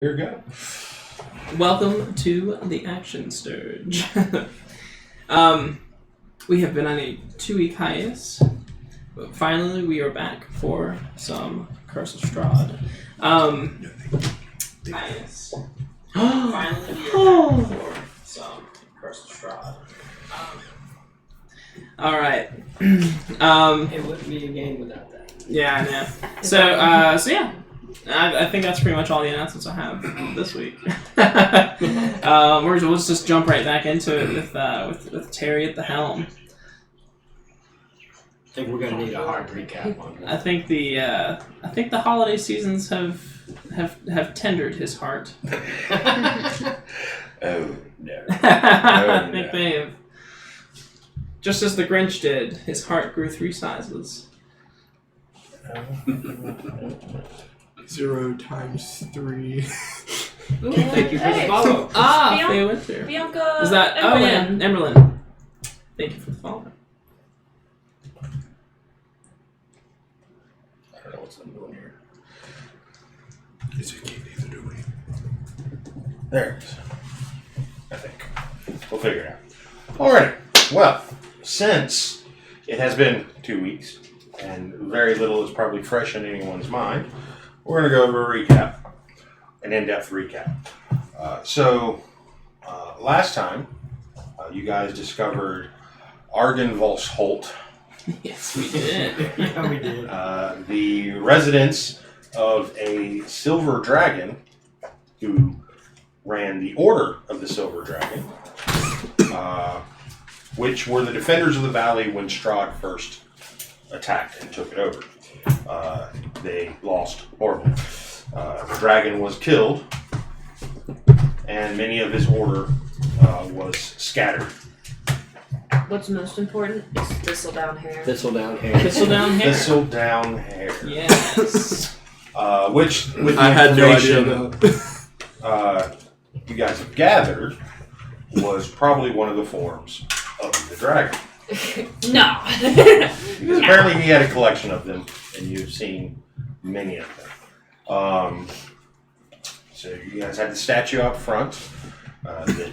Here we go. Welcome to the Action Sturge. We have been on a 2-week hiatus, but finally we are back for some Curse of Strahd. Hiatus. Finally we are back for some Curse of Strahd. Alright. It wouldn't be a game without that. Yeah, I know. So yeah. I think that's pretty much all the announcements I have this week. We'll just jump right back into it with Terry at the helm. I think we're going to need a hard recap on that. I think the holiday seasons have tendered his heart. Oh no! I think they have. Just as the Grinch did, his heart grew 3 sizes. 0 times 3. Ooh, thank you for the follow. Faye Winter. Bianca. Is that? Emberlyn. Oh yeah, Emberlyn. Thank you for the follow. I don't know what's I'm doing here. It's okay, neither do we. There it is. I think we'll figure it out. Alright. Well, since it has been 2 weeks and very little is probably fresh in anyone's mind, we're going to go over a recap, an in-depth recap. Last time, you guys discovered Argenvols Holt, Yes, we did. Yeah, we did. the residence of a silver dragon who ran the Order of the Silver Dragon, which were the defenders of the valley when Strahd first attacked and took it over. They lost horribly. The dragon was killed, and many of his order was scattered. What's most important is thistledown hair. Thistledown hair. Thistledown hair. Thistledown hair. Yes. Which, with the I had no idea information though. you guys have gathered, was probably one of the forms of the dragon. No. Because apparently he had a collection of them, and you've seen many of them. So you guys had the statue up front that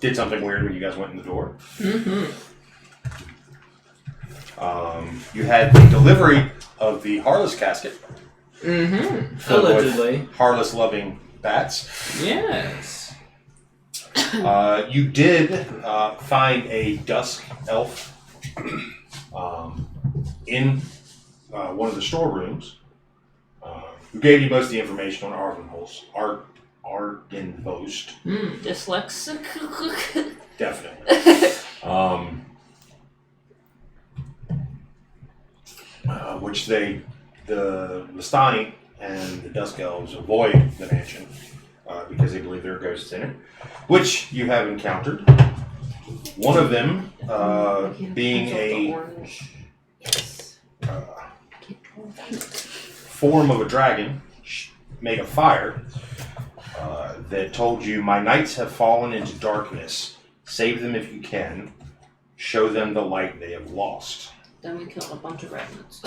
did something weird when you guys went in the door. Mm-hmm. You had the delivery of the Harless casket, Mm-hmm. filled with Allegedly. Harless-loving bats. Yes. You did find a dusk elf in one of the storerooms who gave you most of the information on Argenvost. Dyslexic. Definitely. Which the Vistani and the Dusk Elves avoid the mansion because they believe there are ghosts in it, which you have encountered. One of them being a form of a dragon made of fire that told you, "My knights have fallen into darkness. Save them if you can. Show them the light they have lost." Then we killed a bunch of remnants.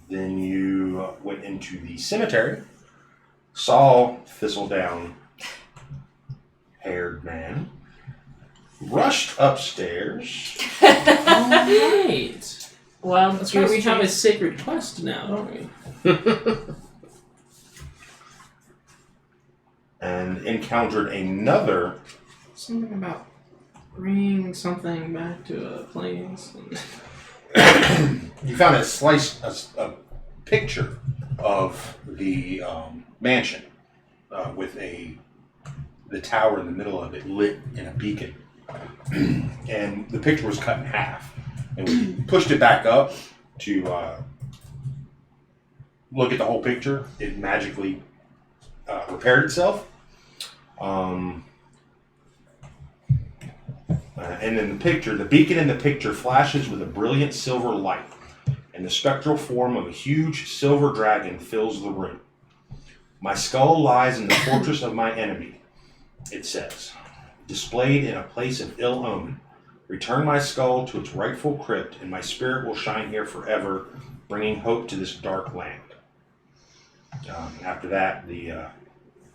Then you went into the cemetery, saw thistledown-haired man, rushed upstairs. Alright. Well, That's why we have a sacred quest now, don't we? And encountered another. Something about bringing something back to a place. You found a picture of the mansion with the tower in the middle of it lit in a beacon, and the picture was cut in half. And when you pushed it back up to look at the whole picture, it magically repaired itself. And in the picture, the beacon in the picture flashes with a brilliant silver light, and the spectral form of a huge silver dragon fills the room. "My skull lies in the fortress of my enemy," it says, "displayed in a place of ill omen. Return my skull to its rightful crypt, and my spirit will shine here forever, bringing hope to this dark land." After that, the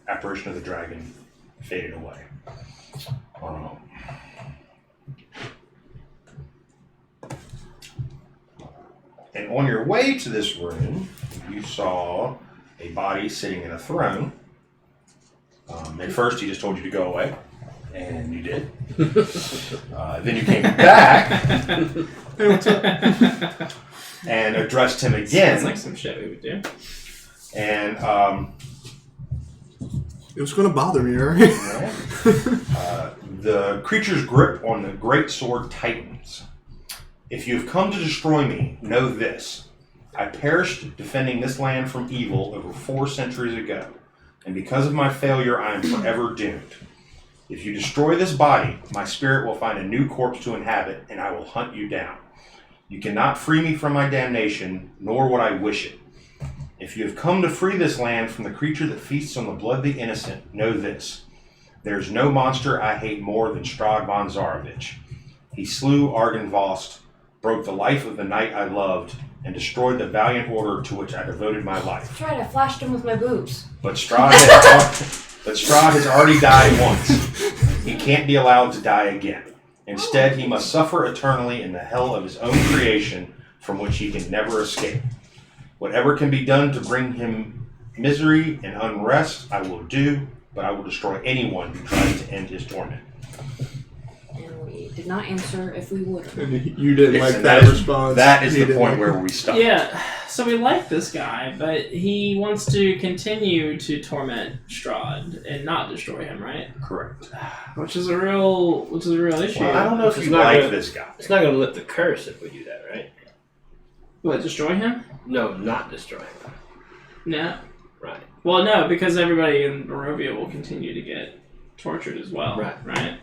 apparition of the dragon faded away. And on your way to this room, you saw a body sitting in a throne. At first, he just told you to go away, and you did. Then you came back Hey, what's up? and addressed him again. Sounds like some shit we would do. And It was going to bother me, alright? the creature's grip on the great sword tightens. If you have come to destroy me, know this. I perished defending this land from evil over 4 centuries ago, and because of my failure, I am forever doomed. If you destroy this body, my spirit will find a new corpse to inhabit, and I will hunt you down. You cannot free me from my damnation, nor would I wish it. If you have come to free this land from the creature that feasts on the blood of the innocent, know this. There is no monster I hate more than Strahd von Zarovich. He slew Argynvost, broke the life of the knight I loved, and destroyed the valiant order to which I devoted my life. That's right, I flashed him with my boobs. But Strahd has already died once. He can't be allowed to die again. Instead, he must suffer eternally in the hell of his own creation, from which he can never escape. Whatever can be done to bring him misery and unrest, I will do, but I will destroy anyone who tries to end his torment. And we did not answer if we would. And you didn't Yes, like and that is- response. That is He the didn't point like where it. we stop. Yeah, so we like this guy, but he wants to continue to torment Strahd and not destroy him, right? Correct. Which is a real issue. Well, I don't know if It's you not like gonna- this guy. It's not going to lift the curse if we do that, right? What, destroy him? No, not destroy him. No. Right. Well, no, because everybody in Barovia will continue to get tortured as well, Right.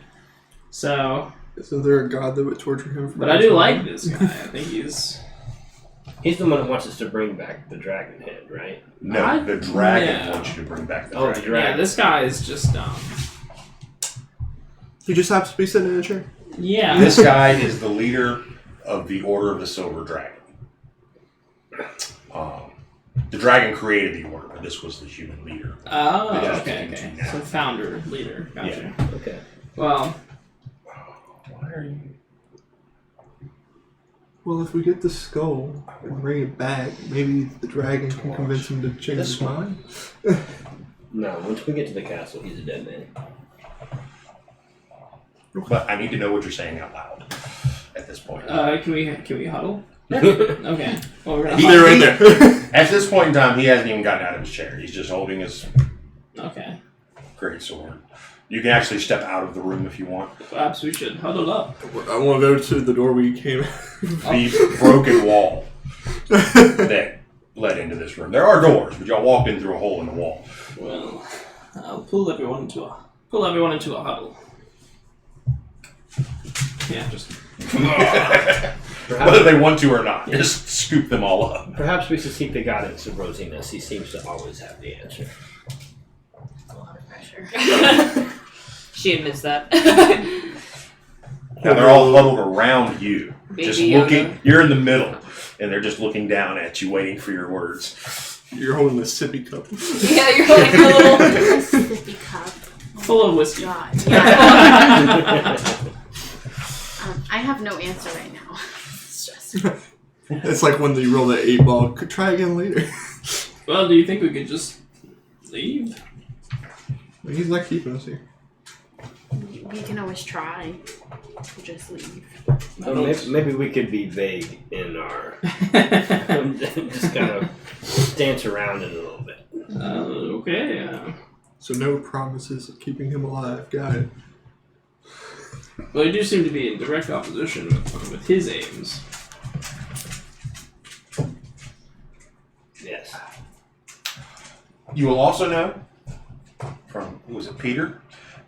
So, Isn't there a god that would torture him for but I do like this guy. I think he's He's the one that wants us to bring back the dragon head, right? No, the dragon yeah. wants you to bring back the Oh, the dragon. dragon. yeah. This guy is just He just happens to be sitting in a chair. yeah. This guy is the leader of the Order of the Silver Dragon. The dragon created the order, but this was the human leader. Oh, Yeah. okay. So founder, leader, gotcha. Okay. Well, Why are you? Well, if we get the skull and bring it back, maybe the dragon can convince him to change This his one. mind. No, once we get to the castle, he's a dead man. But I need to know what you're saying out loud at this point. can we huddle? Okay. Well, we're gonna They're right there. At this point in time, he hasn't even gotten out of his chair. He's just holding his Okay. great sword. You can actually step out of the room if you want. Perhaps we should huddle up. I want to go to the door we came. The broken wall that led into this room. There are doors, but y'all walked in through a hole in the wall. Well, I'll pull everyone into a huddle. Yeah, just Whether they want to or not, just scoop them all up. Perhaps we should seek the guidance of Rosinus. He seems to always have the answer. A lot of pressure. She admits that. Now they're all huddled around you, Baby just Yoda. looking. You're in the middle, and they're just looking down at you, waiting for your words. You're holding the sippy cup. Yeah, you're like a little sippy cup. full of whiskey. God. Yeah. I have no answer right now. It's just It's like when you roll that 8-ball. Could try again later. Well, do you think we could just leave? He's not keeping us here. we can always try to just leave. Well, maybe we could be vague in our just kind of dance around it a little bit. Okay. So no promises of keeping him alive. Got it. Well, you do seem to be in direct opposition with his aims. Yes. You will also know from, who was it, Peter?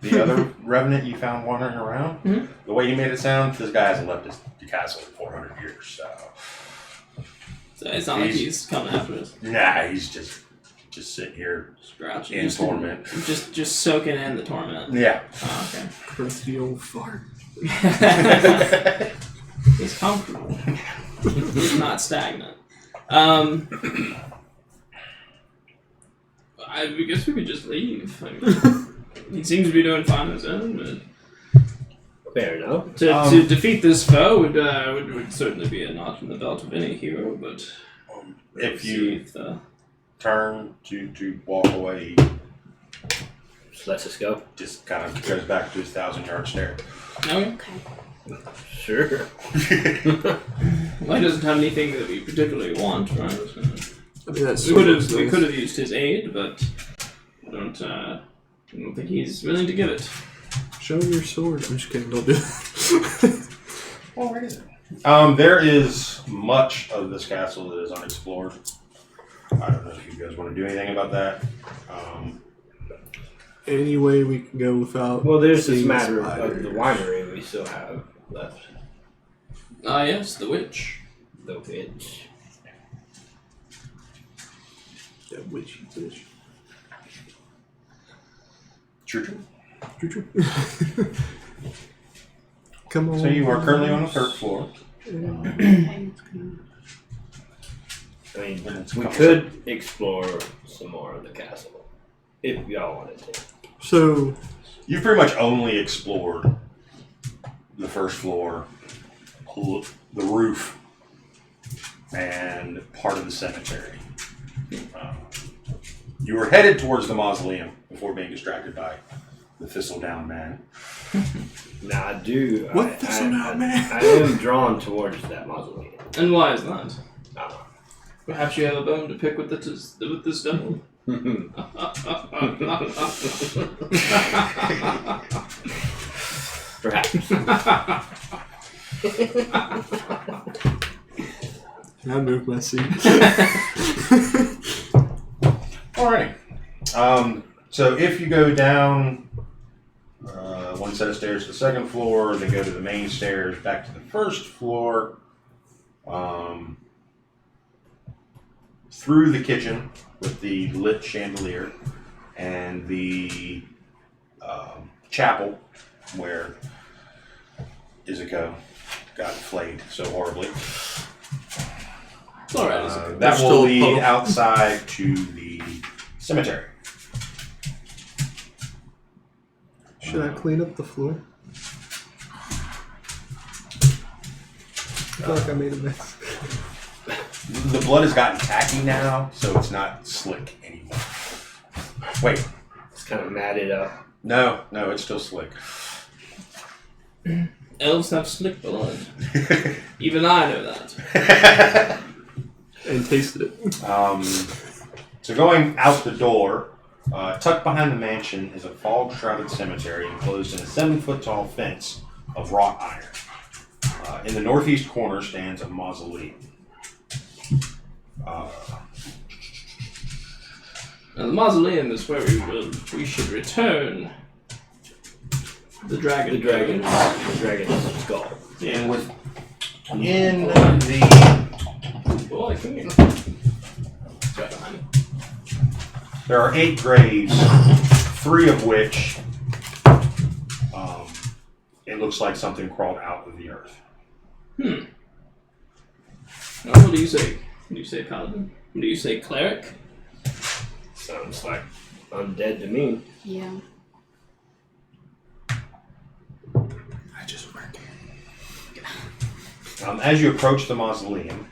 The other revenant you found wandering around? Mhm. The way you made it sound, this guy hasn't left the castle in 400 years, so... So it's not like he's coming after us. Nah, he's just sitting here Scratching. in torment. Just soaking in the torment. Yeah. Oh, okay. Crusty old fart. He's comfortable. He's not stagnant. I guess we could just leave. I mean, he seems to be doing fine on his own, but Fair enough. to defeat this foe would certainly be a notch in the belt of any hero. But If see you if the- turn to walk away, he Just lets us go. just kind of goes back to his 1,000-yard stare. Okay. Okay. Sure. Well, he doesn't have anything that we particularly want, right? So I mean, that's we could have used his aid, but I don't think he's willing to give it. Show me your sword. I'm just kidding. Don't do that. Well, where is it? There is much of this castle that is unexplored. I don't know if you guys want to do anything about that. Any way we can go without. Well, there's this seeing matter of spiders. the winery we still have left. Ah, yes, the witch. The witch. Yeah, witchy fish. True. Come on. So you are currently on the 3rd floor. Okay. I mean, It's we a couple could explore some more of the castle if y'all wanted to. So, You've pretty much only explored the 1st floor, the roof, and part of the cemetery. You were headed towards the mausoleum before being distracted by the Thistledown man. Now I do. What I, thistle down, I, man? I am drawn towards that mausoleum. And why is that? Uh, Perhaps you have a bone to pick with this devil. Perhaps. I moved my seat. Alrighty. So if you go down one set of stairs to the 2nd floor, then go to the main stairs back to the 1st floor, through the kitchen with the lit chandelier and the chapel where Izuko got flayed so horribly. It's alright, is it? That There's will still a lead puddle. outside to the cemetery. Should I clean up the floor? I feel like I made a mess. The blood has gotten tacky now, so it's not slick anymore. Wait, It's kind of matted up. no, it's still slick. Elves have slick blood. Even I know that. And tasted it. So going out the door, tucked behind the mansion is a fog-shrouded cemetery enclosed in a 7-foot-tall fence of wrought iron. In the northeast corner stands a mausoleum. Now, the mausoleum is where we should return the dragon. The dragon's skull. And within the Boy, come here. It's right behind me. there are 8 graves, 3 of which it looks like something crawled out of the earth. Well, what do you say? What do you say, paladin? What do you say, cleric? Sounds like undead to me. Yeah. I just work. As you approach the mausoleum,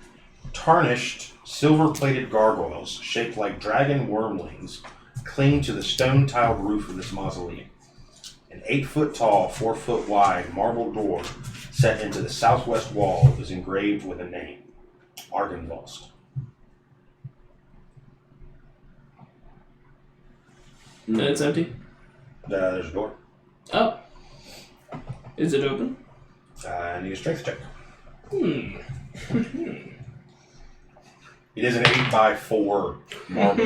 tarnished, silver-plated gargoyles shaped like dragon wormlings cling to the stone-tiled roof of this mausoleum. An 8-foot-tall, 4-foot-wide marble door set into the southwest wall is engraved with a name, Argynvost. And it's empty? There's a door. Oh. Is it open? I need a strength check. Hmm. It is an 8x4 marble.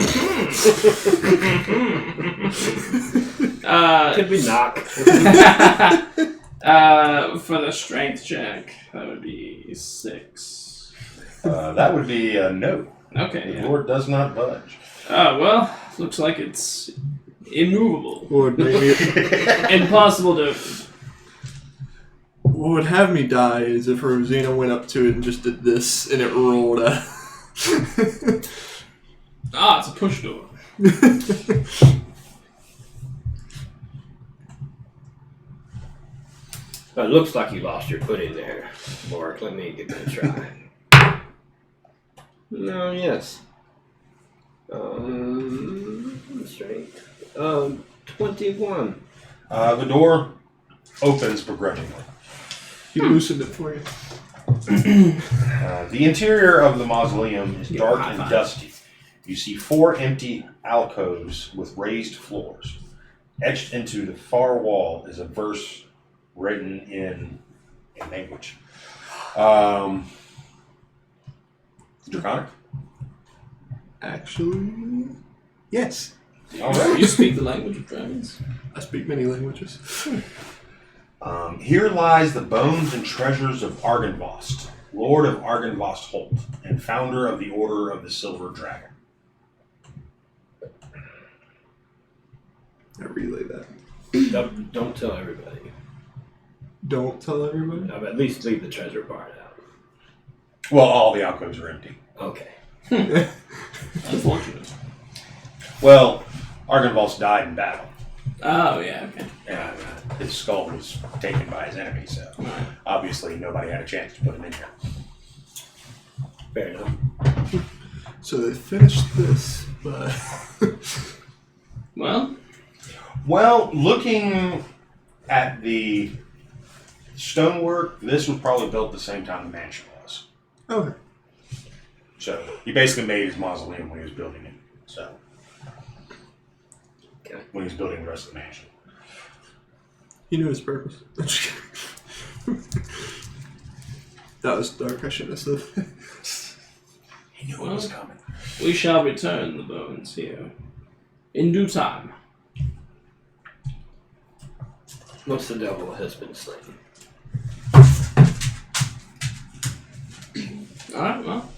Could we knock? For the strength check, that would be 6. That would be a no. Okay, The yeah. door does not budge. Oh, well, looks like it's immovable. What would make me, Impossible to open. what would have me die is if Rosina went up to it and just did this and it rolled out. Ah, it's a push door. It looks like you lost your footing there, Bork. Let me give it a try. No, yes. Strength. 21. The door opens begrudgingly. He loosened it for you. The interior of the mausoleum is Yeah, dark high and five. dusty. You see 4 empty alcoves with raised floors. Etched into the far wall is a verse written in a language. Draconic? Actually, yes. All right. You speak the language of dragons. I speak many languages. Here lies the bones and treasures of Argynvost, Lord of Argynvost Holt, and founder of the Order of the Silver Dragon. I relay that. Don't tell everybody. Don't tell everybody. At least leave the treasure part out. Well, all the alcoves are empty. Okay. Unfortunate. Well, Argynvost died in battle. Oh, yeah, okay. And his skull was taken by his enemy, so obviously nobody had a chance to put him in here. Fair enough. So they finished this, but Well, looking at the stonework, this was probably built the same time the mansion was. okay. So he basically made his mausoleum when he was building it. So Okay. when he was building the rest of the mansion. He knew his purpose. That was dark. I shouldn't have said. He knew it was coming. We shall return the bones here. In due time. Most of the devil has been slain. Alright, well.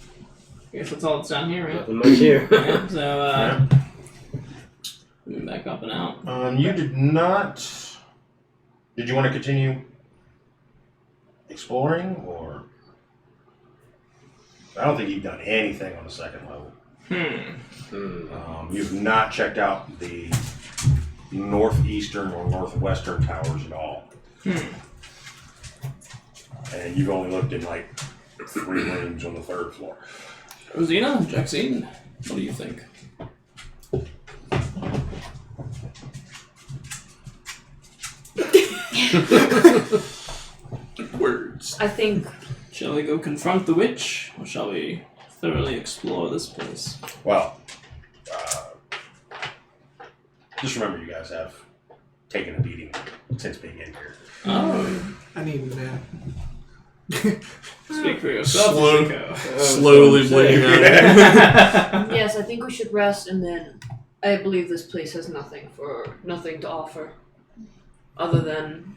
I guess that's all that's down here, right? Nothing much here. Yeah, so, let me back up and out. You did not. Did you want to continue exploring, or? I don't think you've done anything on the second level. You've not checked out the northeastern or northwestern towers at all. And you've only looked in like 3 rooms on the 3rd floor. Rosina, Jackson, what do you think? Words. I think Shall we go confront the witch, or shall we thoroughly explore this place? Well, just remember you guys have taken a beating since being in here. Oh, I need a nap. speak for yourself, Slow- Chico. Slowly bleeding out. yes, I think we should rest, and then I believe this place has nothing to offer, other than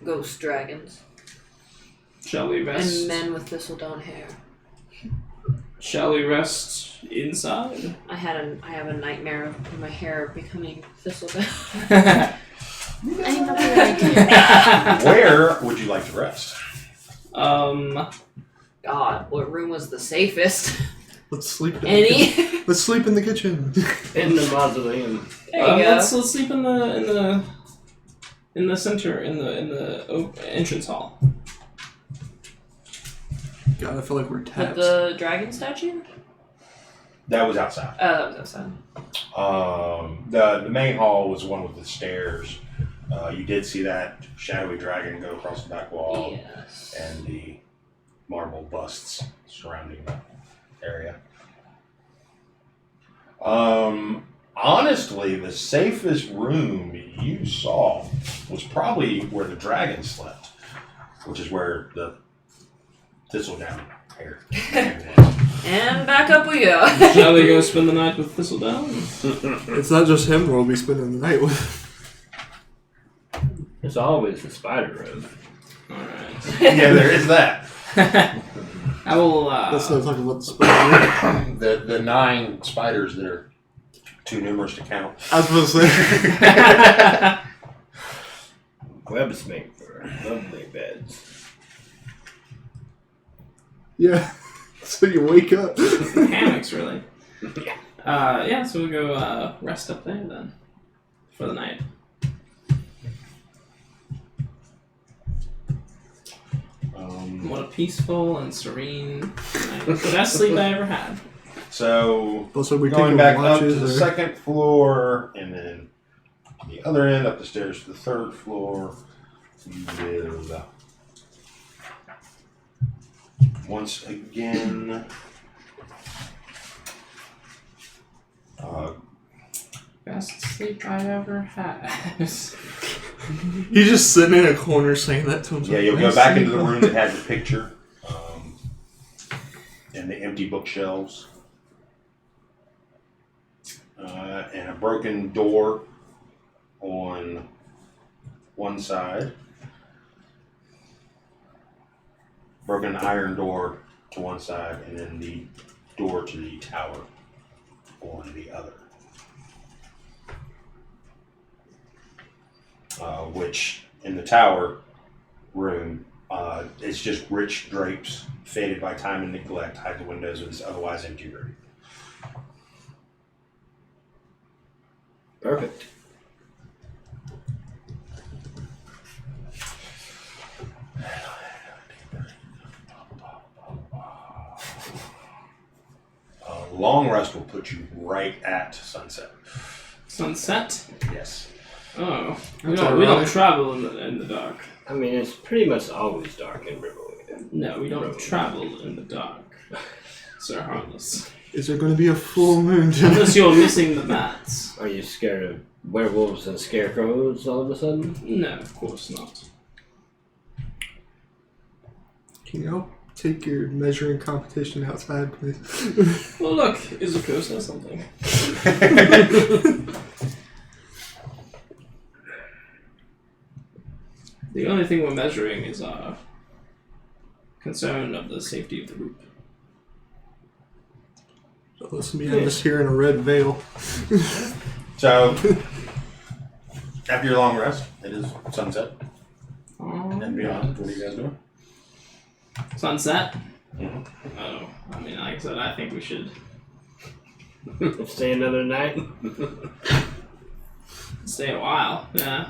ghost dragons Shall we rest? and men with thistledown hair. Shall we rest inside? I have a nightmare of my hair becoming thistledown. I think that's a good idea. Where would you like to rest? God, what room was the safest? Let's sleep. In the Any? kitchen. Let's sleep in the kitchen. In the mausoleum. There you go. Let's sleep in the center in the entrance hall. God, I feel like we're With tapped. the dragon statue? That was outside. Oh, that was outside. The main hall was the one with the stairs. You did see that shadowy dragon go across the back wall, Yes. and the marble busts surrounding the area. Honestly, the safest room you saw was probably where the dragon slept, which is where the thistledown hair was. And back up we go. Shall we go spend the night with Thistledown? It's not just him we'll be spending the night with. There's always the spider room. Alright. Yeah, there is that. I will, Let's not talk about the spider. The 9 spiders that are too numerous to count. I was supposed to say. Webs make for lovely beds. Yeah. So you wake up. hammocks, really. Yeah. Yeah, so we'll go rest up there then for the night. What a peaceful and serene night. The best sleep I ever had. So Also, we going taking back up to watches the or second floor, and then the other end up the stairs to the third floor. We will once again Best sleep I ever had. he's just sitting in a corner saying that to himself. yeah, you'll go back into the room that had the picture and the empty bookshelves and a broken door on one side. Broken iron door to one side, and then the door to the tower on the other. Which in the tower room, it's just rich drapes, faded by time and neglect, hide the windows of this otherwise empty room. Perfect. Long rest will put you right at sunset. Sunset? Yes. Oh. We That's don't alright. travel in the dark. I mean, it's pretty much always dark in Riverwood. No, we don't travel in the dark. Sir Harmless. Is there going to be a full moon tonight? Unless you're missing the mats. Are you scared of werewolves and scarecrows all of a sudden? No, of course not. Can you help take your measuring competition outside, please? Well, look, Izuku says something. The only thing we're measuring is our concern of the safety of the group. So listen to me, I'm just here in a red veil. So, after your long rest, it is sunset and beyond. What are you guys doing? Sunset? Mhm. Oh, I mean, like I said, I think we should Stay another night? stay a while. Yeah.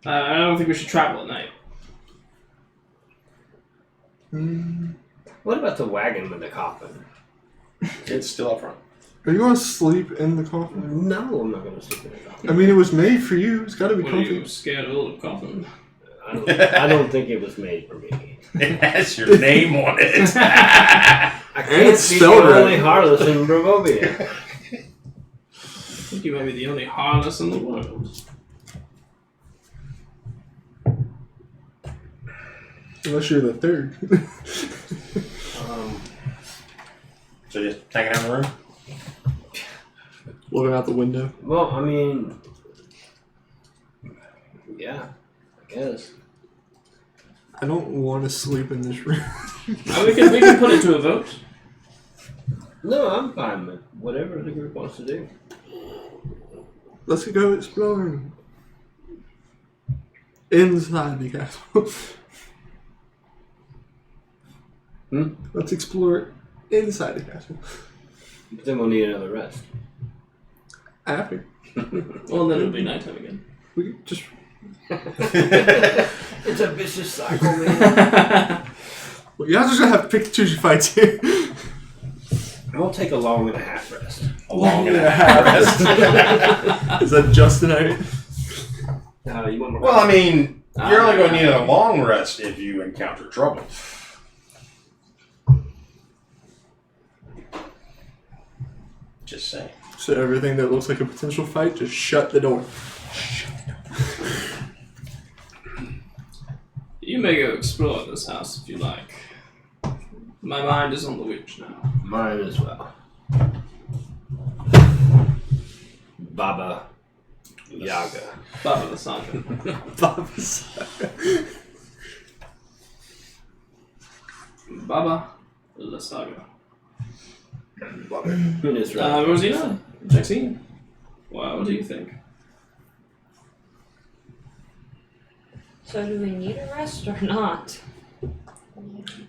I don't think we should travel at night. What about the wagon with the coffin? It's still up front. Are you going to sleep in the coffin? No, I'm not going to sleep in the coffin. I mean, it was made for you. It's got to be What are comfy. you scared of a little coffin? I don't think it was made for me. It has your name on it. I can't it's be spelled the right. only Harless in Bravovia. I think you might be the only harness in the world. Unless you're the third. So just hanging out in the room? Looking out the window. Well, I mean, yeah, I guess. I don't want to sleep in this room. We can put it to a vote. No, I'm fine with whatever the group wants to do. Let's go exploring. Inside the castle. Let's explore it inside the castle. But then we'll need another rest. After. Well, then it'll be nighttime again. We could just... It's a vicious cycle, man. Well, y'all just gonna have to pick and choose your fights here. We'll take a long and a half rest. A long and a half rest. Is that just tonight? You want more? Well, I mean, you're only going to need a long rest if you encounter trouble. Just saying. So everything that looks like a potential fight, just shut the door. You may go explore this house if you like. My mind is on the witch now. Mine as well. Baba Yaga. Baba Lysaga. Baba Lysaga. It's right. Rosina, Jackson, what do you think? So do we need a rest or not?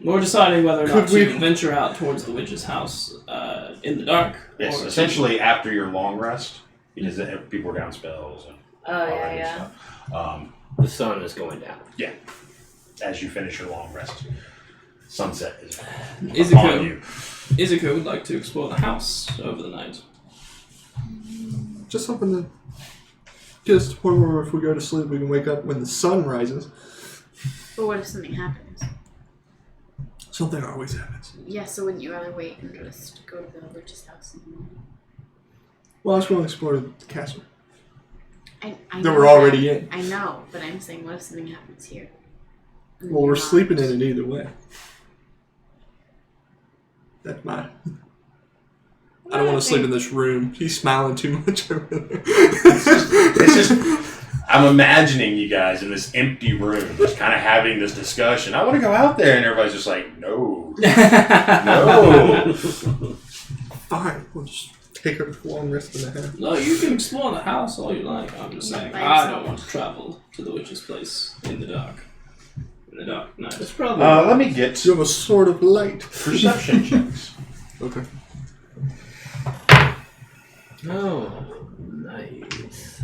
We're deciding whether or not Could we- to venture out towards the witch's house in the dark. Yes, or essentially after your long rest, because people are down spells and Oh, all yeah, that good yeah. stuff. The sun is going down. As you finish your long rest, sunset is upon Izuku, you. Izuku would like to explore the house over the night. Just something to get us to the point where if we go to sleep, we can wake up when the sun rises. But what if something happens? Something always happens. Yeah, so wouldn't you rather wait and just go to the witch's house in the morning? Well, I was going to explore the castle I that know we're already in. I know, but I'm saying, what if something happens here? And Well, you're we're not? sleeping in it either way. That's mine. I don't want to sleep in this room. He's smiling too much over there. It's just, I'm imagining you guys in this empty room, just kind of having this discussion. I want to go out there, and everybody's just like, no, no. Fine, we'll just take a long rest in the house. No, you can explore the house all you like. I'm just saying, By I yourself. don't want to travel to the witch's place in the dark. In the dark night. It's probably. Let me get You have a sword of light. perception checks. Okay. Oh, nice.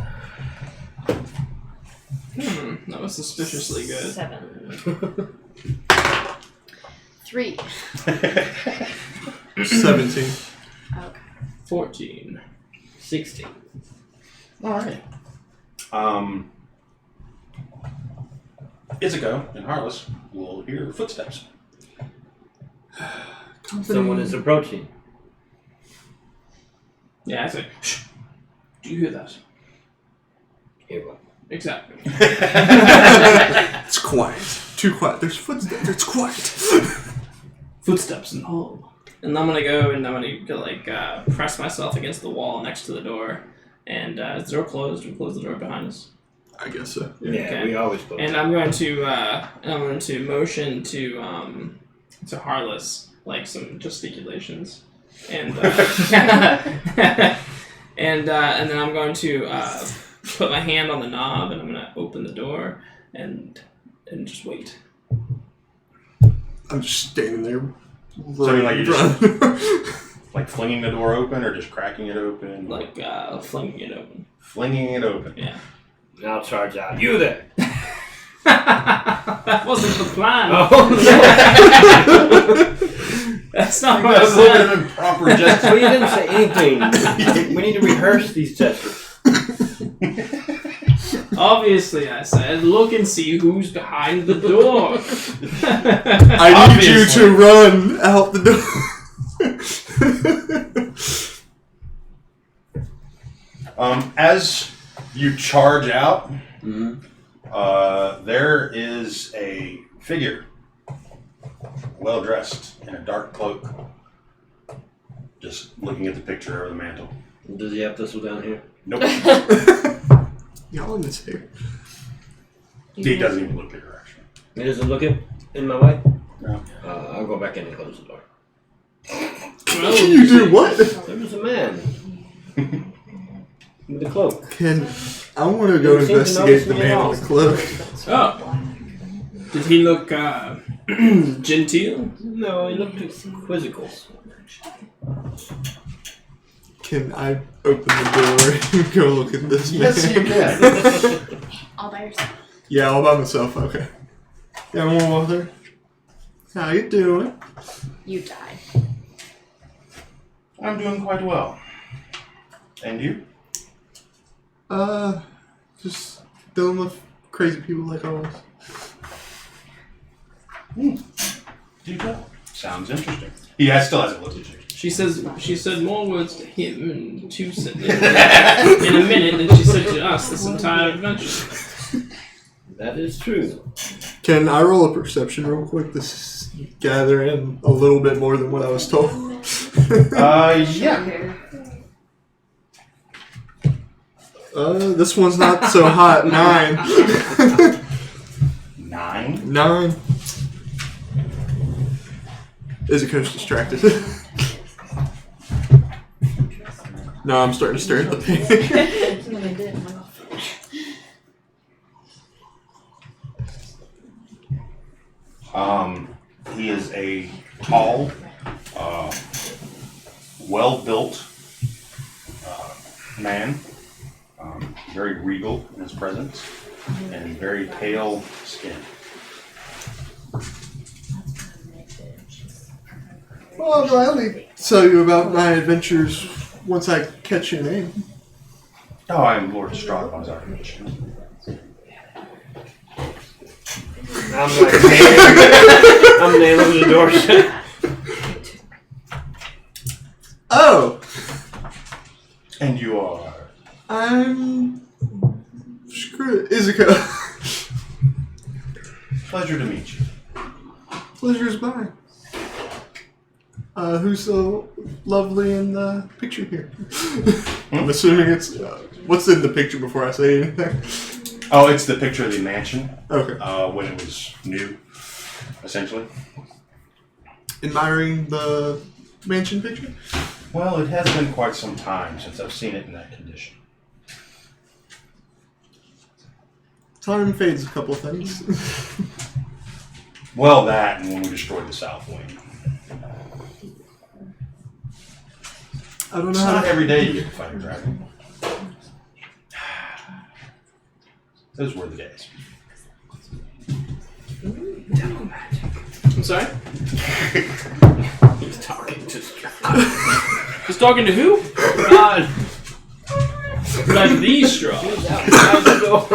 That was suspiciously good. 7. 3. 17. Okay. 14. 16. All right. Izuku and Harless will hear footsteps. Someone is approaching. Yeah, I say, shh. Do you hear that? Here, what? Exactly. It's quiet. Too quiet. There's footsteps. It's quiet. Footsteps in the hall. And I'm gonna go and I'm gonna press myself against the wall next to the door. And is the door closed? We close the door behind us. I guess so. Yeah, Okay. we always go. And I'm going to motion to Harless like some gesticulations, and and then I'm going to put my hand on the knob and I'm going to open the door and just wait. I'm just standing there. So like you just running. like flinging the door open, or just cracking it open, Like flinging it open. flinging it open. Yeah. Now charge out. You there? That wasn't the plan. Oh, That's not You what I got a little bit said. of improper gesture. well, you didn't say anything. We need to rehearse these gestures. Obviously, I said, look and see who's behind the door. I need you Obviously. to run out the door. As you charge out, Mm-hmm. there is a figure, well dressed in a dark cloak, just looking at the picture over the mantle. Does he have thistle down here? Nope, Y'all in this here. he doesn't even look at her actually. He doesn't look it in my way? No. I'll go back in and close the door. You do what? There was a man. With the cloak. I want to go You seem to investigate notice the me man at on all. the cloak. Oh. Did he look genteel? No, he looked quizzical. Can I open the door and go look at this man? Yes, you can. All by yourself. Yeah, all by myself. Okay. Yeah, I'm over there. How you doing? You die. I'm doing quite well. And you? Just dealing with crazy people like always. Do tell. Sounds interesting. Still hasn't looked at you. She said more words to him in 2 seconds. In a minute than she said to us this entire adventure. That is true. Can I roll a perception real quick to gather in a little bit more than what I was told? Yeah. This one's not so hot. 9. 9? 9. Izuku's distracted. No, I'm starting to stare at the painting. He is a tall, well-built man, very regal in his presence, and very pale skin. Well, I'll only tell you about my adventures once I catch your name. Oh, I am Lord Strahd, as I mentioned. I'm nailing the door shut. Oh! And you are? I'm... Screw it. Izuka. Pleasure to meet you. Pleasure's mine. Who's so lovely in the picture here? I'm assuming it's... what's in the picture before I say anything? Oh, it's the picture of the mansion. Okay. When it was new, essentially. Admiring the mansion picture? Well, it has been quite some time since I've seen it in that condition. Time fades a couple things. Well, that and when we destroyed the South Wing. I don't know It's how not to... every day you get to fight a dragon. Those were the days. I'm sorry? He's talking to Strahd. Just talking to who? God. Like the straw. He's outside the door.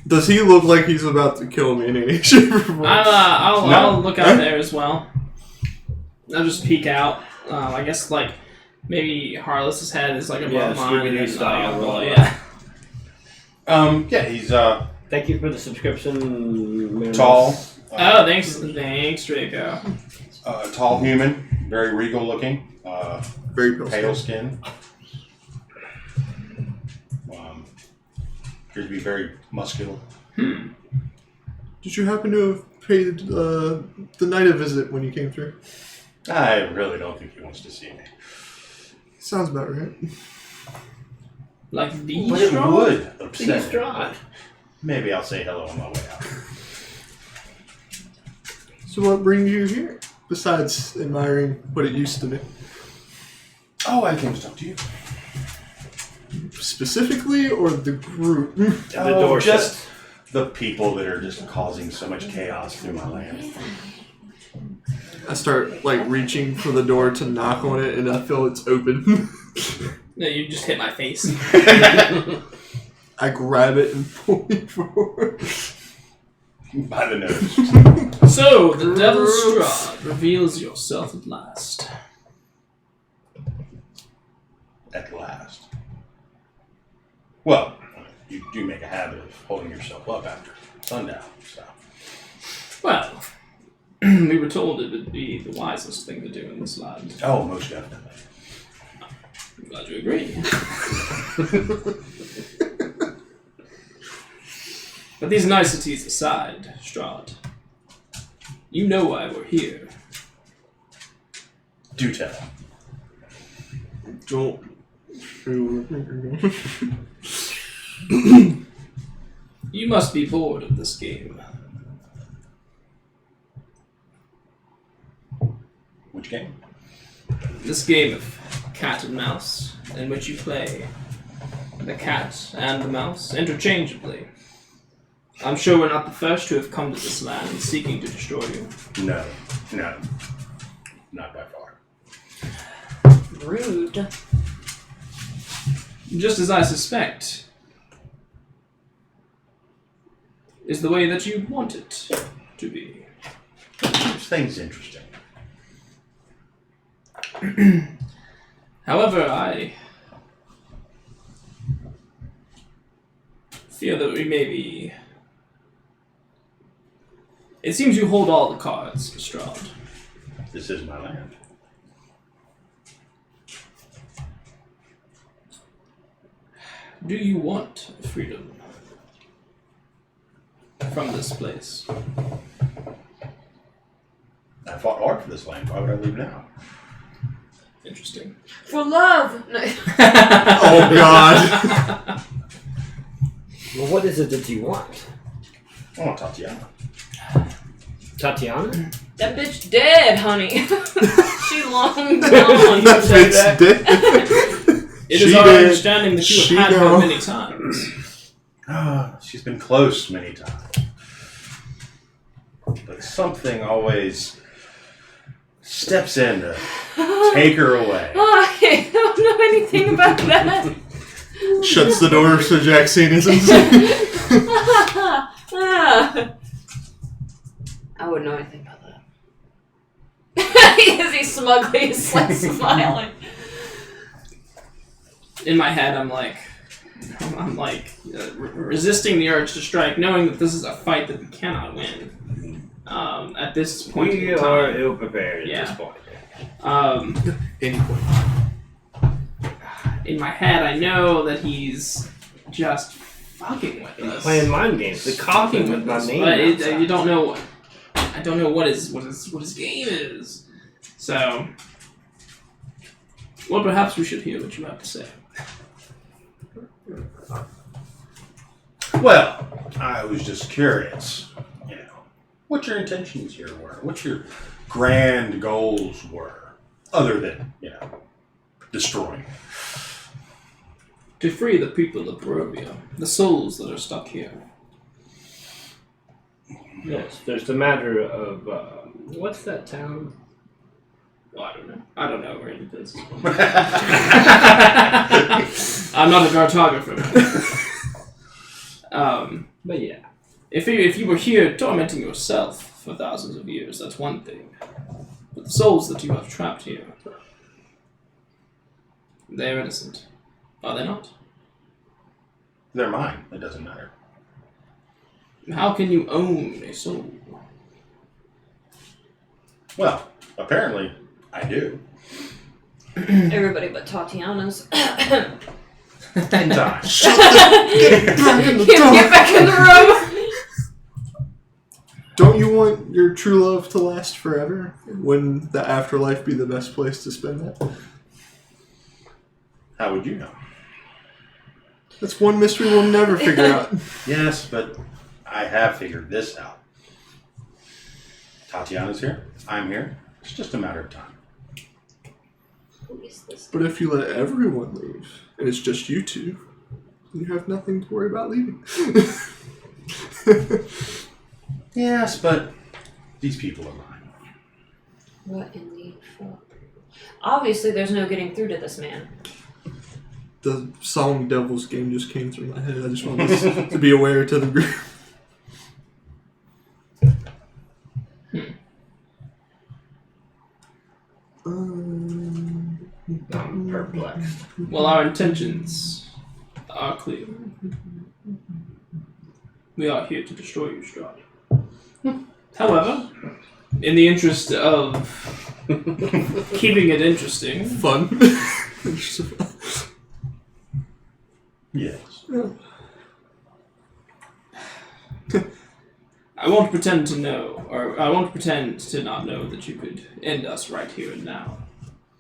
Does he look like he's about to kill me in any shape or form? I'll look out there as well. I'll just peek out. I guess like maybe Harless's head is like above mine. Scooby-Doo style. Yeah. Yeah, he's Thank you for the subscription. tall. Oh, thanks, Draco. Tall human, very regal looking, Very pale. pale skin. Appears to be very muscular. Did you happen to have paid the knight a visit when you came through? I really don't think he wants to see me. Sounds about right. Like the But it straw? would upset him. Strahd. Maybe I'll say hello on my way out. So what brings you here? Besides admiring what it used to be. Oh, I came to talk to you. Specifically, or the group? The door just the people that are just causing so much chaos through my land. I start, like, reaching for the door to knock on it, and I feel it's open. No, you just hit my face. I grab it and pull it forward. By the nose. So, the Devil's Strahd reveals yourself at last. At last. Well, you do make a habit of holding yourself up after sundown, so. Well, we were told it would be the wisest thing to do in this land. Oh, most definitely. I'm glad you agree. But these niceties aside, Strahd, you know why we're here. Do tell. Don't. You must be bored of this game. Which game? This game of cat and mouse, in which you play the cat and the mouse interchangeably. I'm sure we're not the first to have come to this land seeking to destroy you. No. Not by far. Rude. Just as I suspect is the way that you want it to be. This thing's interesting. However, I fear that we may be... It seems you hold all the cards, Strahd. This is my land. Do you want freedom from this place? I fought hard for this land. Why would I leave now? Interesting. For love! No. Oh, God. Well, what is it that you want? I want Tatiana. Tatiana? That bitch dead, honey. She long gone. That bitch dead. It is She our did. understanding that you She have had her know. many times. She's been close many times. But something always steps in to take her away. I don't know anything about that. Shuts the door so Jackson isn't. I wouldn't know anything about that. Is he smugly just like smiling? In my head, I'm like resisting the urge to strike, knowing that this is a fight that we cannot win. At this point We in time, are ill prepared Yeah. at this point. Any point. In my head, I know that he's just fucking with us. Playing mind games. The coffin Fucking with my us, name. but outside. you don't know what. I don't know what his game is. So, well, perhaps we should hear what you have to say. Well, I was just curious, what your intentions here were, what your grand goals were, other than, destroying. To free the people of Barovia, the souls that are stuck here. Yes, there's the matter of what's that town? Well, I don't know. I don't know where it is. I'm not a cartographer. But yeah, If you were here tormenting yourself for thousands of years, that's one thing. But the souls that you have trapped here, they're innocent. Are they not? They're mine. It doesn't matter. How can you own a soul? Well, apparently, I do. Everybody but Tatiana's. In time. Get back in the room. Don't you want your true love to last forever? Wouldn't the afterlife be the best place to spend that? How would you know? That's one mystery we'll never figure out. Yes, but I have figured this out. Tatiana's here. I'm here. It's just a matter of time. Who is this? But if you let everyone leave, and it's just you two, you have nothing to worry about leaving. Yes, but these people are mine. What in the fuck? Obviously, there's no getting through to this man. The song Devil's Game just came through my head. I just wanted to be aware to the group. I'm perplexed. Well, our intentions are clear. We are here to destroy you, Strahd. However, in the interest of keeping it interesting, Fun. Yes. I won't pretend to know, or I won't pretend to not know that you could end us right here and now.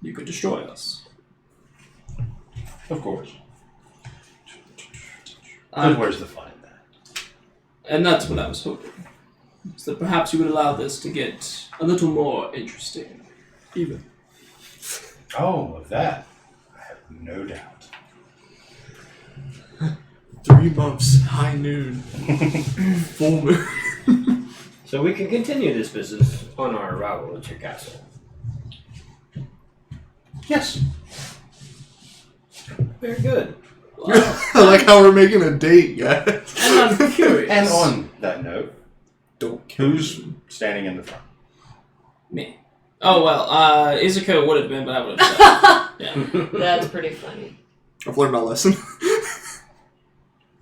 You could destroy us. Of course. Um, But where's the fun in that? And that's what I was hoping. Is that perhaps you would allow this to get a little more interesting. Even. Oh, of that, I have no doubt. 3 months, high noon, full moon. So we can continue this business on our arrival at your castle. Yes. Very good. Wow. I like how we're making a date, guys. And I'm curious. And on that note, Don't kill who's standing in the front? Me. Oh, well, Izuko would have been, but I would have said. Yeah. That's pretty funny. I've learned my lesson.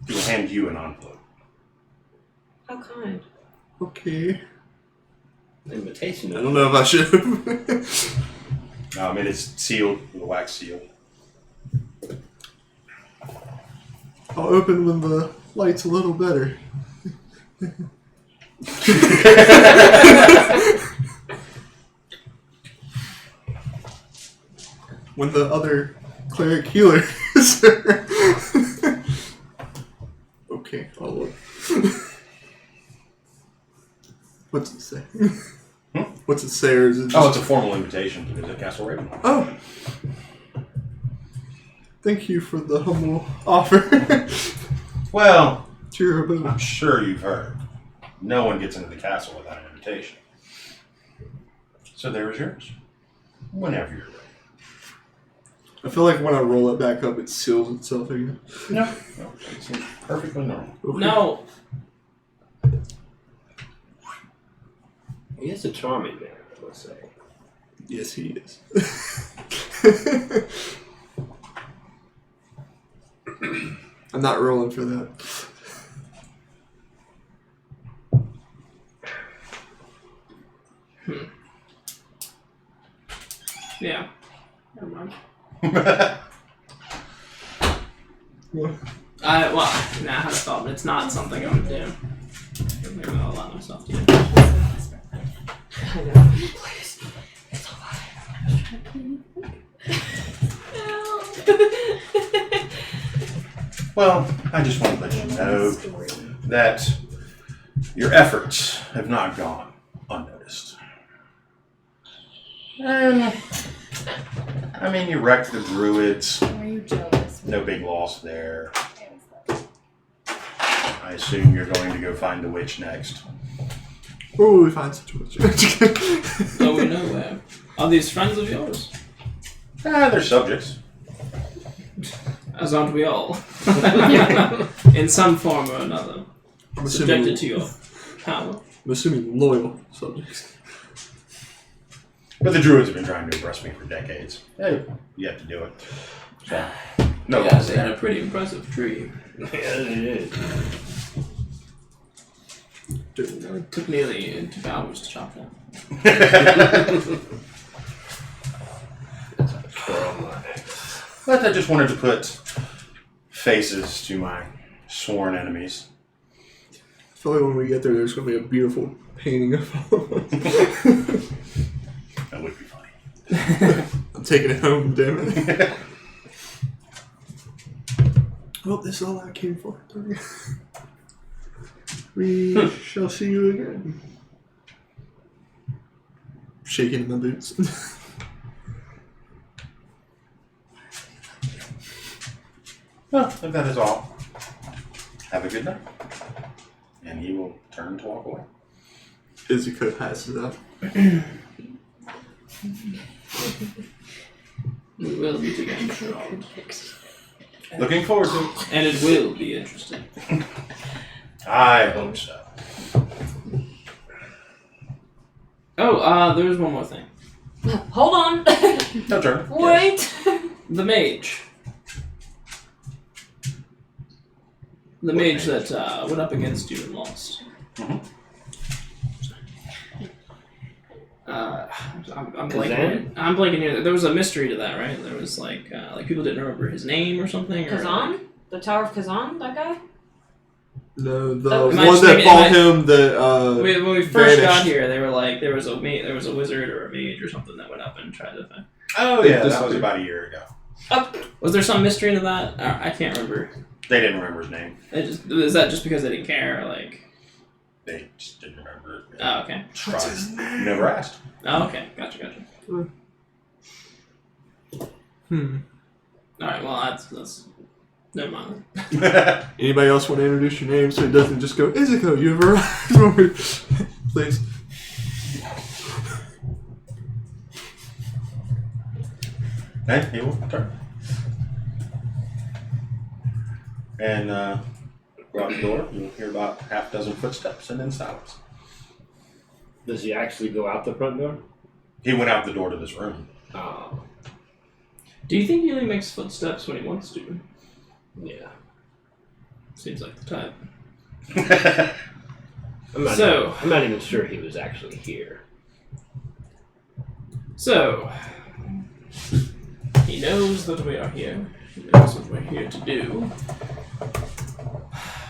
He'll hand you an envelope. How kind. Okay. Invitation. I don't know if I should. It's sealed with a wax seal. I'll open when the light's a little better. When the other cleric healer is there. Okay, I'll look. What's it say? Hmm? What's it say, or is it just... Oh, it's a formal invitation to visit Castle Ravenloft. Oh. Thank you for the humble offer. Well, To your abode. I'm sure you've heard. No one gets into the castle without an invitation. So there is yours. Whenever you're ready. I feel like when I roll it back up, it seals itself again. No, it seems perfectly normal. Okay. No. He is a charming man, I must say. Yes, he is. I'm not rolling for that. Yeah. Never mind. What? I had a thought, but it's not something I would do. I'm gonna allow myself to do. I know. Please. It's all Well, I just want to let you know that your efforts have not gone unnoticed. And, I mean, you wrecked the druids. Are you jealous? No big loss there. I assume you're going to go find the witch next. Where will we find such a witch? So we know where. Are these friends of yours? They're subjects. As aren't we all? In some form or another. I'm Subjected assuming, to your power. I'm assuming loyal subjects. But the druids have been trying to impress me for decades. They've yet to do it. So, no Yeah, loss they had there. a pretty impressive tree. Yeah, it is. It took nearly 2 hours to chop that. But I just wanted to put faces to my sworn enemies. I feel like when we get there, there's going to be a beautiful painting of all of us. That would be funny. I'm taking it home, damn it. Well, this is all I came for. We shall see you again. Shaking my boots. Well, if that is all, have a good night. And he will turn to walk away. Izuku passes out. We will meet again, Strahd. Looking forward to it. And it will be interesting. I hope so. Oh, there was one more thing. Hold on. No turn. Wait. The mage. The mage that went up against you and lost. Mhm. I'm Kazan? blanking. I'm blanking here. There was a mystery to that, right? There was like people didn't remember his name or something. Or, Kazan? The Tower of Kazan? That guy? No, the Am I one just that making- fought am I- him that When we first got vanished. here, they were like there was a wizard or a mage or something that went up and tried to. Oh, yeah, that was about a year ago. Was there some mystery to that? I can't remember. They didn't remember his name. Is that just because they didn't care? Or like, They just didn't remember it. oh, okay. Tried. Never asked. Oh, okay. Gotcha. All right. Well, that's never mind. Anybody else want to introduce your name so it doesn't just go, Izuku, you've arrived. Please. And he will turn. And go out the door. You'll hear about half dozen footsteps and then silence. Does he actually go out the front door? He went out the door to this room. Oh, Do you think he only makes footsteps when he wants to? yeah. Seems like the type. I'm not even sure he was actually here. So he knows that we are here. He knows what we're here to do.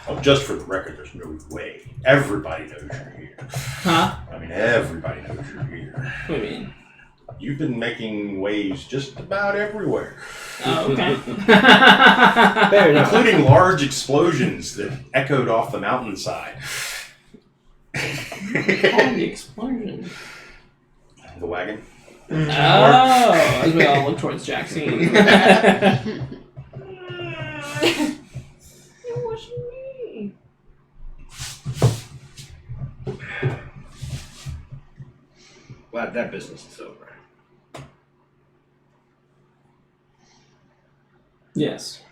Oh, just for the record, there's no way. Everybody knows you're here. Huh? I mean, everybody knows you're here. What do you mean? You've been making waves just about everywhere, Oh, okay. Fair enough. including large explosions that echoed off the mountainside. The explosion. The wagon. Oh, as we all look towards Jackson. It wasn't me. Glad that business is over. Yes.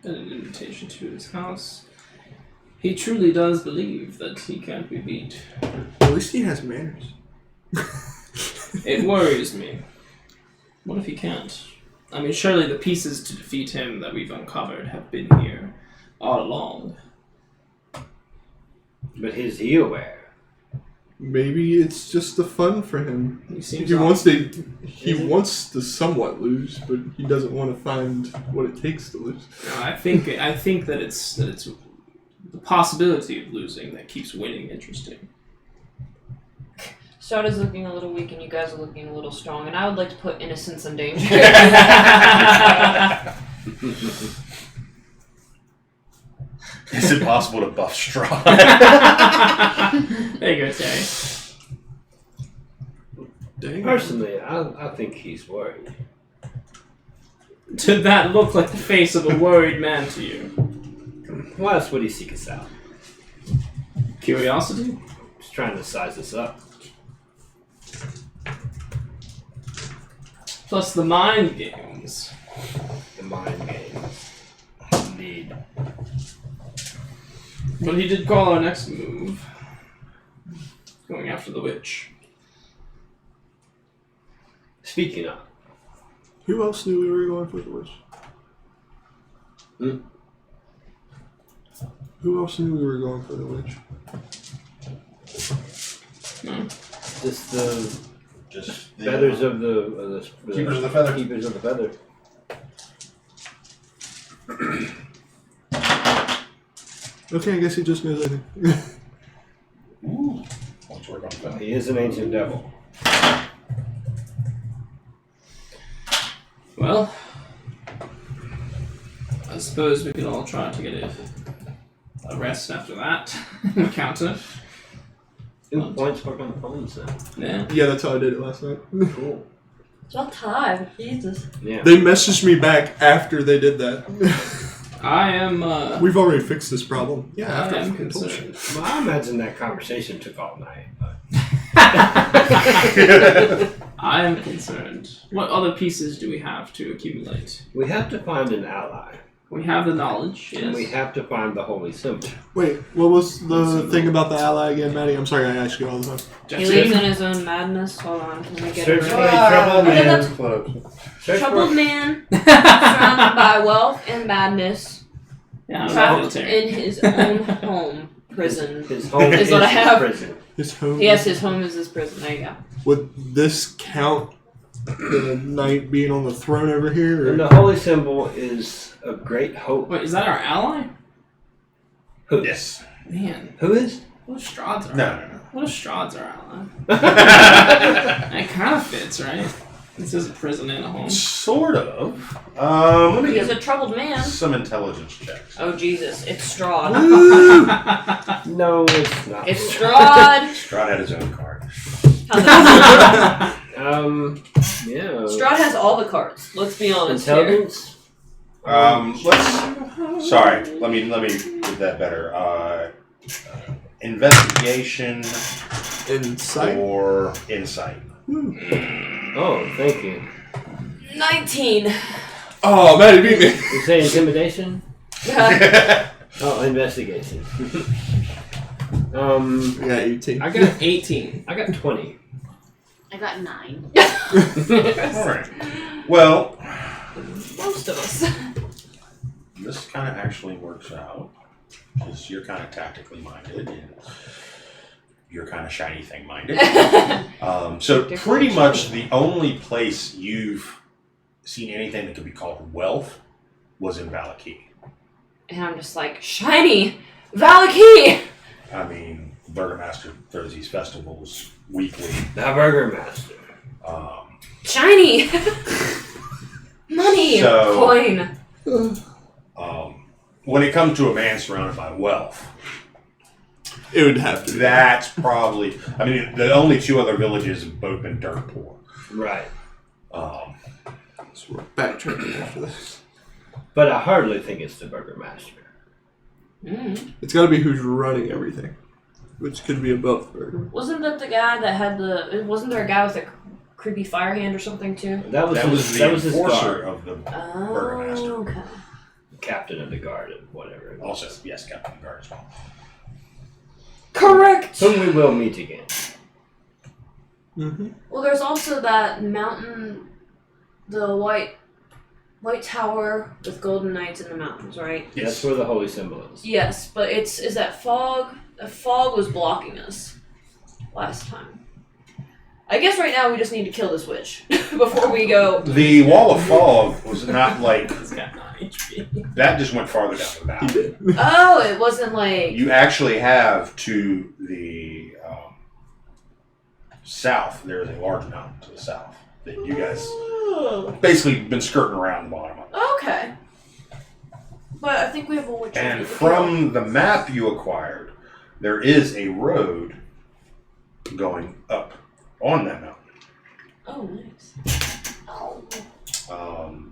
An invitation to his house. He truly does believe that he can't be beat. At least he has manners. It worries me. What if he can't? I mean, surely the pieces to defeat him that we've uncovered have been here all along. But is he aware? Maybe it's just the fun for him. He seems He off. wants to somewhat lose, but he doesn't want to find what it takes to lose. No, I think that it's the possibility of losing that keeps winning interesting. Strahd is looking a little weak and you guys are looking a little strong, and I would like to put innocence in danger. Is it possible to buff Strahd? There you go, Terry. Dang. Personally, I think he's worried. Did that look like the face of a worried man to you? Why else would he seek us out? Curiosity? He's trying to size us up. Plus the mind games. The mind games. Indeed. But he did call our next move. Going after the witch. Speaking of, Who else knew we were going for the witch? Hmm? Who else knew we were going for the witch? No? just the Just the feathers of the Keepers of the feather. Keepers of the feather. Okay, I guess he just knows everything. Ooh. Let's work on that. He is an ancient devil. Well, I suppose we could all try to get a rest after that encounter. Two points work on the phones now. Yeah. Yeah, that's how I did it last night. Cool. It's about time. Jesus. Yeah. They messaged me back after they did that. I am. We've already fixed this problem. Yeah, I after I am fucking told you. concerned. Well, I imagine that conversation took all night. But I am concerned. What other pieces do we have to accumulate? we have to find an ally. We have the knowledge. Yes. And we have to find the holy symbol. Wait, what was the thing about the ally again, Maddie? I'm sorry, I ask you all the time. He lives in his own madness. Hold on, let me get Search it for right. a troubled Okay, man. that's Search troubled for man, surrounded by wealth and madness, Yeah, I'm trapped military. in his own home prison. his home Is what I his have. prison. His home. Yes, his home is his prison. There you go. Would this count the knight being on the throne over here? And Or? the holy symbol is of great hope. Wait, is that our ally? Who? Yes. Man, Who is? what if Strahd's our No. What if Strahd's our ally? It kind of fits, right? This is a prison and a home. Sort of. Let me He's get a troubled man. some intelligence checks. Oh Jesus, it's Strahd. No, it's not. It's Strahd. Strahd had his own card. How's that? Yeah. Strahd has all the cards. Let's be honest here. Intelligence? Let's. Sorry. Let me get that better. Investigation Insight. or insight. Oh, thank you. 19. Oh, Maddie beat me. You say intimidation? Oh, investigation. Yeah, 18. I got 18. 20. I got 9. All right. Well, Most of us. this kind of actually works out because you're kind of tactically minded and you're kind of shiny thing minded. So pretty much the only place you've seen anything that could be called wealth was in Valakey. And I'm just like, shiny! Valakey! I mean, Burgermaster throws these festivals weekly. The Burgermaster. Shiny! Money! So- Coin! when it comes to a man surrounded by wealth, It would have to. that's probably. I mean, the only two other villages have both been dirt poor. Right. So we're backtracking after this. But I hardly think it's the Burgermaster. It's got to be who's running everything, which could be above Burger. Wasn't that the guy that had the? Wasn't there a guy with a creepy fire hand or something too? That was the his enforcer guard. of the Oh, Burgermaster. okay. Captain of the guard and whatever. it was. Also, yes, Captain of the Guard as well. Correct. Whom we will meet again. Mm-hmm. Well, there's also that mountain, the white tower with golden knights in the mountains, right? That's where the holy symbol is. Yes, but is that fog? The fog was blocking us last time. I guess right now we just need to kill this witch before we go. The wall of fog was not like It's got 9 HP. that. Just went farther down the He valley. did. Oh, it wasn't like. You actually have to the south. There is a large mountain to the south that you guys Oh, basically been skirting around the bottom of. okay. But I think we have a witch. And we need to from the map you acquired, there is a road going up on that mountain. kill. Oh, nice. Oh.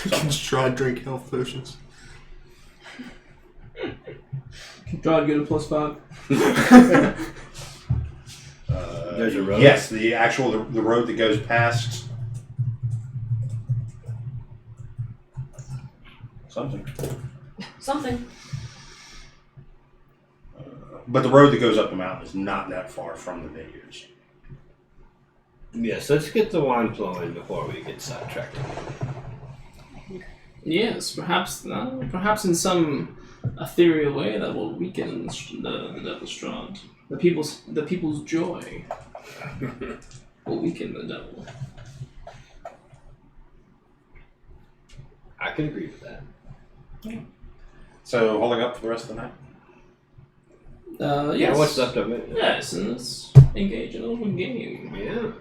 Can Strahd drink health potions? Strahd get a +5. There's a road? Yes, the actual the road that goes past something. Something. But the road that goes up the mountain is not that far from the vineyards. Yes, let's get the wine flowing before we get sidetracked. Yes, perhaps in some ethereal way that will weaken the Devil's Strahd. The people's joy will weaken the devil. I can agree with that. So holding up for the rest of the night? Yes. Yeah, what's left of it? Yes, and let's engage in a little game. Yeah.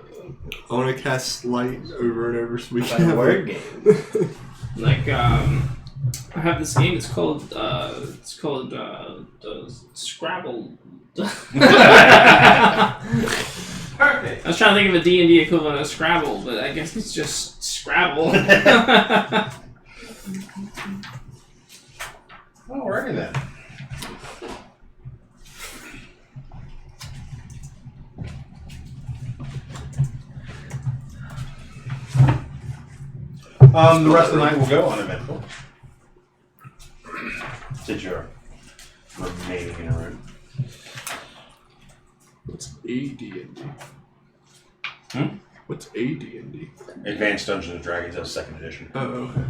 I want to cast light over and over so we Like can a have word game. Like I have this game. It's called Scrabble. Perfect. I was trying to think of a D&D equivalent of Scrabble, but I guess it's just Scrabble. Alrighty then. The rest of the night will go uneventful. Since you're remaining in a room. What's AD&D? Hmm? What's AD&D? Advanced Dungeons and Dragons as 2nd edition. Oh, okay.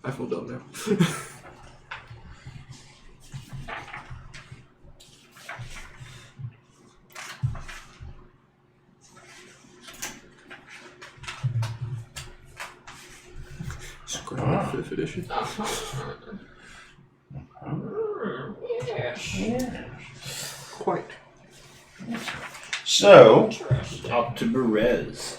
I feel dumb now. Scrabble 5th edition. Yes. Quite. So, Up to Berez.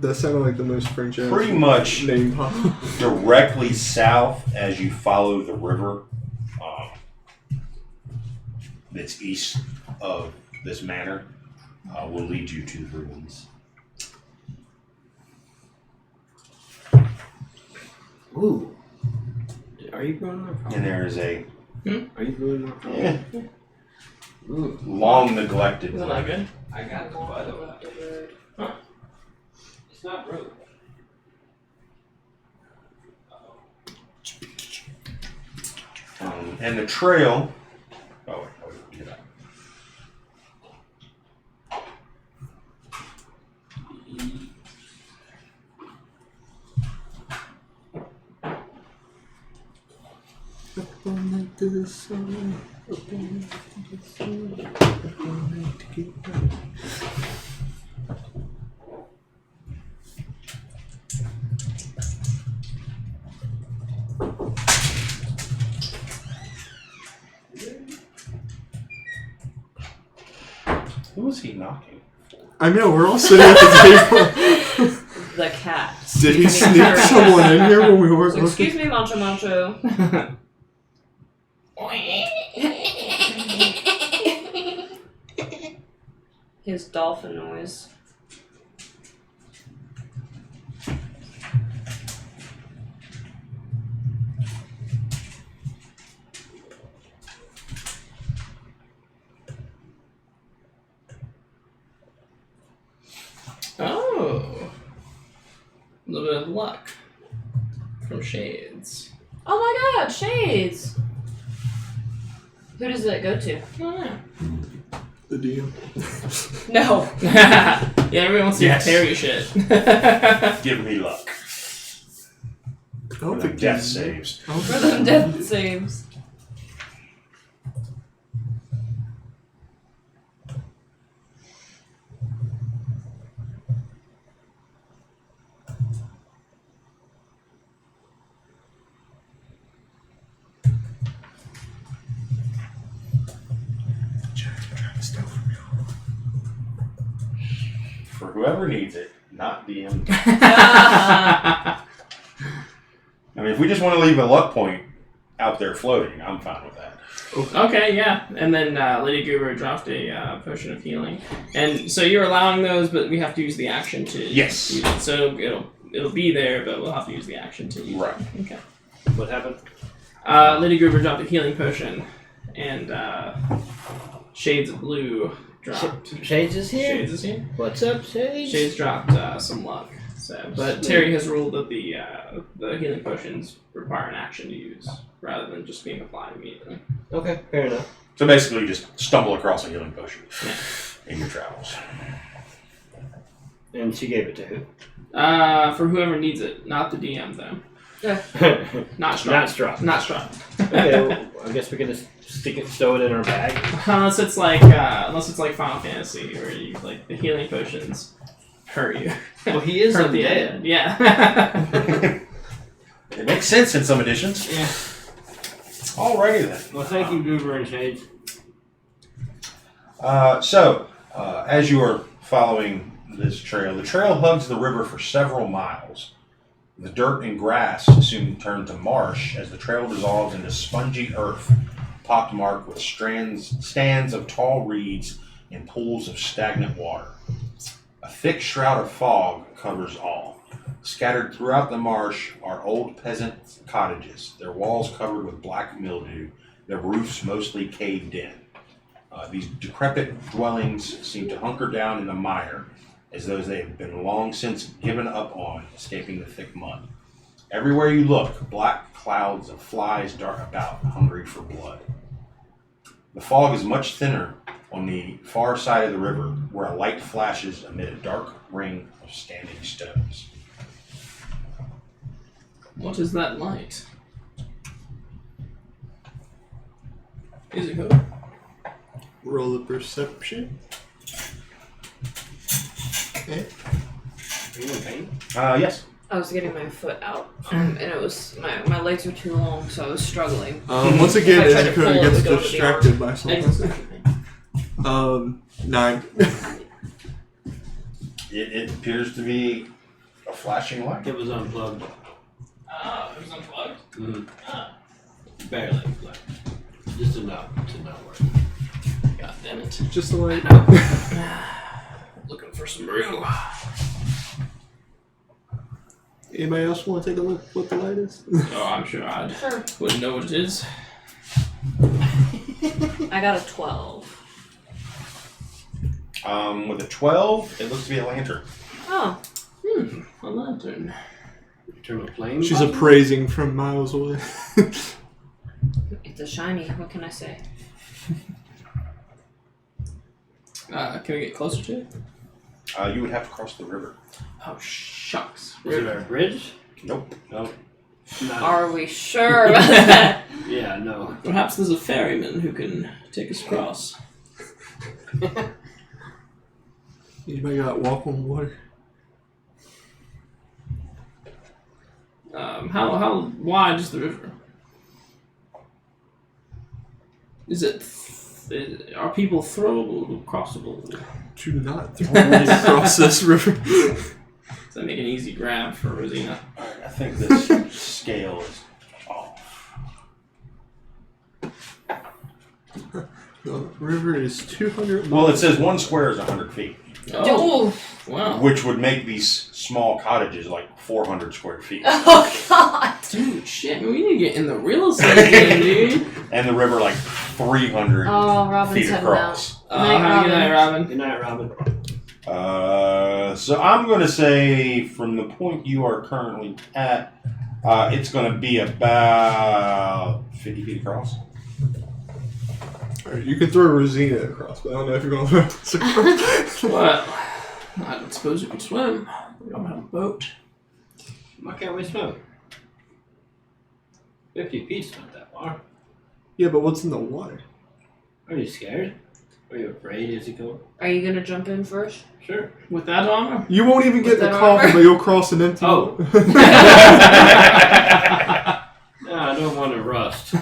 That sounded like the most French ass pretty much name possible. directly south as you follow the river that's east of this manor will lead you to the ruins. Ooh. Are you going up? And there is a Are you going up? Ooh. long neglected Isn't that road. good? I got it, by the way. Huh. It's not rude. And the trail. Oh, wait, get that. Up all night to the sun. Up all night to the sun. Up all night to get back. Who was he knocking? I know, we're all sitting at the table. The cat. Did he sneak someone in here when we weren't So, looking? excuse me, Mancho Mancho. His dolphin noise. Oh. A little bit of luck. From Shades. Oh my god, Shades! Who does it go to? Oh, The DM. No. yeah. Yeah, everyone wants to Yes. Terry shit. Give me luck. I For don't the think death he's- saves. I don't For think- them death saves. For whoever needs it, not DM. Ah. I mean, if we just want to leave a luck point out there floating, I'm fine with that. Okay, yeah. And then Lady Goober dropped a potion of healing. And so you're allowing those, but we have to use the action to Yes. use it. So it'll be there, but we'll have to use the action to use Right. it. Okay. What happened? Lady Goober dropped a healing potion, and Shades of Blue dropped. Shades is here. Shades is here. What's up, Shades? Shades dropped some luck. So, but Terry has ruled that the healing potions require an action to use rather than just being applied immediately. Okay, fair enough. So basically, you just stumble across a healing potion Yeah. in your travels. And she gave it to who? For whoever needs it, not the DM though. Not Strahd. Not Strahd. Not Strahd. Okay, well, I guess we can just stow it in our bag. Unless it's like Final Fantasy, where you like the healing potions hurt you. Well, he is Hurt the undead. end. Yeah. It makes sense in some editions. Yeah. Alrighty then. Well, thank you, Goober and Shades. As you are following this trail, the trail hugs the river for several miles. The dirt and grass soon turn to marsh as the trail dissolves into spongy earth, pockmarked with stands of tall reeds and pools of stagnant water. A thick shroud of fog covers all. Scattered throughout the marsh are old peasant cottages, their walls covered with black mildew, their roofs mostly caved in. These decrepit dwellings seem to hunker down in the mire, as though they have been long since given up on, escaping the thick mud. Everywhere you look, black clouds of flies dart about, hungry for blood. The fog is much thinner on the far side of the river, where a light flashes amid a dark ring of standing stones. What is that light? Is it good? Roll the perception. Okay. Are you in pain? Yes. I was getting my foot out, and it was my legs were too long, so I was struggling. Once again, If I tried to Ezekiel pull, it gets would go to the distracted by I something. 9. It appears to be a flashing light. It was unplugged. It was unplugged. Mm-hmm. Barely unplugged. Just enough to not work. God damn it. Just the light. Looking for some brew. Anybody else want to take a look what the light is? Oh, I'm sure I Sure. wouldn't know what it is. I got a 12. With a 12, it looks to be a lantern. Oh, A lantern. Turn a flame. She's button? appraising from miles away. it's a shiny. What can I say? Can we get closer to it? You would have to cross the river. Oh, shucks. Is it our bridge? Nope. No. No. Are we sure about that? Yeah, no. Perhaps there's a ferryman who can take us across. Anybody got walk on water? How wide is the river? Is it Are people throwable, crossable? Do not throw me across this river. Does that make an easy grab for Rosina? Alright, I think this scale is off. The river is 200 Well, it says 1 square is 100 feet, Oh, wow. which would make these small cottages like 400 square feet. Oh God! Dude, shit, we need to get in the real estate game, dude. And the river like 300 Oh, Robin's feet heading across. Good night, Robin. Good night, Robin. So I'm going to say from the point you are currently at, it's going to be about 50 feet across. Alright, you can throw Rosina across, but I don't know if you're going to throw across. Well, I don't suppose we can swim. We don't have a boat. Why can't we swim? 50 feet's not that far. Yeah, but what's in the water? Are you scared? Are you afraid, Izuko? Are you gonna jump in first? Sure. With that armor? You won't even get With the that coffin, armor? but you'll cross an empty Oh. boat. No, I don't want to rust.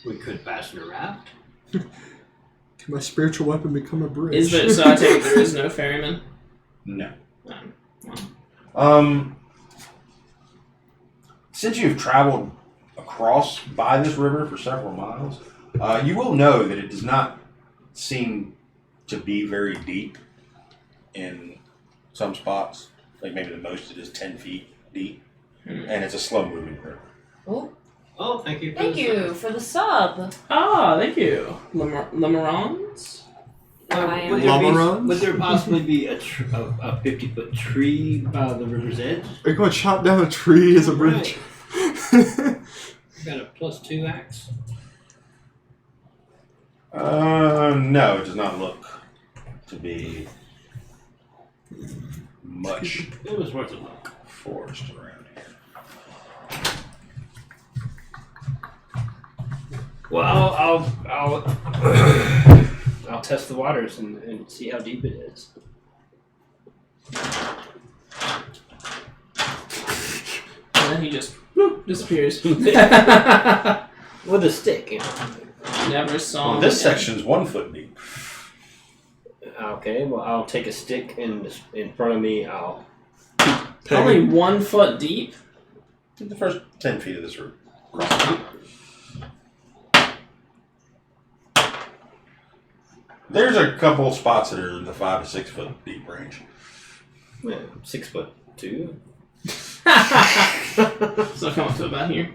We could fasten a raft. Can my spiritual weapon become a bridge? Is there, so I take it there is no ferryman? No. Well, Since you've traveled across by this river for several miles, you will know that it does not seem to be very deep in some spots. Like maybe the most it is 10 feet deep. And it's a slow moving river. Oh, Oh, thank you. thank you for the sub. ah, thank you. Lemarons? Would there possibly be a 50-foot tree by the river's edge? Are you going to chop down a tree as a bridge? Got a +2 axe. No, it does not look to be much It was worth a look. forest around here. Well, I'll test the waters and see how deep it is. And then he just whoop, disappears. With a stick, you know. Never saw Well, him this again. section's 1 foot deep. Okay, well, I'll take a stick and in front of me, I'll... Only 1 foot deep? The first 10 feet of this route. There's a couple spots that are in the 5 to 6 foot deep range. Yeah, 6'2". So come up to about here.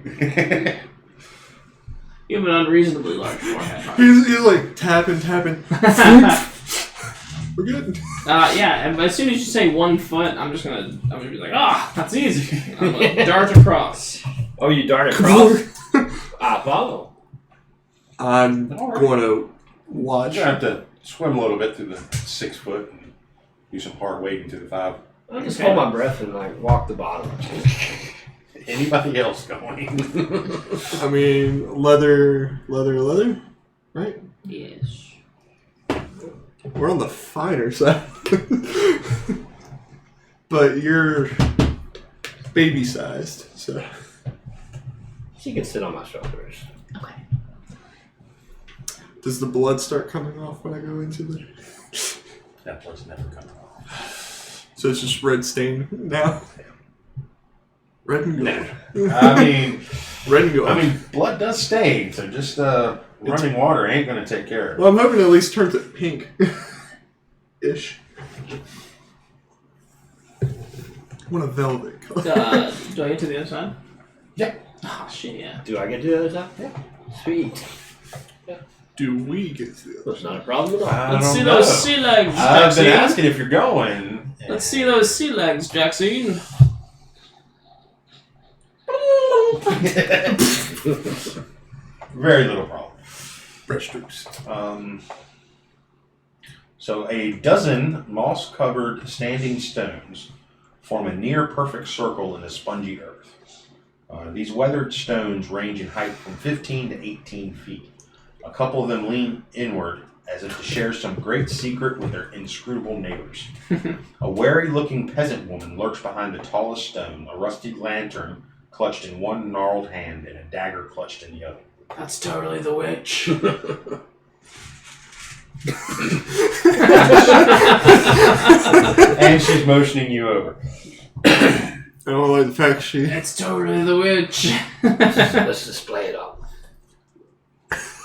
You have an unreasonably large forehead. Mark. He's like tapping. We're good. Yeah, and as soon as you say 1 foot, I'm gonna be like, that's easy. I'm gonna dart across. Oh, you dart across? I follow. I'm going to watch. You're going to have to swim a little bit through the 6 foot and do some hard wading to the 5. I'll just hold my breath and like walk the bottom. Anybody else going? I mean, leather, right? Yes. We're on the finer side. But you're baby-sized, so... She can sit on my shoulders. Okay. Does the blood start coming off when I go into the... That blood's never coming off. So it's just red stain now? Red and gold. I mean, Red and gold. blood does stain, so just running water ain't going to take care of it. Well, I'm hoping it at least turns it pink. Ish. I want a velvet color. Do I get to the other side? Yeah. Oh, shit, yeah. Do I get to the other side? Yeah. Sweet. Do we get to the other That's not a problem at all. I Let's don't see know. those sea legs, I've been Jackson. asking if you're going. Let's see those sea legs, Jackson. Very little problem. breaststrokes? So a dozen moss-covered standing stones form a near-perfect circle in the spongy earth. These weathered stones range in height from 15 to 18 feet. A couple of them lean inward as if to share some great secret with their inscrutable neighbors. A wary-looking peasant woman lurks behind the tallest stone, a rusty lantern clutched in one gnarled hand and a dagger clutched in the other. That's totally the witch. And she's motioning you over. I don't like the fact she. It's totally the witch. Let's display it all.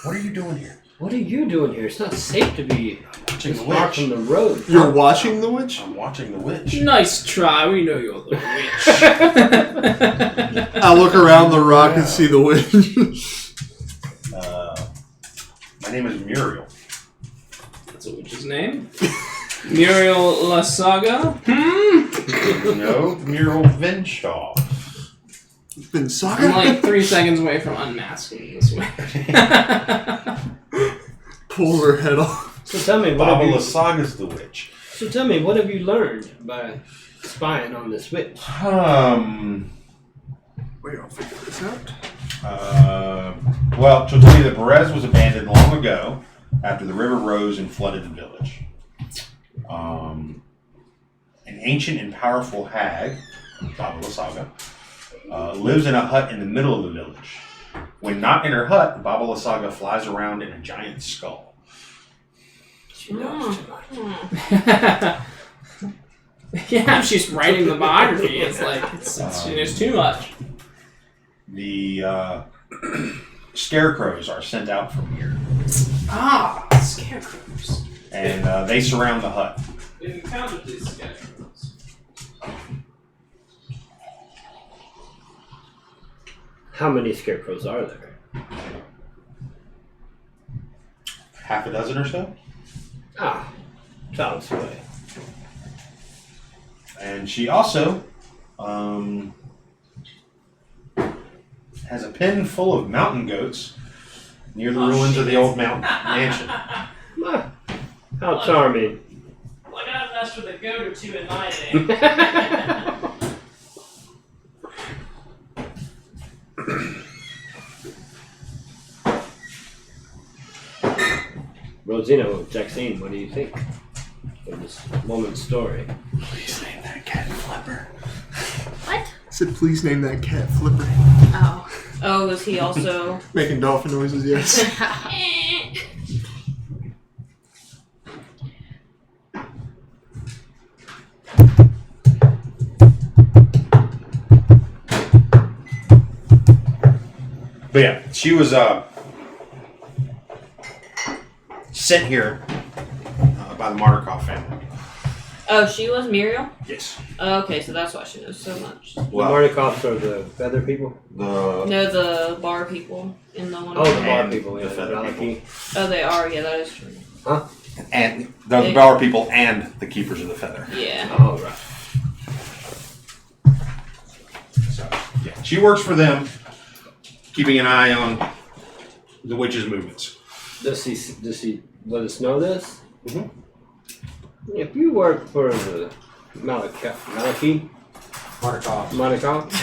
What are you doing here? What are you doing here? It's not safe to be Watching the this far witch. from the road. You're watching the witch? I'm watching the witch. Nice try. We know you're the witch. I look around the rock and see the witch. My name is Muriel. That's a witch's name. Muriel Lysaga. No, Muriel Vinshaw. Been I'm saga? like 3 seconds away from unmasking this witch. Pull her head off. So tell me, Baba Lysaga's the witch. So tell me, what have you learned by spying on this witch? Wait, I'll figure this out. Well, she'll tell you that Perez was abandoned long ago after the river rose and flooded the village. An ancient and powerful hag, Baba Lysaga, lives in a hut in the middle of the village. When not in her hut, Baba Lysaga flies around in a giant skull. She knows too much. Yeah, she's writing the biography. It's like, there's too much. The scarecrows are sent out from here, Ah, scarecrows. and they surround the hut. We've encountered these scarecrows. How many scarecrows are there? Half a dozen or so. Ah, child's play. And she also has a pen full of mountain goats near the ruins of the old mountain mansion. Ah, how charming. Like I've messed with a goat or two in my day. Rosino, Jackson, what do you think of this woman's story? Please name that cat Flipper. What? I said, please name that cat Flipper. Oh. Oh, is he also? Making dolphin noises, yes. But yeah, she was sent here by the Martikov family. Oh, she was Muriel. Yes. Oh, okay, so that's why she knows so much. The Well, Martikovs are the feather people? the No, the bar people in the one. Oh, the bar And people, yeah. the feather Maliki. Oh, they are. Yeah, that is true. and the Bower people and the Keepers of the Feather. Yeah. Oh, right. So yeah, she works for them, keeping an eye on the witch's movements. Does he let us know this? Mhm. If you work for the Maliki, Martikov,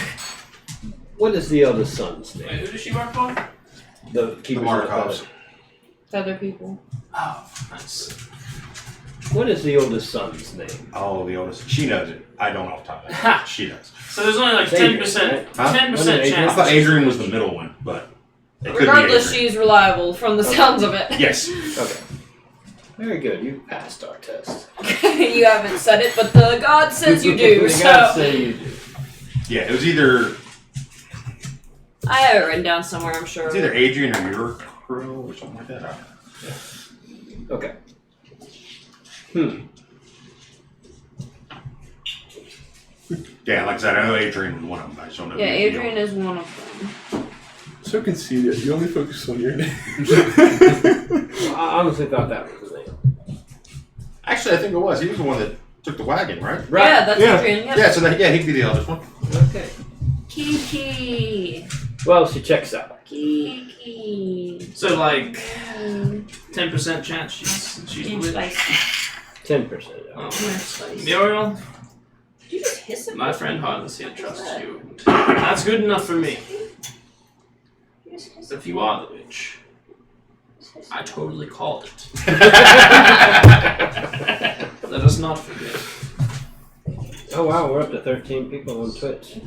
what is the eldest son's Wait, name? who does she work for? The Keepers of the Martikovs. Feather. Feather people. Oh, nice. What is the oldest son's name? Oh, the oldest. She knows it. I don't off the top of my Ha! head. She does. So there's only like Adrian, 10%, right? Huh? 10% Wasn't it chance. I thought that she's Adrian was witch. the middle one, but it could be Regardless, Adrian. she's reliable from the sounds of it. Yes. Okay. Very good. You passed our test. You haven't said it, but the God says you do. The gods So say you do. Yeah, it was either I have it written down somewhere. I'm sure. it's either Adrian or your crew or something like that. I don't know. Okay. Yeah, like I said, I know Adrian was one of them. I just don't know. Yeah, who the Adrian is one of them. So conceited. You only focus on your name. I honestly thought that was his name. Actually, I think it was. He was the one that took the wagon, right? Yeah, that's Yeah. Adrian. Yep. Yeah, so that, yeah, he could be the eldest one. Okay. Kiki. Well, she checks out. Kiki. So like Mm, 10% chance she's the and witch. spicy. 10%. Oh. And spicy. Muriel, Did you just hiss at my me? friend Heartless here trusts you. That's good enough for me. You just hiss If you are the witch, I totally called it. Let us not forget. Oh wow, we're up to 13 people on Twitch.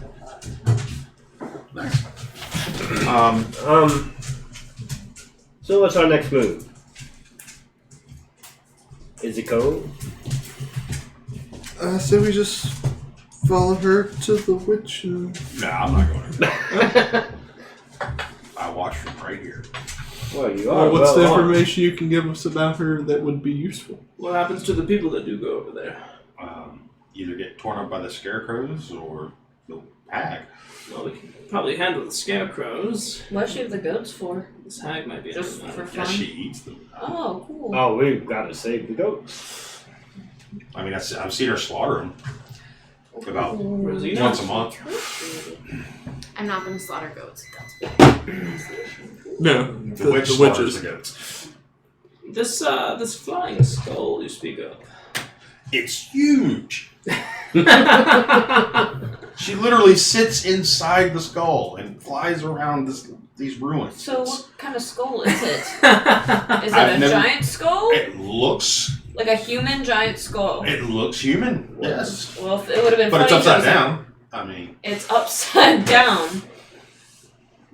So what's our next move? Is it go? So we just follow her to the witch. And... No, I'm not going to. I watched from right here. Well, you are. what's the well information you can give us about her that would be useful? What happens to the people that do go over there? Either get torn up by the scarecrows or the hag. Well, we can probably handle the scarecrows. What should the goats for? This hag might be Just enough. for Yeah, fun? she eats them. Oh, cool. Oh, we've got to save the goats. I mean, I've seen her slaughter them about Rosina? once a month. I'm not going to slaughter goats. No, The witch slaughters the goats. This flying skull you speak of. It's huge. She literally sits inside the skull and flies around these ruins. So what kind of skull is it? Is it I've a never- giant skull? It looks Like a human giant skull? human. Yes, Well, if it would have been but funny it's upside if it was down. I mean, It's upside down.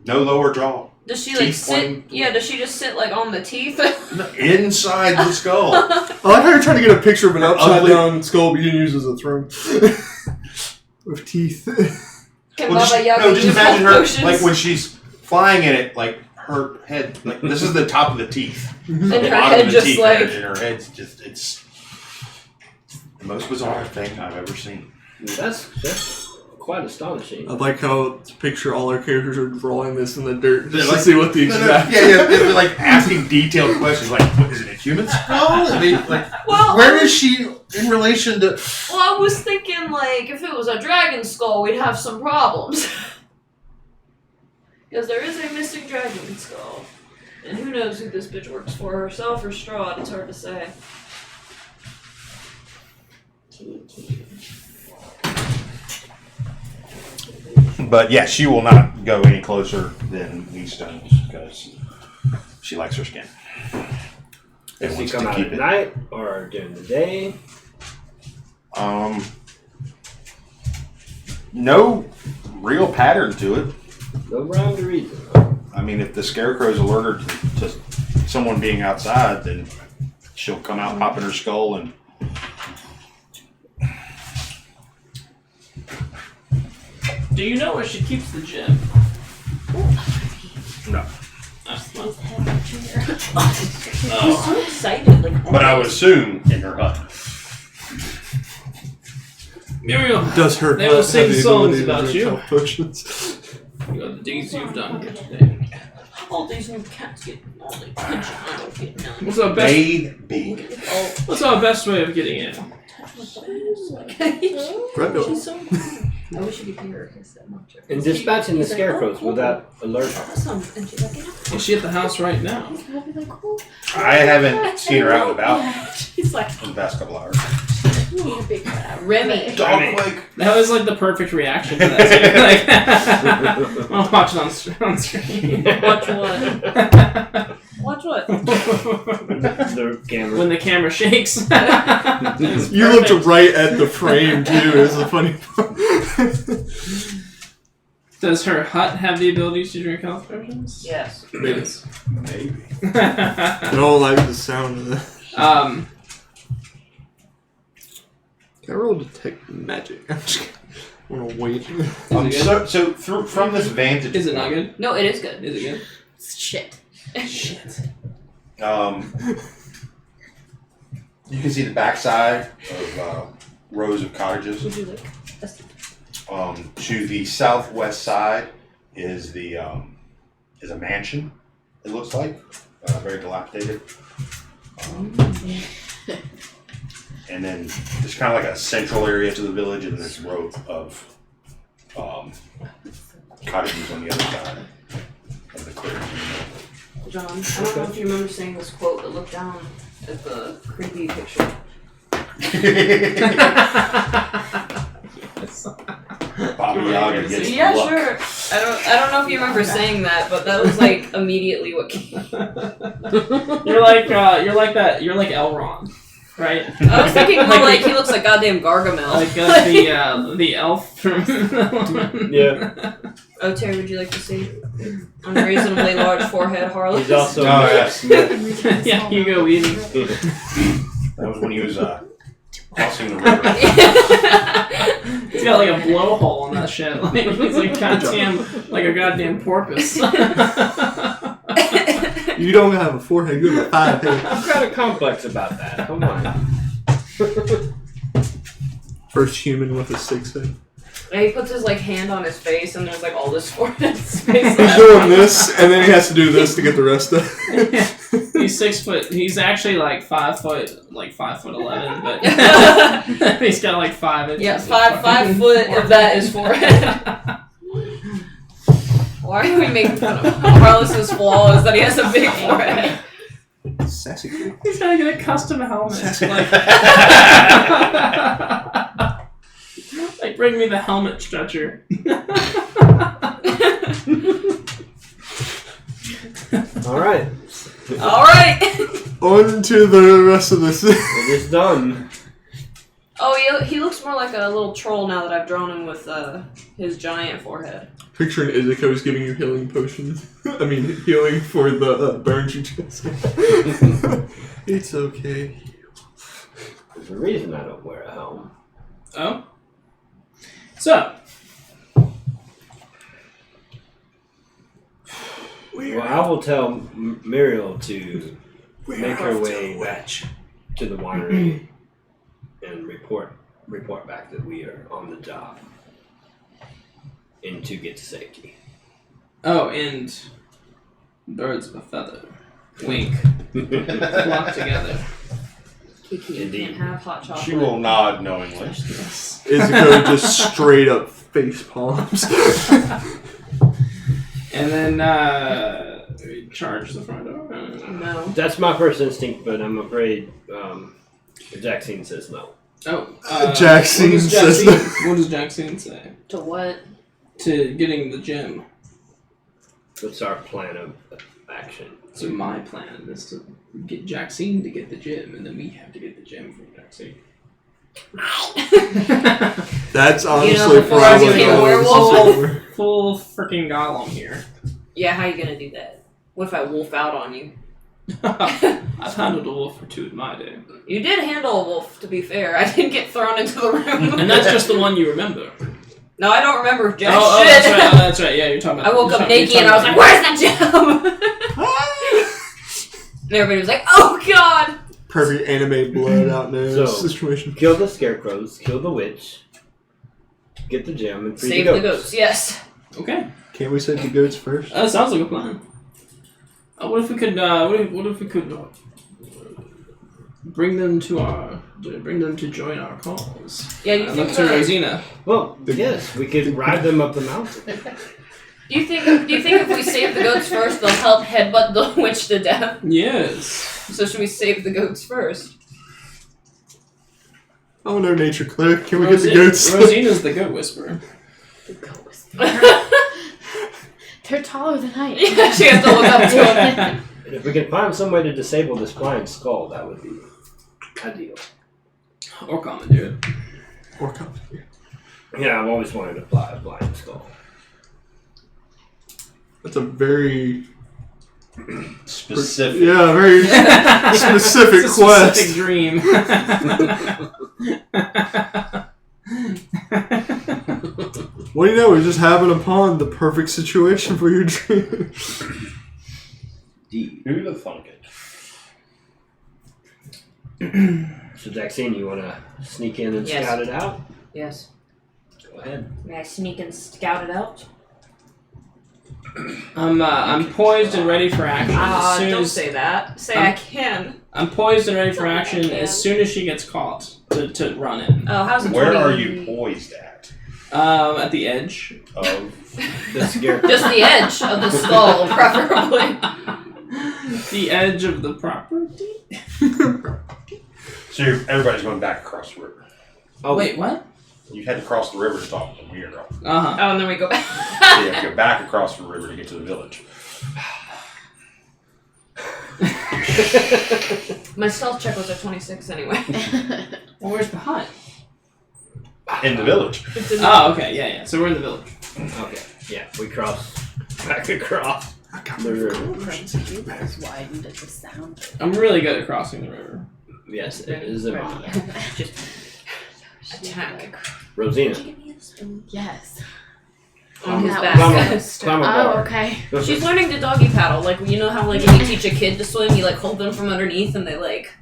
no lower jaw. Does she like Teeth sit? pointing- Yeah, does she just sit like on the teeth? Inside the skull. I like how you're trying to get a picture of an upside Ugly. down skull being used as a throne. With teeth. Can Well, Baba Yaga just use imagine her potions? like when she's flying in it, like her head, like this is the top of the teeth. and The her bottom head of the just teeth, like and her head's just—it's the most bizarre thing I've ever seen. That's quite astonishing. I like how to picture all our characters are drawing this in the dirt just Like- to see what the exact. they're like asking detailed questions, like, what, is it a human skull? I mean, like, Well, where is she in relation to? Well, I was thinking like if it was a dragon skull, we'd have some problems. Because there is a missing dragon skull, and who knows who this bitch works for, herself or Strahd? It's hard to say. But yeah, she will not go any closer than these stones because she likes her skin. Does she wants come to out keep at it. night or during the day? No real pattern to it. No rhyme to reason. I mean, if the scarecrow's alert her to someone being outside, then she'll come out popping her skull and. Do you know where she keeps the gem? No. He's so excited. Like, But I would assume in her hut. Muriel, Does her They will hut sing have the songs ability to about drink you. health potions? you know the deeds you've done here today. all these new cats get all the attention. I don't get none. What's our best? Baby. What's our best way of getting in? She's so cool. I wish you could hear her kiss that much. And dispatching the scarecrows, will that alert her? Awesome. And she's like, Is she at the house right now? he's probably like, cool. I haven't seen her out and about She's like, in the past couple hours. ooh, big Remy. Dog quake. That was like the perfect reaction to that. Too. Like, I'll watch it on screen. Watch what? Watch what? The camera. When the camera shakes. You looked right at the frame too. Is the funny part. Does her hut have the ability to drink health potions? Yes. Maybe. Maybe. I don't like the sound of that. Can I roll detect magic? I'm just gonna wait. Is it good? So from this vantage Is it not good? No, it is good. Is it good? Shit. Shit. You can see the backside of rows of cottages. Would you like? To the southwest side is a mansion. It looks like very dilapidated. And then there's kind of like a central area to the village, and this row of cottages on the other side of the clearing. John, I don't know if you remember saying this quote, but look down at the creepy picture. Baba Yaga gets Yeah, luck. sure. I don't know if you remember saying that, but that was like immediately what came. You're like Elrond, right? I was thinking more like he looks like goddamn Gargamel. Like the elf from. Yeah. Oh, Terry, would you like to see? Unreasonably large forehead, Harley. He's also yes. Yeah, Hugo Weaving. That was when he was crossing the river. He's got like a blowhole on that shit. Like, he's like like a goddamn porpoise. You don't have a forehead, you have a 5 head. I'm kind of complex about that. Come on. First human with a 6 head. And he puts his like hand on his face, and there's like all this forehead space. He's doing this, and then he has to do this to get the rest of it. He's 6 foot. He's actually like 5 foot, like 5'11", but he's got like 5 inches. Yeah, 5 foot of that is forehead. Why are we making fun of Harless's flaw is that he has a big forehead? Sassy. He's gonna get a custom helmet. Like, bring me the helmet stretcher. All right. Alright! On to the rest of this. It is done. Oh, he looks more like a little troll now that I've drawn him with his giant forehead. Picturing Izuku's giving you healing potions. I mean, healing for the burns you just It's okay. There's a reason I don't wear a helm. Oh? So. Well, I will tell Muriel to make her way back to the winery and report back that we are on the job and to get to safety. Oh, and birds of a feather. Wink. Flock together. Kiki, you Indeed. can't have hot chocolate. She will nod knowingly. Izuku just straight up face palms. And then charge the front door. No. That's my first instinct, but I'm afraid Jackson says no. Oh, Jackson says what does Jackson say? To what? To getting the gym. What's our plan of action? So my plan is to get Jackson to get the gym, and then we have to get the gym from Jackson. That's honestly You know, before I became a werewolf. Full freaking Gollum here. Yeah, how you gonna do that? What if I wolf out on you? I've handled a wolf or two in my day. You did handle a wolf, to be fair. I didn't get thrown into the room. And that's just the one you remember. No, I don't remember jack Oh, shit. that's right. Yeah, you're talking about. I woke up naked and I was like, "Where's that gem?" And everybody was like, "Oh God!" Perfect anime blood out there. So- Situation. Kill the scarecrows, kill the witch, get the gem, and free Save the the goats. goats. Yes. Okay. Can't we save the goats first? That sounds like a plan. What if we could? What if we could bring them to join our cause? Yeah. Do you Look think? to Rosina. Well, yes, we could ride them up the mountain. Do you think if we save the goats first, they'll help headbutt the witch to death? Yes. So should we save the goats first? Oh no, nature cleric. Can we get the goats? Rosina's the goat whisperer. The goat whisperer. They're taller than I am. Yeah, she has to look up to him. And if we can find some way to disable this blind skull, that would be ideal. Or commandeer it. Or come. Yeah, I've always wanted to fly a blind skull. That's a very Specific. Yeah, very specific It's a quest. specific dream. What do you know? We just happened upon the perfect situation for your dream. Who'd have thunk it? So, Jackson, you want to sneak in and Yes. scout it out? Yes. Go ahead. May I sneak and scout it out? I'm poised and ready for action. As soon Don't as say that. Say I can. I'm poised and ready for action Okay. as soon as she gets caught to run in. Oh, how's it? Where 20? are you poised at? At the edge. Of The scarecrow. Just the edge of the skull, preferably. The edge of the property. so everybody's going back across the river. Oh, Wait, what? You had to cross the river to talk to Muriel. Uh-huh. Oh, and then we go back. So you have to go back across the river to get to the village. My stealth check was a 26 anyway. Well, where's the hut? In the village. It's in Oh, okay, yeah. So we're in the village. Okay. Yeah, we cross back across I got the river. It's widened at the sound. I'm really good at crossing the river. Yes, it is a Just attack. Rosina. yes. On his That back. was Climb Oh, aboard. okay. She's learning to doggy paddle. Like, you know how, like, when you teach a kid to swim, you, like, hold them from underneath and they, like...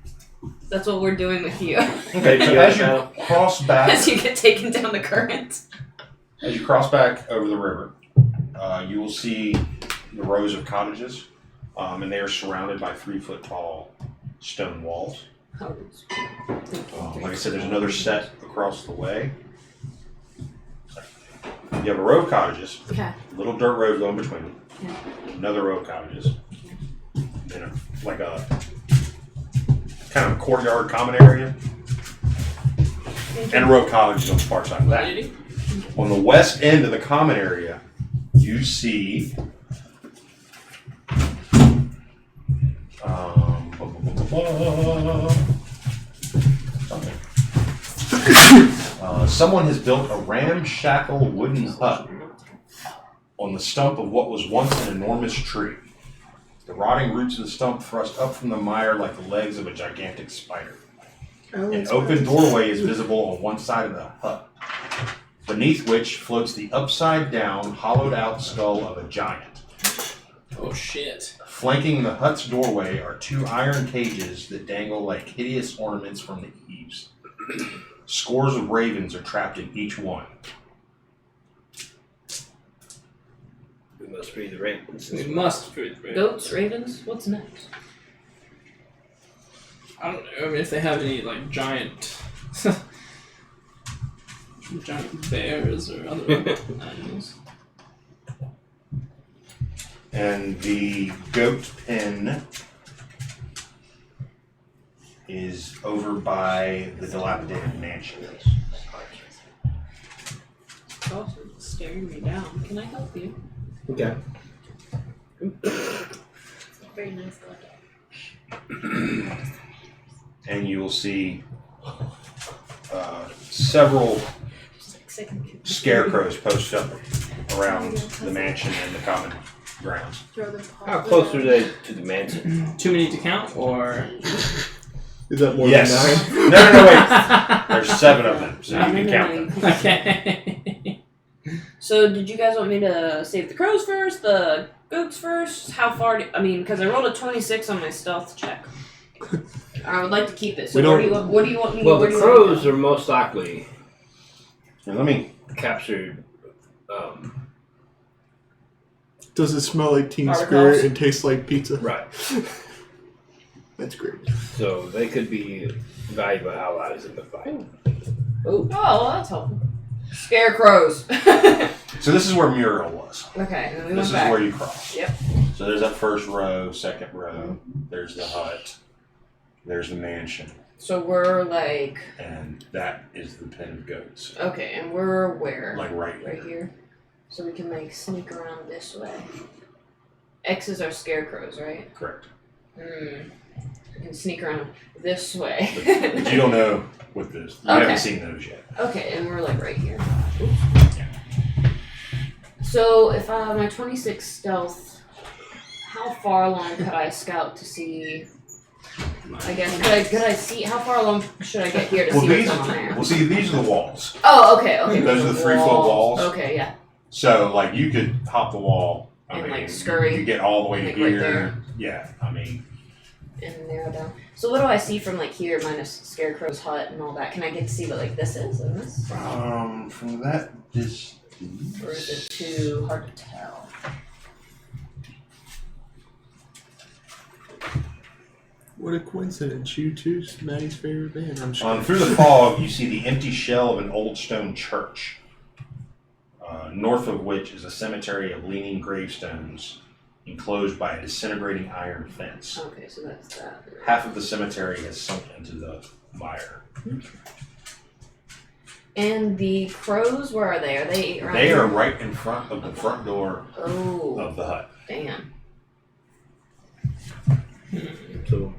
That's what we're doing with you. Okay, so as you cross back, As you get taken down the current. as you cross back over the river, you will see the rows of cottages, and they are surrounded by 3-foot tall stone walls. Like I said, there's another set across the way. You have a row of cottages, Okay. a little dirt road going between them, Yeah. another row of cottages, then like a kind of a courtyard common area, and a row of cottages on the far side of that. On the west end of the common area, you see someone has built a ramshackle wooden hut on the stump of what was once an enormous tree. The rotting roots of the stump thrust up from the mire like the legs of a gigantic spider. An open doorway is visible on one side of the hut, beneath which floats the upside-down, hollowed-out skull of a giant. Oh, shit. Flanking the hut's doorway are 2 iron cages that dangle like hideous ornaments from the eaves. Scores of ravens are trapped in each one. We must free the ravens. We must free the ravens. Goats, ravens, what's next? I don't know. I mean, if they have any, like, giant... giant bears or other animals. And the goat pen is over by the dilapidated mansion. It's also staring me down. Can I help you? Okay. Very nice looking. And you will see several scarecrows posted up around the mansion and the common grounds. How close are they to the mansion? Too many to count, or... Is that more Yes. than 9? No, wait. There's 7 of them, so you can count them. Okay. So, did you guys want me to save the crows first, the goats first? How far I mean, because I rolled a 26 on my stealth check. I would like to keep it. So, what do you want me to Well, where the do you want me to crows go? are most likely Now, let me. captured. Does it smell like Teen Articles? Spirit and taste like pizza? Right. That's great. So they could be valuable allies in the fight. Oh, well, that's helpful. Scarecrows. So this is where Muriel was. Okay, and then we This went is back. where you cross. Yep. So there's that first row, second row. There's the hut. There's the mansion, So we're like, and that is the pen of goats. okay, and we're where? Like right Right here. So we can like sneak around this way. X's are scarecrows, right? Correct. We can sneak around this way. But you don't know what this. You Okay. haven't seen those yet. Okay, and we're like right here. Oops. So if my 26 stealth, how far along could I scout to see? I guess could I see how far along should I get here to see what's on there? Well, see, these are the walls. Oh, okay, okay. Those are the 3-foot walls. Okay, yeah. So, like, you could hop the wall. I And, mean, like, scurry, You get all the way to like, right here. there. Yeah, I mean, And narrow down. So what do I see from like here minus Scarecrow's hut and all that? Can I get to see what like this is and this? from that distance. Or is it too hard to tell? What a coincidence. You two's Maddie's favorite band. I'm sure. Through the fog, you see the empty shell of an old stone church, north of which is a cemetery of leaning gravestones enclosed by a disintegrating iron fence. Okay, so that's that. Half of the cemetery has sunk into the mire. And the crows, where are they? Are they around They here? are right in front of the front door Oh, of the hut. damn. So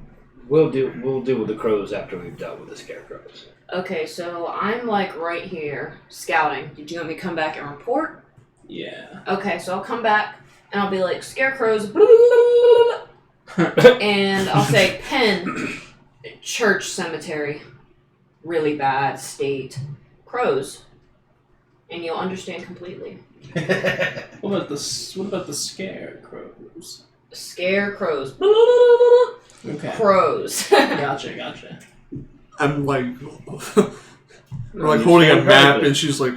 we'll deal with the crows after we've dealt with the scarecrows. Okay, so I'm like right here scouting. Did you want me to come back and report? Yeah. Okay, so I'll come back and I'll be like scarecrows, and I'll say Penn, church cemetery, really bad state, crows, and you'll understand completely. What about the scarecrows? Scarecrows, Okay. crows. Gotcha. I'm like, we're like holding a map, and she's like,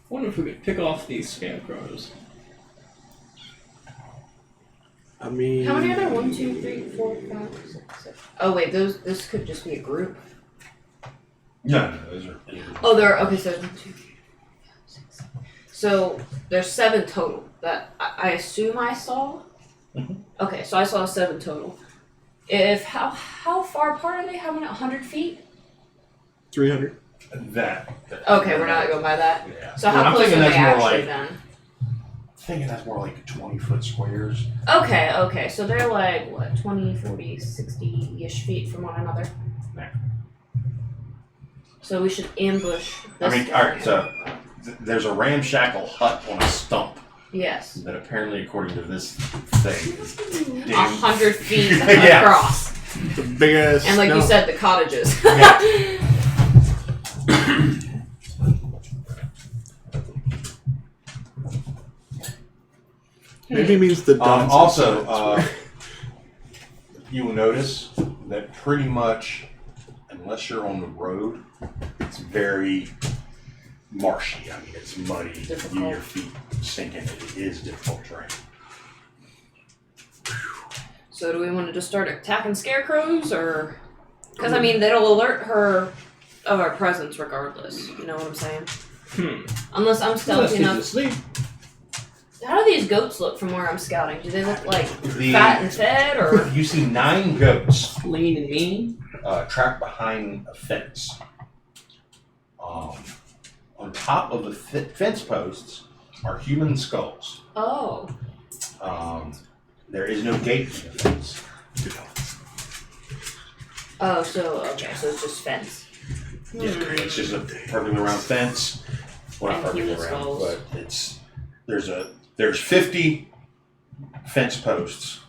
Wonder if we could pick off these scarecrows. I mean, How many are there? 1, 2, 3, 4, 5, 6, 7. Oh wait, this could just be a group. No, those are. Oh, there. Okay, so 1, 2, 3, 4, 5, 6, 7. So there's 7 total that I assume I saw. Mhm. Okay, so I saw 7 total. If how far apart are they? How many? 100 feet? 300. That. Okay, we're not going by that. Yeah. So how I'm close are thinking they that's more actually like. then? Thinking that's more like 20-foot squares. Okay, so they're like what, 20, 40, 60-ish feet from one another. Yeah. So we should ambush this I mean, guy. alright, so there's a ramshackle hut on a stump Yes. that apparently, according to this thing, is doomed. 100 feet Yeah. across. The big ass. And like you snow. said, the cottages. Yeah. Maybe it means the dots. Also, you will notice that pretty much, unless you're on the road, it's very marshy. I mean, it's muddy. Difficult. Your feet sink in it. It is difficult terrain. So do we want to just start attacking scarecrows, or? Because I mean, that'll alert her of our presence regardless. You know what I'm saying? Unless I'm stealthy enough. Asleep. How do these goats look from where I'm scouting? Do they look like The- fat and fed, or? You see 9 goats Lean and mean. trapped behind a fence. On top of the fence posts are human skulls. Oh. There is no gate in the fence. Oh, so okay, so it's just fence. Yeah, it's just a perfectly round fence. Well, not And perfectly human round, skulls. but there's 50 fence posts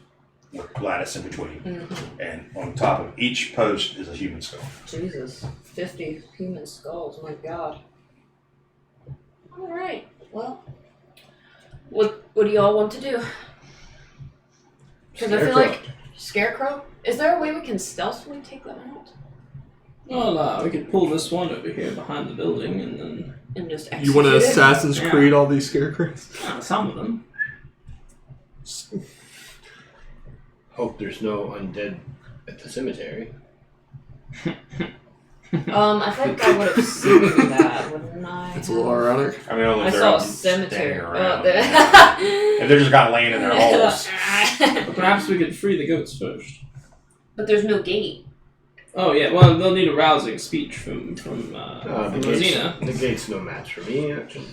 with lattice in between, Mm-hmm. and on top of each post is a human skull. Jesus, 50 human skulls. My God. All right. Well, what do y'all want to do? Because I feel like scarecrow. Is there a way we can stealthily take them out Well, we could pull this one over here behind the building and then and just execute You want to it? Assassin's Yeah. Creed all these scarecrows? some of them. Hope there's no undead at the cemetery. I think I would have seen that, wouldn't I? It's a little ironic. I mean, only I if they're saw a out cemetery. standing around. Oh, If they're just got laying in their holes. But perhaps we could free the goats first. But there's no gate. Oh yeah, well they'll need a rousing speech from The Rosina. gate's no match for me. I can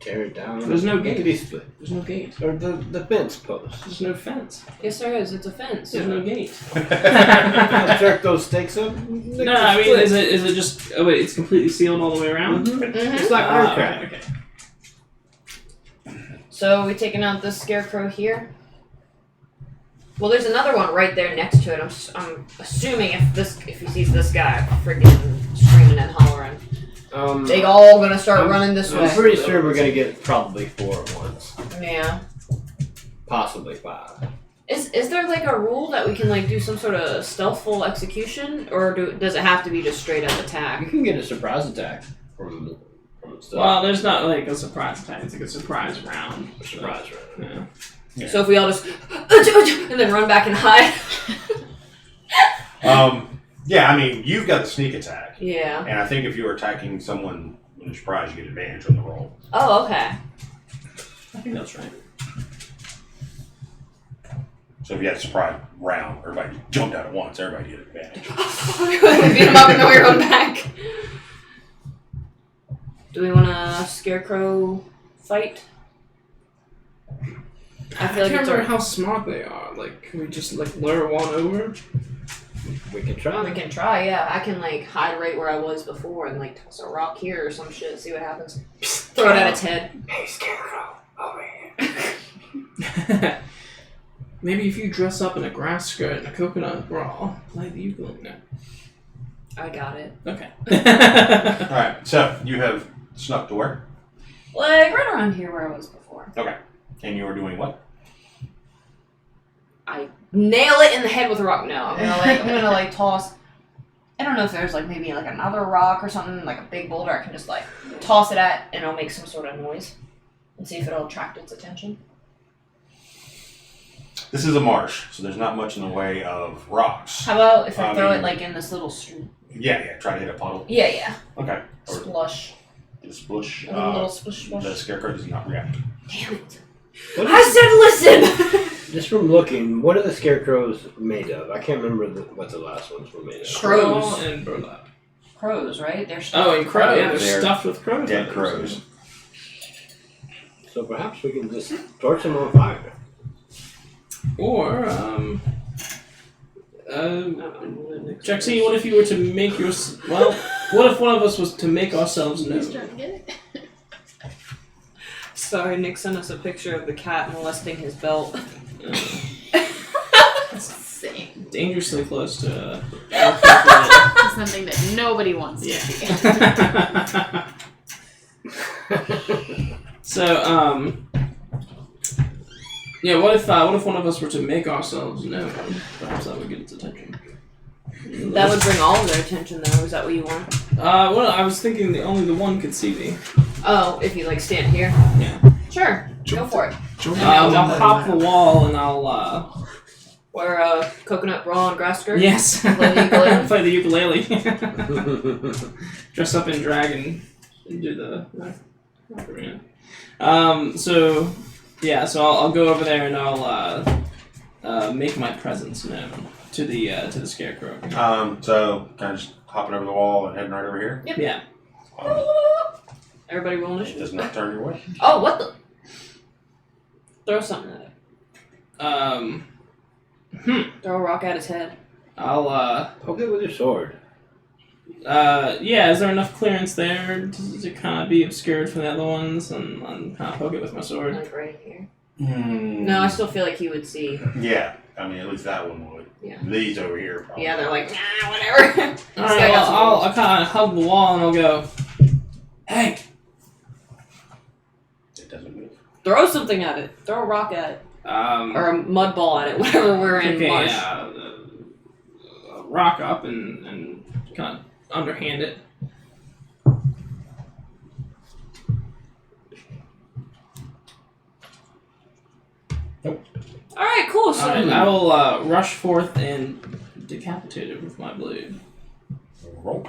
tear it down. There's no gate. Lickety split. There's no gate. Or the fence post. There's no fence. Yes, there is. It's a fence. There's no gate. I'll jerk those stakes up. No, I mean, is it just? Oh wait, it's completely sealed all the way around. Mhm. It's like Minecraft. Okay. So are we taking out this scarecrow here? Well, there's another one right there next to it. I'm assuming if he sees this guy freaking screaming and hollering, they all gonna start running this I'm way. pretty sure we're gonna get probably 4 at once. Yeah. Possibly 5. Is there like a rule that we can like do some sort of stealthful execution, or does it have to be just straight up You attack? can get a surprise attack from stuff. Well, there's not like a surprise attack. It's like a surprise round. Surprise round. Yeah. Yeah. So if we all just and then run back and hide. Yeah, I mean, you've got the sneak attack. Yeah. And I think if you're attacking someone when you're surprised, you get advantage on the roll. Oh, okay. I think that's right. So if you had a surprise round, everybody jumped out at once. Everybody get advantage. Beat him up and then we run back. Do we want a scarecrow fight? I feel like can't it's remember a- how smart they are. Like, can we just like lure one over? We can try. We can try, yeah. I can like hide right where I was before and like toss a rock here or some shit, see what happens. Throw it at its head. Hey, Scarecrow, over here. Maybe if you dress up in a grass skirt and a coconut bra, play the ukulele. No. I got it. Okay. Alright, so you have snuck to where? Like right around here where I was before. Okay. And you were doing what? I nail it in the head with a rock. No, I'm gonna like toss. I don't know if there's like maybe like another rock or something, like a big boulder I can just like toss it at and it'll make some sort of noise. And see if it'll attract its attention. This is a marsh, so there's not much in the way of rocks. How about if I throw mean- it like in this little stream? Yeah, try to hit a puddle. Yeah. Okay. Or Splush. get a splush. A little splish The splush. scarecrow does not react. Damn it. What I said listen! Just from looking, what are the scarecrows made of? I can't remember what the last ones were made of. Crows. Straw and burlap. Crows, right? They're stuffed Oh, and with crow. Yeah, crows. they're They're stuffed with crows. Dead crows. So perhaps we can just torch them on fire. Or Jackson, what if you were to make your what if one of us was to make ourselves He's known? trying to get it. Sorry, Nick sent us a picture of the cat molesting his belt. Same. Dangerously close to. Something that nobody wants to see. So, yeah. What if one of us were to make ourselves known? Perhaps that would get its attention. That would bring all of their attention, though. Is that what you want? Well, I was thinking only the one could see me. Oh, if you like stand here. Yeah. Sure, go for it. I'll hop the wall and I'll Wear a coconut bra and grass skirt. yes. Play the ukulele? Play the ukulele. Dress up in drag and do the. So I'll go over there and I'll make my presence known to the scarecrow. So kind of just hopping over the wall and heading right over here. Yep. Yeah. Everybody roll It initiative. does not turn your way. Oh, what the? Throw something at it. Throw a rock at his head. I'll Poke it with your sword. yeah, is there enough clearance there to kind of be obscured from the other ones and kind of poke it with my sword? Like right here. No, I still feel like he would see. Yeah, I mean at least that one would. Yeah. These over here. Probably. Yeah, they're like, nah, whatever. This Alright, guy got well, some I'll rules. kind of hug the wall and I'll go, hey! It doesn't move. Throw something at it. Throw a rock at it. Or a mud ball at it, whatever we're in Okay, marsh. rock up and kind of underhand it. Alright, cool. So Alright, I will rush forth and decapitate it with my blade. Roll.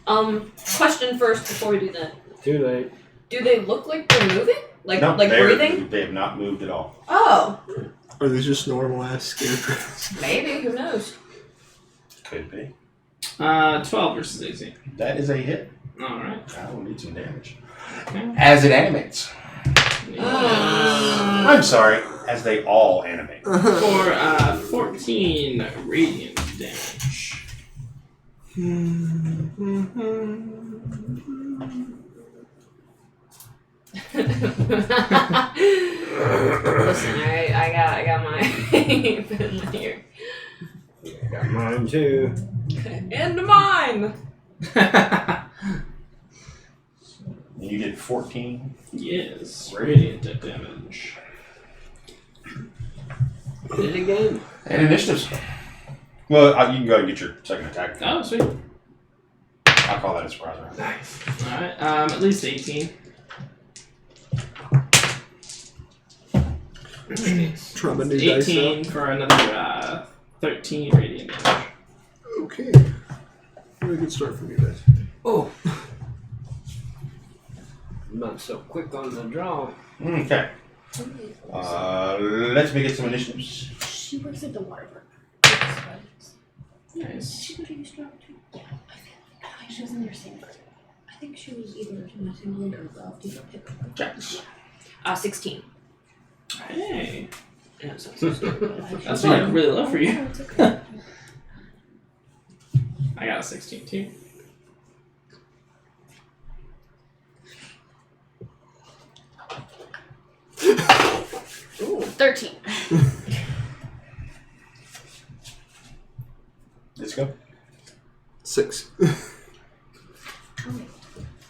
question first before we do that. Too late. Do they look like they're moving? Like No, like they're- breathing? They have not moved at all. Oh, Are these just normal ass scarecrows? maybe. Who knows? Could be. 12 versus AC. That is a hit. Alright. I will need some damage. Okay. As it animates. Ah. I'm sorry. As they all animate. For 14 radiant damage. Listen, alright, I got my pen here. Got mine too. Into mine! You did 14. Yes, radiant damage. Did it again. And initiatives. Well, you can go and get your second attack. Oh, sweet. I'll call that a surprise round. Nice. Alright, at least 18. Try my new dice 18 for another 13 radiant damage. Okay. Really good start from you guys. Oh. Not so quick on the draw. Okay. Let's make it some initiatives. She works at the water park. Nice. Did she go to Strahd too? Yeah, I think she was in your same group. I think she was either in my same grade or above. Do you pick her? Jax. 16. Hey. Yeah, so That's like really low for you. Oh, it's okay. I got a 16 too. Ooh. 13. Let's go. 6. Oh, wait.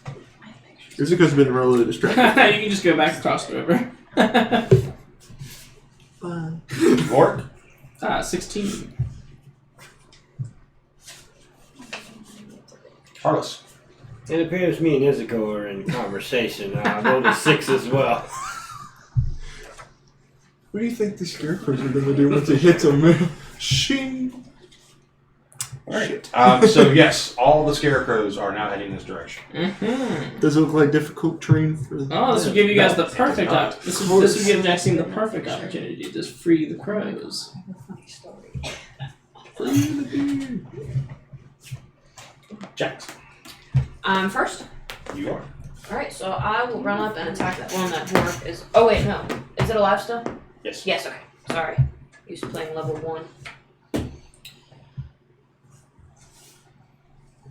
I have pictures. Is it because I've been really distracted? You can just go back across the river. Fine. Orc? 16. Carlos. It appears me and Izuko are in conversation. I rolled a 6 as well. What do you think the scarecrows are gonna do once it hits them? Shing! Alright. So yes, all the scarecrows are now heading this direction. Mm-hmm. Does it look like difficult terrain for Oh, this will give you guys the No, perfect it's not. this will give Jackson the perfect opportunity to just free the crows. Jax. I'm first. You are. Alright, so I will run up and attack that one that dwarf is. Oh, wait, no. Is it alive still? Yes. Yes, okay. Sorry. Used to playing level 1.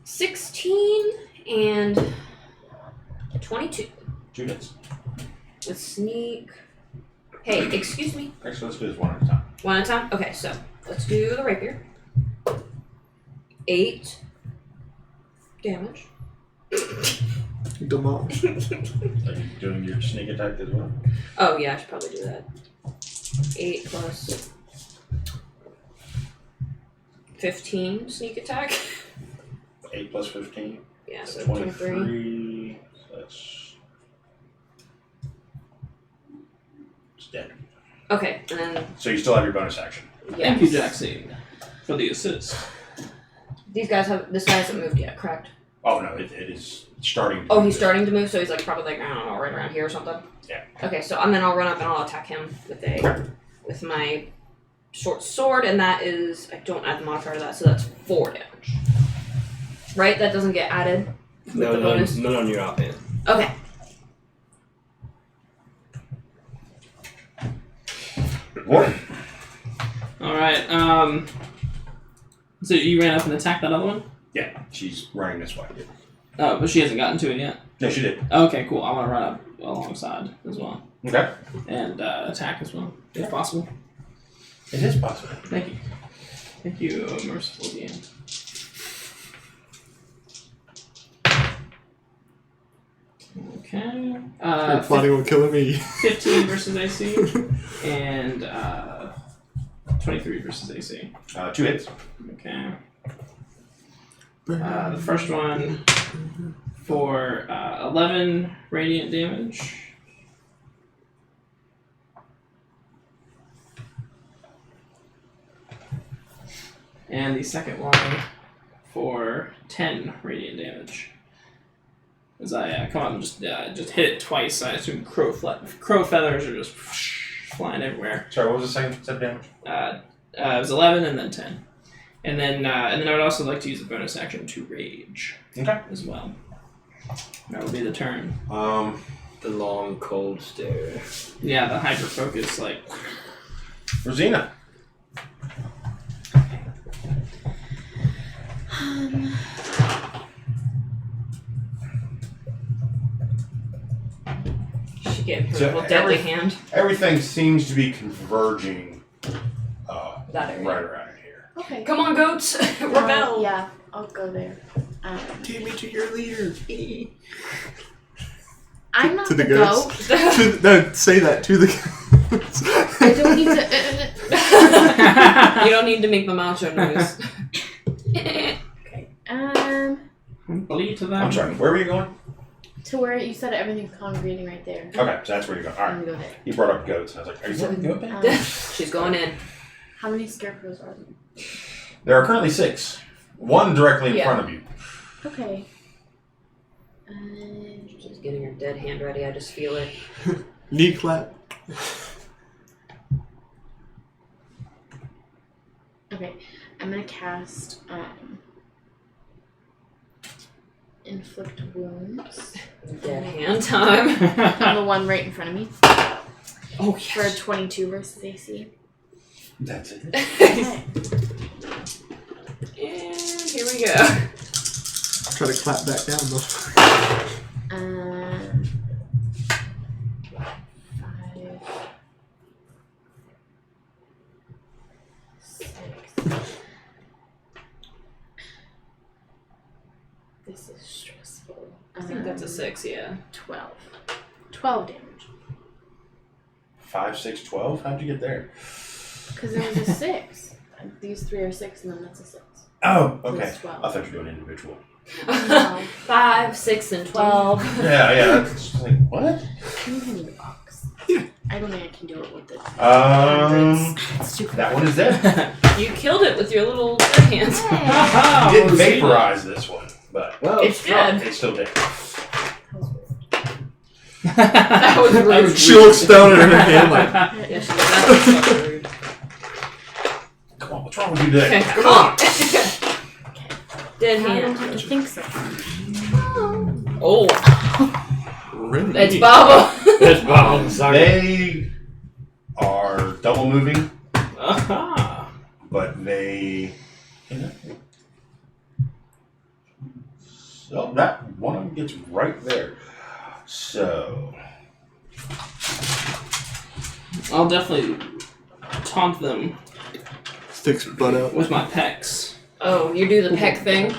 16 and 22 2 hits. with sneak. Hey, excuse me. Actually, let's do this one at a time. One at a time? Okay, so let's do the rapier. 8 damage. Demolish. Are you doing your sneak attack as well? Oh, yeah, I should probably do that. 8 plus 15 sneak attack. 8 plus 15. Yeah, That's so 23. 23. That's. It's dead. Okay, and then. So you still have your bonus action. Thank you, Jackson, for the assist. This guy hasn't moved yet, correct? Oh no, it is starting. Oh, he's starting to move, so he's like probably like, I don't know, right around here or something. Yeah. Okay, so and then I'll run up and I'll attack him with my short sword, and that is, I don't add the modifier to that, so that's 4 damage. Right? That doesn't get added with the bonus? None on your offhand. Okay. Warren. Alright, so you ran up and attacked that other one? Yeah, she's running this way. Oh, but she hasn't gotten to it yet? No, she did. Okay, cool. I want to run up alongside as well. Okay. And attack as well, if possible. It is possible. Thank you. Thank you, merciful DM. Okay. You're plotting on killing me. 15 versus AC and 23 versus AC. 2 hits. Okay. The first one for 11 radiant damage. And the second one for 10 radiant damage. As I come up and just hit it twice, I assume crow feathers are just flying everywhere. Sorry, what was the second set of damage? It was 11 and then 10. And then I would also like to use a bonus action to rage Okay. as well. That will be the turn. The long, cold stare. Yeah, the hyper focus, like. Rosina. She gave her So little deadly hand. Everything seems to be converging That area. right around here. Okay. Come on, goats! Rebel! Yeah, I'll go there. Take me to your leader. I'm not To the the goats? goat. No, say that to the goats. I don't need to. You don't need to make the macho noise. Bleed to them. I'm sorry, where were you going? To where you said everything's congregating right there. Okay, so that's where you're going. I'm Alright. gonna go there. You brought up goats. I was like, are you going goat bed? She's going in. How many scarecrows are there? There are currently 6. 1 directly in Yeah. front of you. Okay. She's getting her dead hand ready, I just feel it. Knee clap. cast inflict wounds. Dead hand time. On the one right in front of me Oh, for a 22 versus AC. That's it. Okay. And here we go. Try to clap back down though. 5, 6. This is stressful. I think that's a 6, yeah. 12. 12 damage. 5, 6, 12? How'd you get there? Because it was a 6. These 3 are 6, and then that's a 6. Oh, So okay. it's 12. I thought you were doing individual. 5, 6, and 12. Yeah, that's just like, what? Can you hand me the box? I don't think I can do it with the. It's too That one is dead. You killed it with your little dead hands. You didn't vaporize this one, but Well, It's dead. it's still dead. That was rude. She looks down at her hand like, Yeah, she did. That was fucking rude. Come on, what's wrong with you today? Okay. Come on. Dead I don't hand. have to think so. Oh, really? it's Baba. That's Bob. They are double moving, Aha. but they. So that one of them gets right there. So I'll definitely taunt them Sticks butt out. with my pecs. Oh, you do the peck thing?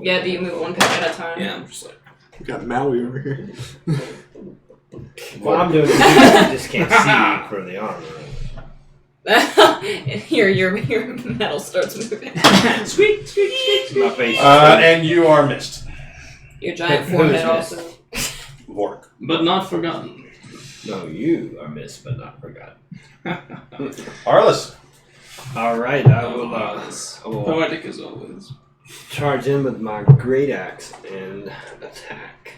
Yeah, do you move one peck at a time? Yeah, I'm just like. We got Maui over here. Well, I'm doing it. I just can't see for the armor. your metal starts moving. Sweet, sweet, sweet. My face. and you are missed. Your giant Who's forehead missed? also. Vork. But not forgotten. No, you are missed but not forgotten. Arliss. All right, I will. I will Poetic as always. charge in with my great axe and attack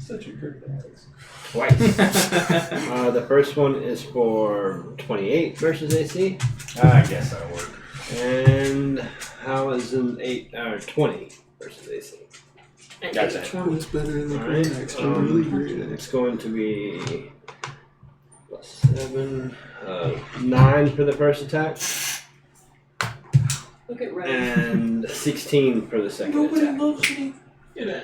Such a great axe. twice. The first one is for 28 versus AC, I guess that'll work. and how is an 20 versus AC? And Gotcha. 20. What's better than the Alright, great axe? A really great It's axe. going to be +7, 9 for the first attack, Look at Red. and 16 for the second attack. loves me. Get out.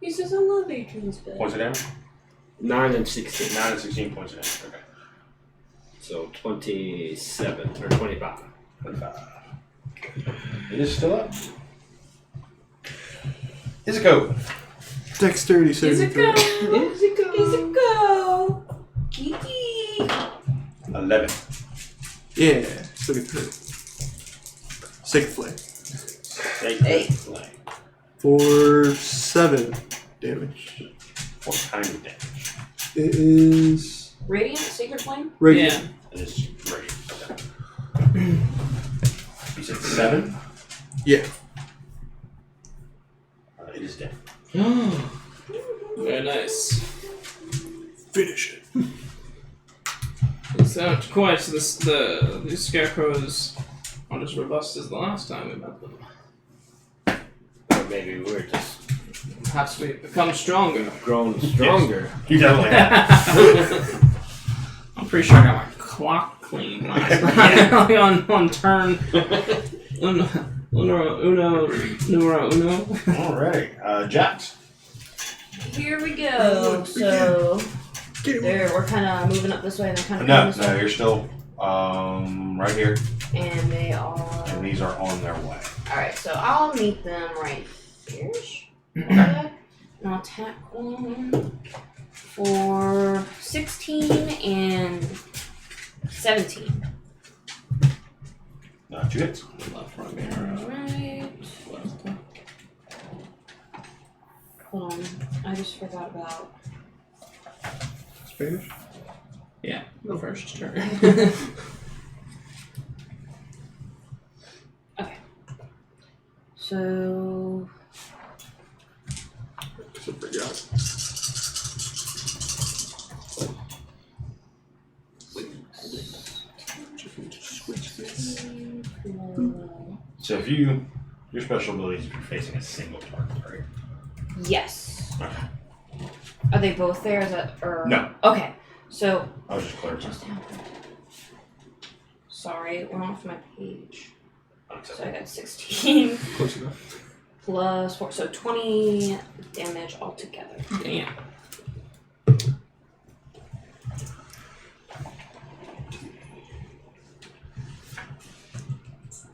He says, I love Adrian's bed. Points of damage? 9 and 16, 9 and 16 points of damage. Okay. so 27 or 25. 25. It is still up. Izuko. Dexterity Is it saving throw. go? Is it go? Is it go? Kiki. 11. Yeah, look at her. Sacred Flame. 8. For 7 damage. What kind of damage? It is Radiant? Sacred Flame? radiant. Yeah. It is radiant. Okay. You said 7? Yeah. It is dead. Very nice. Finish it. It's not quite the scarecrows aren't as robust as the last time we met them. Or maybe we're just Perhaps we've become stronger. grown stronger. You definitely have. I'm pretty sure I got my clock clean last night on turn uno, numero uno. Alright. Jax. Here we go. So, there, we're kind of moving up this way and they're kind of No, coming this no, way. you're still right here. And they are. And these are on their way. Alright, so I'll meet them right here. And I'll attack one for 16 and 17. Not you hits. Left from here. Alright. Left. Hold on. I just forgot about. Spanish? Yeah, the first turn. Okay. So. So forgot. Switch this. So if you Your special ability is facing a single target, right? Yes. Okay. Are they both there? Is that or No. Okay. So I was just clarifying. sorry, it went off my page. So I Unacceptable. got 16 Close enough. plus 4, so 20 damage altogether. Damn.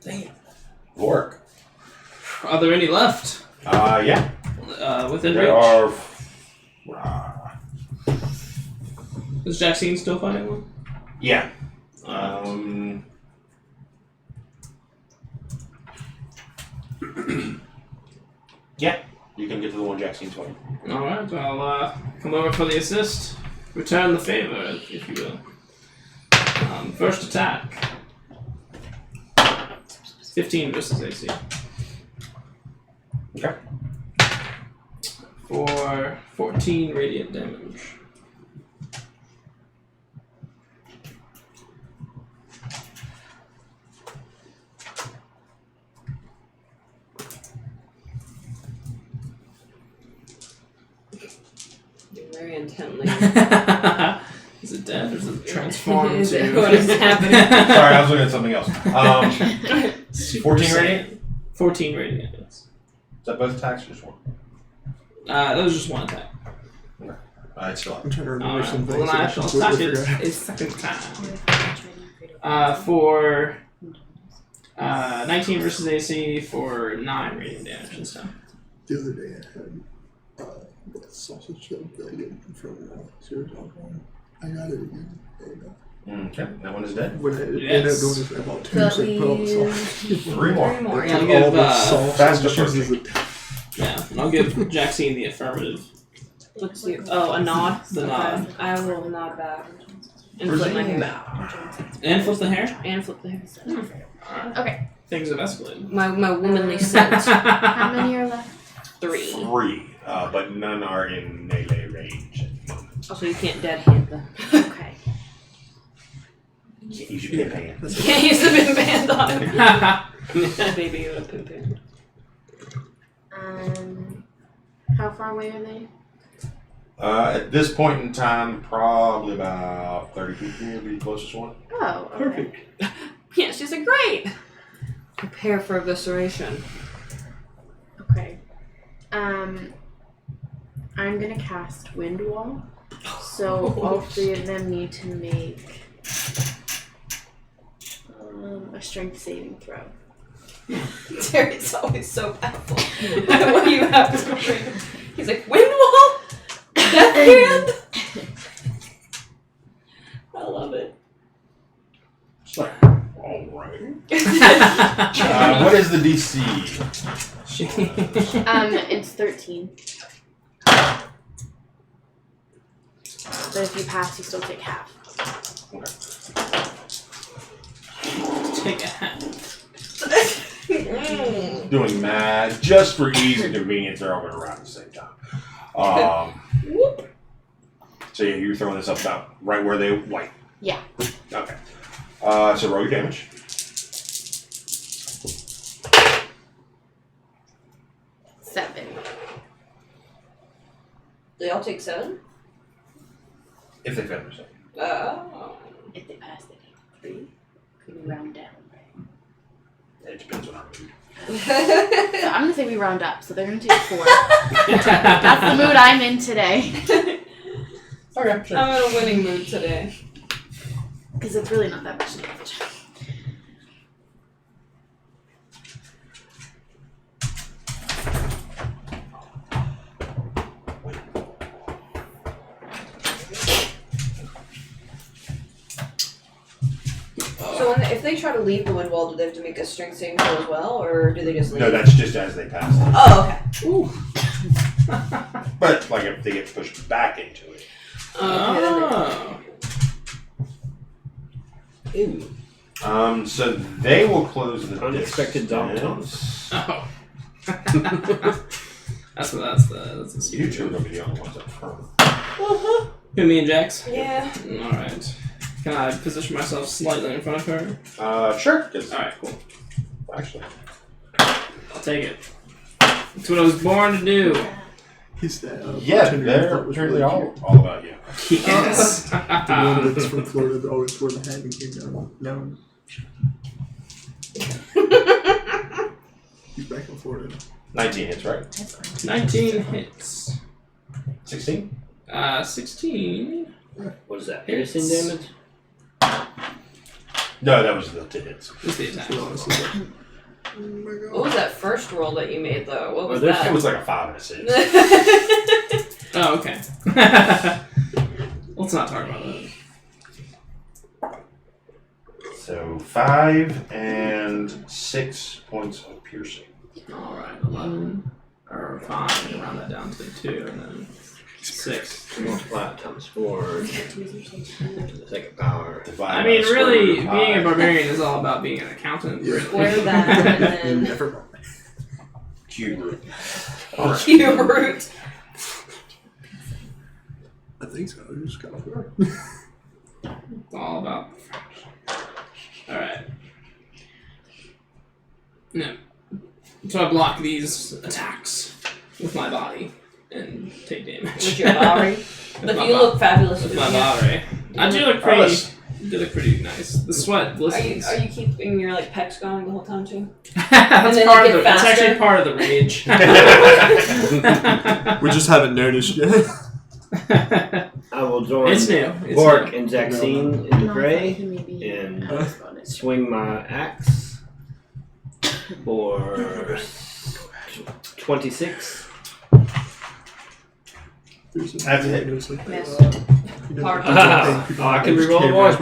Damn. Vork. Are there any left? Yeah. Within There reach? are. Is Jackson still fighting one? Yeah. Yeah. You can get to the one Jack's fighting. Alright, I'll come over for the assist. Return the favor, if you will. First attack. 15 versus AC. Okay. For 14 radiant damage. Very intently. Is it dead or is it transformed Is to... it- what is happening? Sorry, I was looking at something else. 14 radiant? 14 radiant, yes. Is that both attacks or just one? That was just one attack. It's still up. I'm trying to remember Alright, some well things. then I that shall completely attack forgot. it a second time. For 19 versus AC for 9 radiant damage this time. The other day I had that sausage thing from Sears Online. I got it again. And, Okay, that one is dead. when I ended Yes. up doing it, I bought two, So so I put all the that sausage. 3 more. 3 more. I Yeah, I'll took give, all the salt fast and cheeses approaching. Yeah, and I'll give Jackson the affirmative. Let's see. Oh, a nod? The Okay. nod. I will nod back. And flip my hair. And flip the hair? And flip the hair. Alright. Okay. Things have escalated. My womanly scent. How many are left? 3. 3, but none are in melee range at the moment. Also, you can't dead hand them. Okay. You should pin hand. Can't use the pin band on him. Baby Yoda pin band. How far away are they? At this point in time, probably about 30 feet from here would be the closest one. Oh, okay. Perfect. Yeah, she's like, great! Prepare for evisceration. Okay. I'm gonna cast Wind Wall. So all 3 of them need to make a strength saving throw. Terry's always so baffled by what you have to bring. He's like, wind wall? Death hand? I love it. Alright. What is the DC? It's 13. But if you pass, you still take half. Take a hat. Doing math just for ease and convenience, they're all going to run at the same time. Whoop. So yeah, you're throwing this up about right where they white. Yeah. Okay. So roll your damage. 7. They all take 7? If they fail yourself. Oh. If they pass, they take 3. Could we round down? It depends on our mood. So I'm gonna say we round up, so they're gonna take 4. That's the mood I'm in today. Okay, sure. I'm in a winning mood today. Because it's really not that much damage. So if they try to leave the wind wall, do they have to make a strength saving throw as well, or do they just leave? No, that's just as they pass it. Oh, okay. But like if they get pushed back into it. Okay, then they Ooh. So they will close the Unexpected dog distance. Oh. that's the You two are going to be the only ones up front. Who, me and Jax? Yeah. Alright. Can I position myself slightly in front of her? Sure. 'Cause Alright, cool. actually, I'll take it. That's what I was born to do. He's that. Yeah, bartender I they're thought was really really all, cute. all about you. Yes. The one that's from Florida that always wore the hat and came down. No, he's back in Florida. 19 hits, right? 19 hits. 16? 16. What is that? Piercing damage? No, that was the 2 hits. What's the attack? So honestly, oh my What god. was that first roll that you made though? What was there's- It that? was like a 5 and a 6. Oh, okay. Let's not talk about that. So 5 and 6 points of piercing. Alright, 11. Or 5, and round that down to 2, and then 6. Multiply it times 4 to the second power. Divide I by mean, the square root really, of being a pi. barbarian is all about being an accountant. Yeah. Square that and then Never mind. Cube root. cube root. I think so. I just got it. It's all about. Alright. No. So I block these attacks with my body and take damage. With your body. With But my you look fabulous with with my your- body. I do look pretty. You look pretty nice. The sweat Are you glistens. keeping your like pecs going the whole time too? That's then part you of the. get It's faster? actually part of the rage. We just haven't noticed yet. I will join It's new. It's Bork new. and Jaxine in the gray and swing my axe for 26. That's That's it. Yes. I can reroll one. I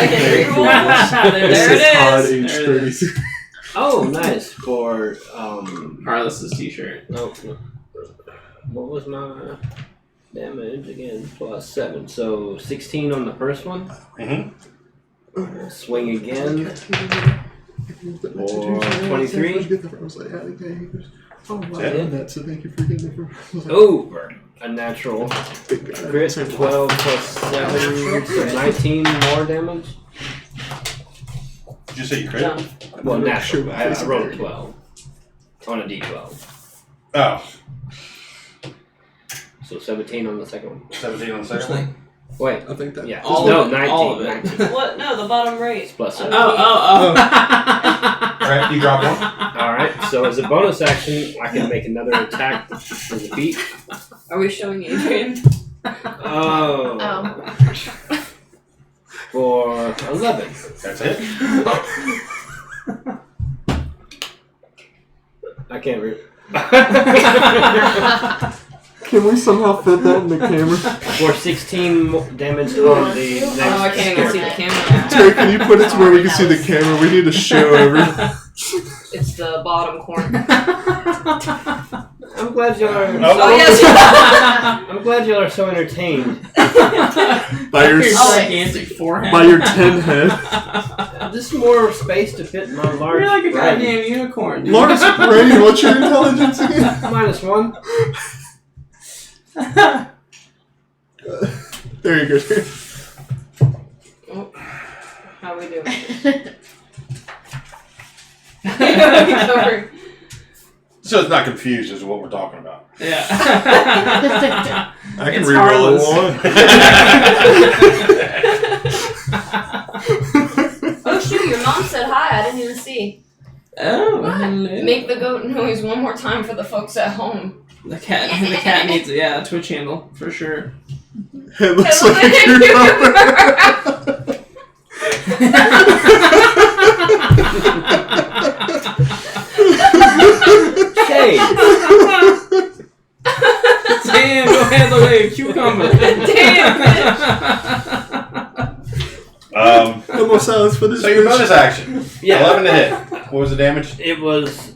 can reroll one. There This it is odd is. age There it 33. Oh, nice. For, Carlos's t-shirt. no, what was my damage again? Plus 7. So 16 on the first one. Mm-hmm. Swing again. Or 23. I was like, yeah, okay. He goes, oh, wow, Yeah. that, so thank you for getting it for. I was like, Over. A natural thank God. crit. 12 plus 7. So 19 more damage. Did you say you crit? Done. Well, I'm not natural. sure I what rolled a face 12 on a d12. Oh, So 17 on the second one. 17 on the second one? Wait. I think that. Yeah. All no, of it, 19. all of it. 19. What? No, the bottom right. Plus 7. Oh. Alright, you drop one. Alright, so as a bonus action, I can make another attack for the feet. Are we showing Adrian? Oh. For 11. That's it. I can't read. Can we somehow fit that in the camera? For 16 damage on the next. Oh, I can't even see the camera. Terry, can you put it to where we can see the camera? We need a show over. It's the bottom corner. I'm glad y'all are. Oh yes. I'm glad y'all are so entertained. By your, Your Oh, gigantic forehead. by your 10 head. Just more space to fit my large. You're like a brain. goddamn unicorn, dude. Lawrence Brady, what's your intelligence again? -1. There you go. Oh, how we doing? So it's not confused as to what we're talking about. Yeah. I can It's reroll Oh shoot! Your mom said hi. I didn't even see. Oh, hello. Make the goat noise one more time for the folks at home. The cat needs a Twitch handle for sure. It looks It like a cucumber. Hey, Damn, go handle a cucumber. Damn, No more silence for this. So your bonus action. yeah, 11 to hit. What was the damage? it was.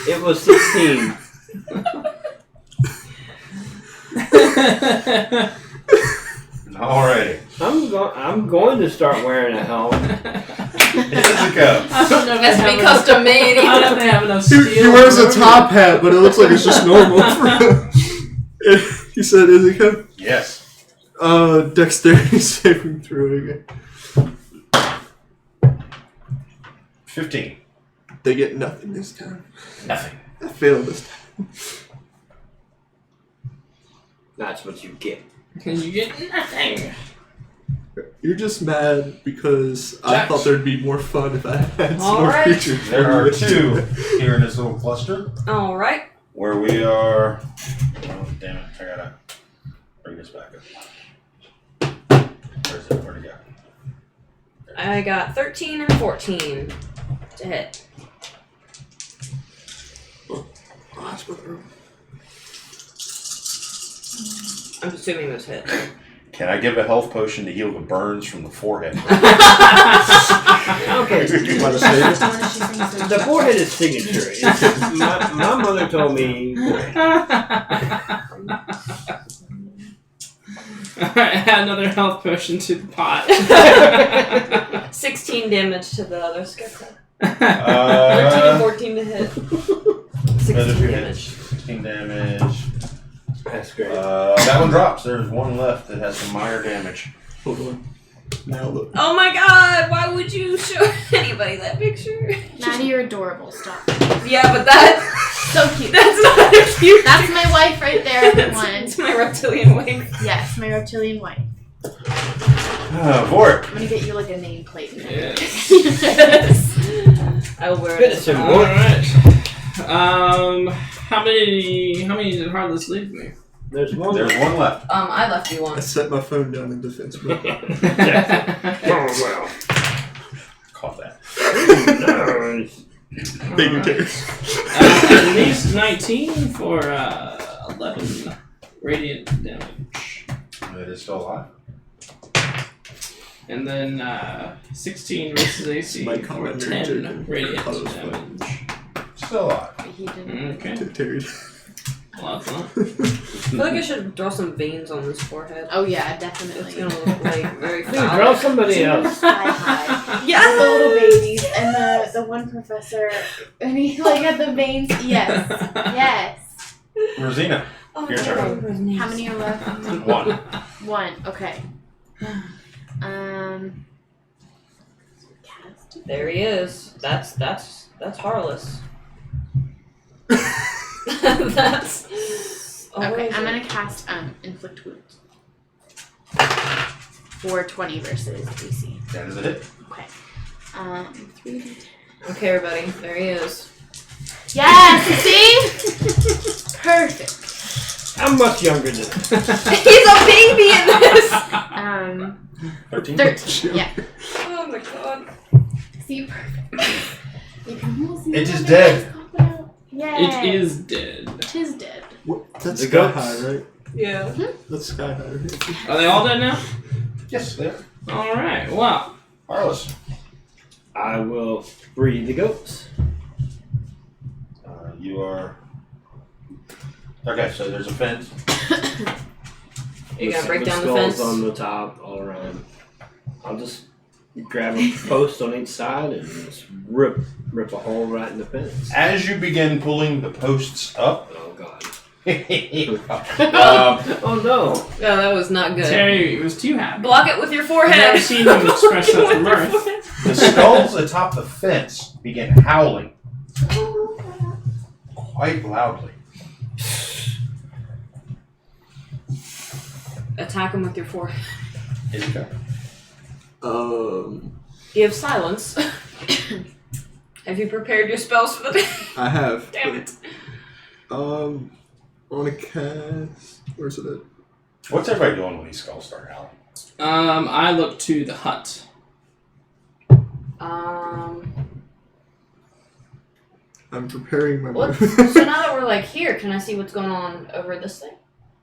It was 16. Alrighty. I'm going to start wearing a helm. Lysaga. I don't know if That's they be have custom made. I don't know if they have enough He steel. wears a or- top hat, but it looks like it's just normal. He said, "Is it good?" Yes. Dexterity saving throw again. 15. They get nothing this time. Nothing. I failed this time. That's what you get. Because you get nothing. You're just mad because I Jax. thought there'd be more fun if I had some All more right. creatures. There are 2 here in this little cluster All right. where we are. Oh, damn it! I gotta bring this back up. Where's it? Where'd it go? I got 13 and 14 to hit. I'm assuming those hit. Can I give a health potion to heal the burns from the forehead? Okay. You want to save it? The forehead is signature. My mother told me. Alright, add another health potion to the pot. 16 damage to the other scarecrow. 13 and 14 to hit. 16 damage. 16 damage. That's great. That one drops. There's one left that has some minor damage. Hold on. Now look. Oh my god, why would you show anybody that picture? Maddie, you're adorable. Stop. Yeah, but that. So cute. That's not a cute. That's my wife right there, everyone. It's my reptilian wife. Yes, my reptilian wife. Vork. I'm gonna get you like a nameplate. Yes. Yes. I will wear Good it. to see you. Alright. How many did Heartless leave me? There's one. There's one left. I left you I one. set my phone down in defense mode. well. Caught that. Bigger Alright. case. At least 19 for 11 radiant damage. It is still alive. And then 16 versus AC My for comment 10 taken. radiant Close, damage. Still alive. He didn't. Okay, Terry. well, that's not. I feel like I should draw some veins on this forehead. Oh yeah, It's definitely. gonna look like very Dude, foul. draw somebody else. Hi. Yes! The little babies and the one professor and he like had the veins. Yes. Yes. Rosina. Oh, Your I turn. remember his name. How many are left? 1. One. Okay. Cast. There he is. That's Harless. That's. Okay, I'm gonna cast inflict wounds. For 20 versus AC. That is a hit. Okay. 3d10. Okay, everybody. There he is. Yes. See. Perfect. I'm much younger than He's a baby in this. 13. 13. Yeah. Oh my god. See, perfect. You can almost see It the is name dead. just pop out. Yay. It is dead. It is dead. What? That's The sky goats. high, right? Yeah. That's sky high, right? Are they all dead now? Yes, there. Alright, well. Harless. I will free the goats. You are. Okay, so there's a fence. You gonna break With down the skulls fence? on the top, all around. I'll just grab a post on each side and just rip a hole right in the fence. As you begin pulling the posts up. Oh god. um, Oh no. Oh, that was not good. Terry was too happy. Block it with your I've forehead. never seen him express such mirth. the skulls atop the fence begin howling quite loudly. Attack him with your forehead. Is it okay? You have silence. Have you prepared your spells for the day? I have. Damn it. I want to cast. Where's it at? What's everybody doing when these skulls start howling? I look to the hut. I'm preparing my What? move. So now that we're like here, can I see what's going on over this thing?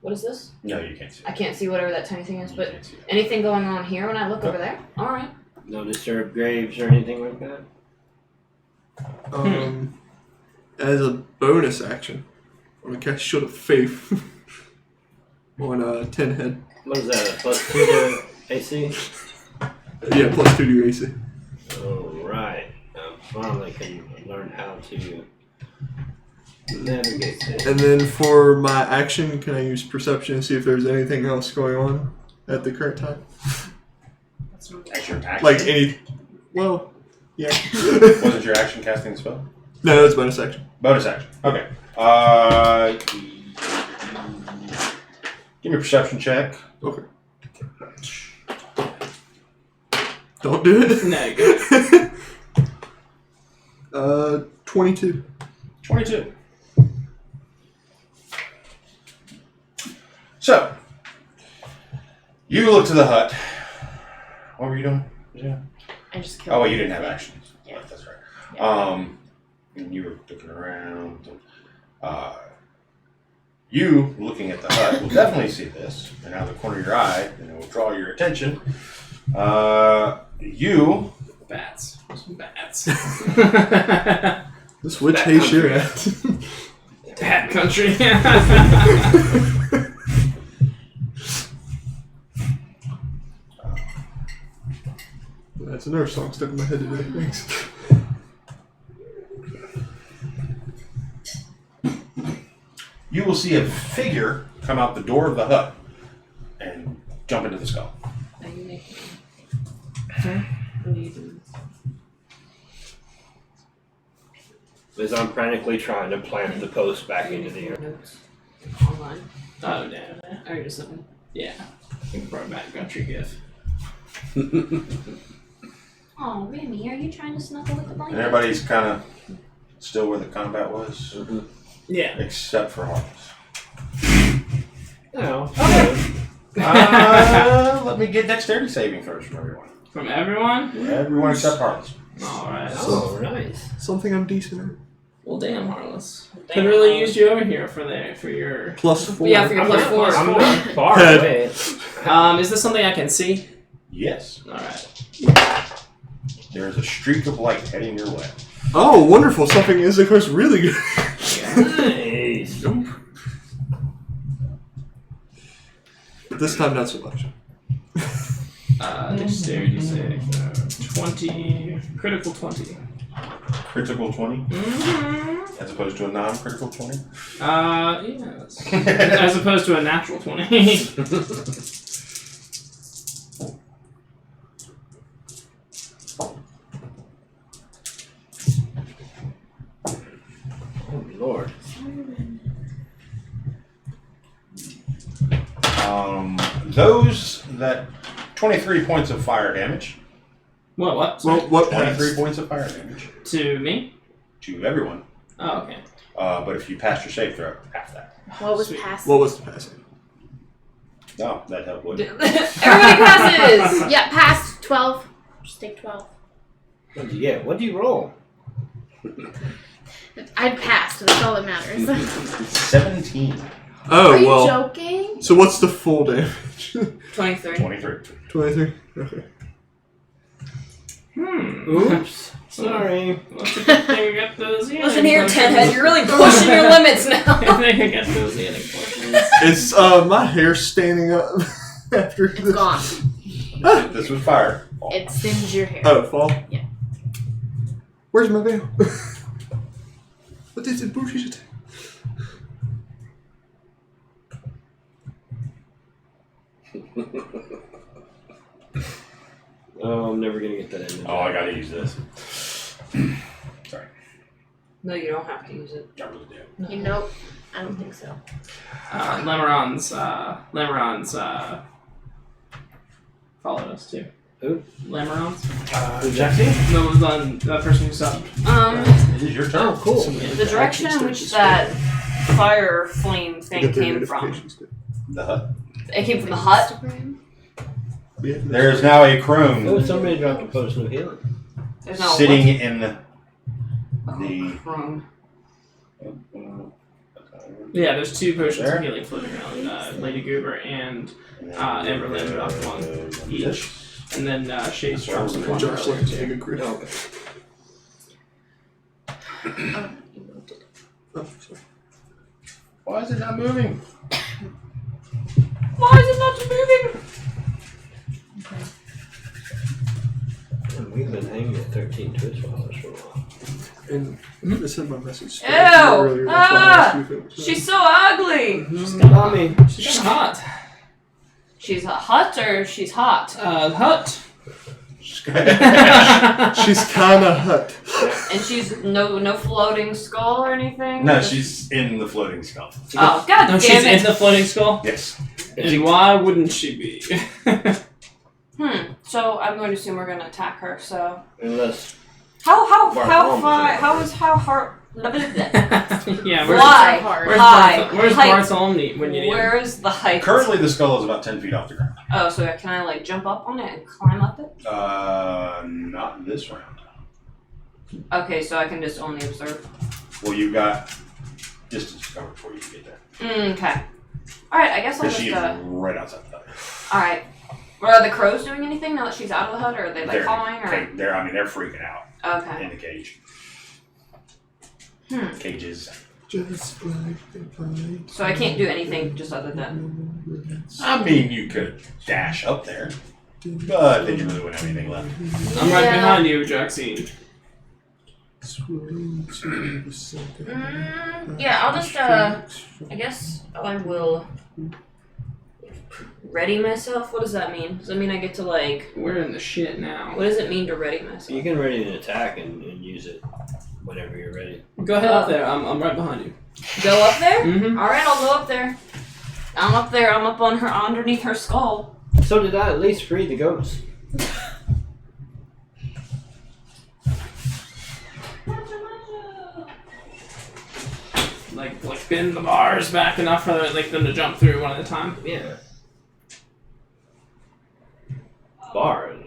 What is this? No, you can't see I it. can't see whatever that tiny thing is, You but can't see it. anything going on here when I look over there? Alright. No disturbed graves or anything like that? As a bonus action, I'm gonna cast Shield of Faith on 10 head. What is that, a +2 to AC? Yeah, plus 2 to your AC. Alright. Finally can learn how to navigate this. And then for my action, can I use Perception to see if there's anything else going on at the current time? As your action. Like any. Well, Yeah. Wasn't your action casting the spell? No, it's bonus action. Bonus action. Okay. Give me a perception check. Okay. Don't do it. No, you go. 22. 22. So, you look to the hut. What were you doing? Yeah. I just killed. Oh, wait, you didn't have actions. Yeah. That's right. Yeah. And you were looking around. You looking at the hut will definitely see this, and out of the corner of your eye, and it will draw your attention. You. Bats. Some bats. This witch Bat hates your country. ass. Bat country. That's another song stuck in my head today. Thanks. You will see a figure come out the door of the hut and jump into the skull. Are you making? What are you doing? As I'm frantically trying to plant the post back into the air. Notes online. Oh, damn. Or just something. Yeah. I can brought back country gif. Oh, Remy, are you trying to snuggle with the And blanket? everybody's kind of still where the combat was, Yeah. except for Harvest. Oh, Let me get dexterity saving first from everyone. From everyone? Everyone except Harvest. Alright. oh, nice. Something I'm decent at. Well, damn, Harless. Damn, Could really Harless. use you over here for your. Plus 4. Yeah, for your plus four. I'm not far Head. away. Is this something I can see? Yes. Alright. There is a streak of light heading your way. Oh, wonderful. Something is, of course, really good. Nice. But this time, not so much. Dexterity save. 20. Critical 20. Critical 20 Mm-hmm. as opposed to a non-critical 20. Yes. As opposed to a natural 20. Oh, Lord. Those that 23 points of fire damage. What? What? Well, what 23 passed? points of fire damage To me? to everyone. Oh, okay. But if you passed your save throw, half that. What was Sweet. past? What was the passing? No, that helped with Everybody passes! Yeah, past 12. Just take 12. What do you get? What do you roll? I passed. That's all that matters. 17. Oh, Are you well. joking? So what's the full damage? 23. 23. 23? Okay. Oops. Sorry. What's a good thing we got those healing Listen here, potions. Tenhead, you're really pushing your limits I now. think I got those healing potions. It's, my hair standing up after It's this. gone. This was fire. It singed your hair. Oh, fall? Yeah. Where's my veil? What is it? Bullshit. Oh, I'm never gonna get that in. Oh, I gotta use this. Sorry. No, you don't have to use it. I really do. You know, I don't think so. Lemeron's followed us too. Who? Lemeron's? Jesse? No, it was on that person who subbed. It is your turn. Oh, cool. The direction in which that fire flame thing came from. The hut. It came from the hut. Instagram? There is now a crone Oh, somebody dropped a potion of healing. There's no sitting in the. Crone. Yeah, there's two potions There? of healing floating around. Lady Goober and Emberlyn dropped one each. And then Shade's dropped some one Josh earlier likes to too. take a crit. Okay. Oh, you moved it. Oh, sorry. Why is it not moving? Why is it not moving? And we've been hanging at 13 Twitch followers for a while. And I sent my message Ew! earlier. That's why I asked you if it was- She's so ugly. She's kind of she's hot. She's a hut or she's hot? Hut. She's kind of hut. And she's no floating skull or anything? No, she's in the floating skull. Oh, god No, damn she's it. in the floating skull? Yes. And why wouldn't she be? So I'm going to assume we're going to attack her, so... Unless How hard... Yeah, Why? Where's Height. Bartholomew when you need him? Where is the height? Currently, the skull is about 10 feet off the ground. Oh, so can I, like, jump up on it and climb up it? Not this round. Okay, so I can just only observe. Well, you've got distance to cover before you can get there. Okay. Alright, I guess I'll Because just, she is right outside the hut. Alright. Well, are the crows doing anything now that she's out of the hut, or are they, like, They're- following, or...? they're freaking out Okay. in the cage. Cages. Just like So I can't do anything just other than... I mean, you could dash up there, but then you really wouldn't have anything left. I'm right Yeah. behind you, Jaxine. Yeah, I'll just, I guess I will ready myself. What does that mean? Does that mean I get to, like... We're in the shit now. What does it mean to ready myself? you can ready an attack and use it whenever you're ready. Go ahead up there. I'm right behind you. Go up there? Mm-hmm. Alright, I'll go up there. I'm up there. I'm up on her, underneath her skull. So did I at least free the goats? Like bend the bars back enough for like them to jump through one at a time. Yeah. Bars.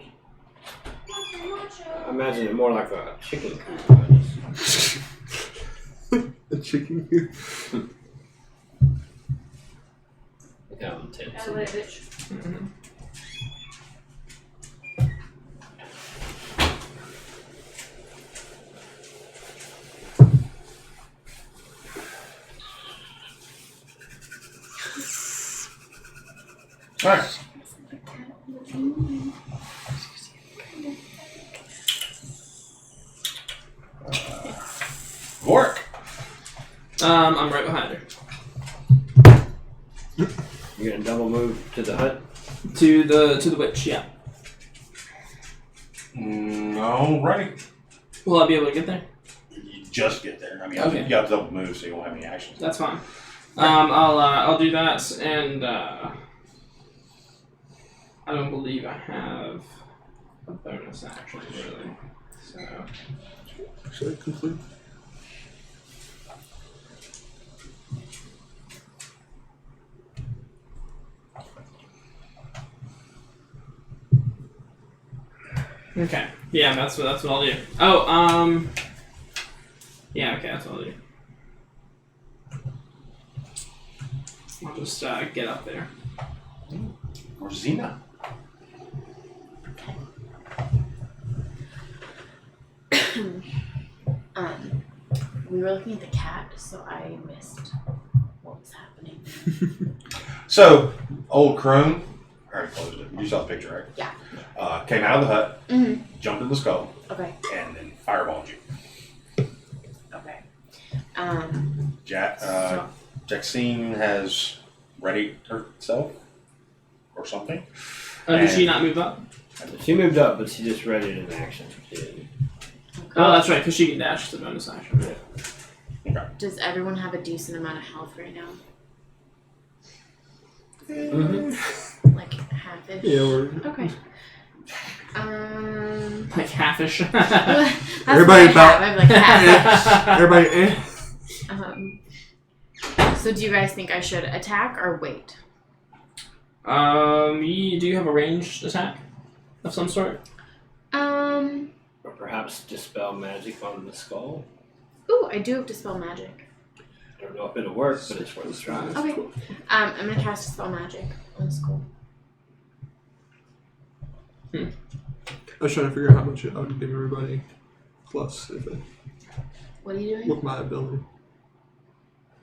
I imagine it more like a chicken coop. a chicken. Look how intense. Mm-hmm. Alright. Vork. I'm right behind her. You're gonna double move to the hut? To the witch, yeah. No, ready. Will I be able to get there? You just get there. I mean, Okay. you have to double move, so you won't have any actions. That's fine. I'll do that, and I don't believe I have a bonus action really. So Should I complete? okay, yeah, that's what I'll do. Oh, yeah, okay, that's what I'll do. I'll just get up there. Or Xena. We were looking at the cat, so I missed what was happening. So, old crone, I already closed it. You saw the picture, right? Yeah. Came out of the hut, Mm-hmm. jumped in the skull, Okay. and then fireballed you. Okay. Jaxine has readied herself or something. Did she not move up? She moved up, but she just read it in action. She didn't. Oh, that's right, because she can dash the bonus action. Okay. Does everyone have a decent amount of health right now? Mm-hmm. Like half-ish? Yeah, we're Okay. Like halfish. That's Everybody what I about- have. I have like half. everybody. So do you guys think I should attack or wait? Do you have a ranged attack of some sort? Or perhaps dispel magic on the skull. Ooh, I do have Dispel Magic. I don't know if it'll work, but it's worth a try. Okay. I'm gonna cast Dispel Magic on the skull. I was trying to figure out how much I would give everybody plus if I What are you doing? with my ability.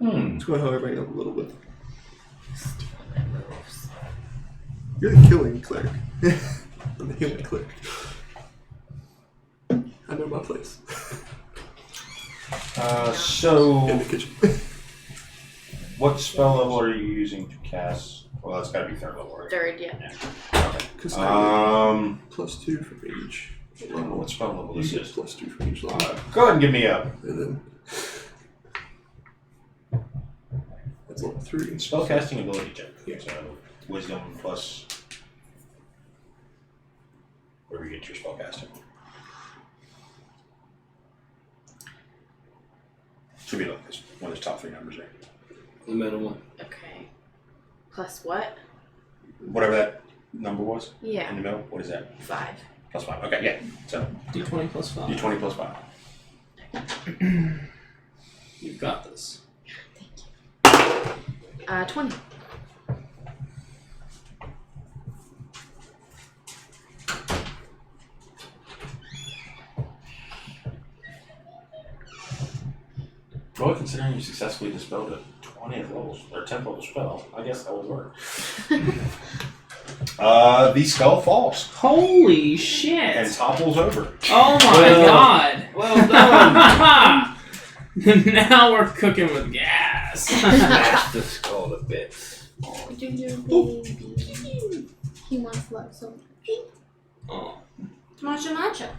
It's going to help everybody up a little bit. Stealing my moves. You're the killing cleric. I'm the healing cleric. I know my place. So, In the kitchen. what spell level are you using to cast Well, that's got to be third level, right? Third, yeah. Okay. Because +2 for each. I don't know what spell level this You get is. +2 for each level. Go ahead and give me a And then that's level 3. spellcasting ability check. So, wisdom plus wherever you get your spellcasting. Should be like this. One of the top 3 numbers there. The middle one. Okay. Plus what? Whatever that number was in Yeah. the middle. What is that? 5. +5. Okay, yeah. So D20 plus 5. D20 plus 5. You've got this. 20. Well, considering you successfully dispelled a 20th level or 10th level spell, I guess that would work. The skull falls Holy shit! and topples over. Oh my Well- god! Well done. Now we're cooking with gas. Smash the skull to bits. Oh, Ginger baby. He wants love so much. Oh. Matcha.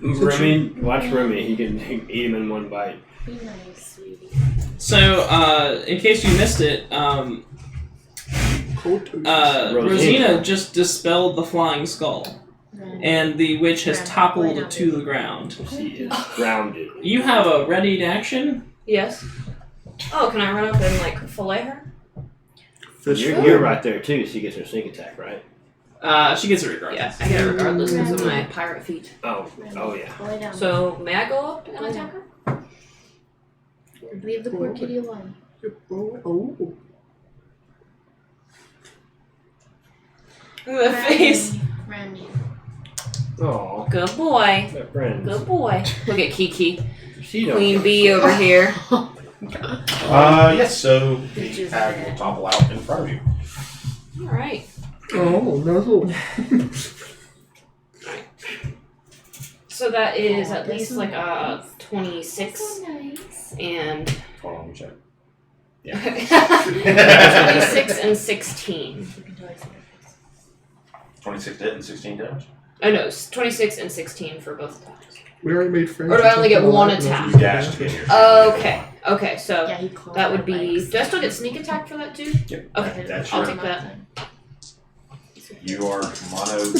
Remy, watch Remy. He can eat him in one bite. Be nice, sweetie. So, in case you missed it, Cold toast. Rosina just dispelled the flying skull, and the witch has toppled to the ground. She is grounded. You have a readied action? Yes. Oh, can I run up and like fillet her? Fish You're right there too. She gets her sneak attack, right? She gets it regardless. Yeah, I get it regardless because of my pirate feet. Oh, oh yeah. Lay down. So may I go up and attack her? Leave the poor kitty alone. Oh. The face. Remy. Oh, Good boy. they're friends. Good boy. Look at Kiki. She don't Queen give a bee fuck. over here. Yes, so the Bitches hag bad. will topple out in front of you. Alright. Oh, no. So that is Oh, at that's least so like nice. 26 So nice. and Hold on, let me check. 26 and 16. You can totally see her face. 26 to hit and 16 damage. Oh no, it's 26 and 16 for both attacks. We already made friends. Or do I only get one You attack? dash to get here. Okay, so Yeah, he clawed that would her be. legs. Do I still get sneak attack for that too? Yep. Okay, That's I'll your. take that. You are mono.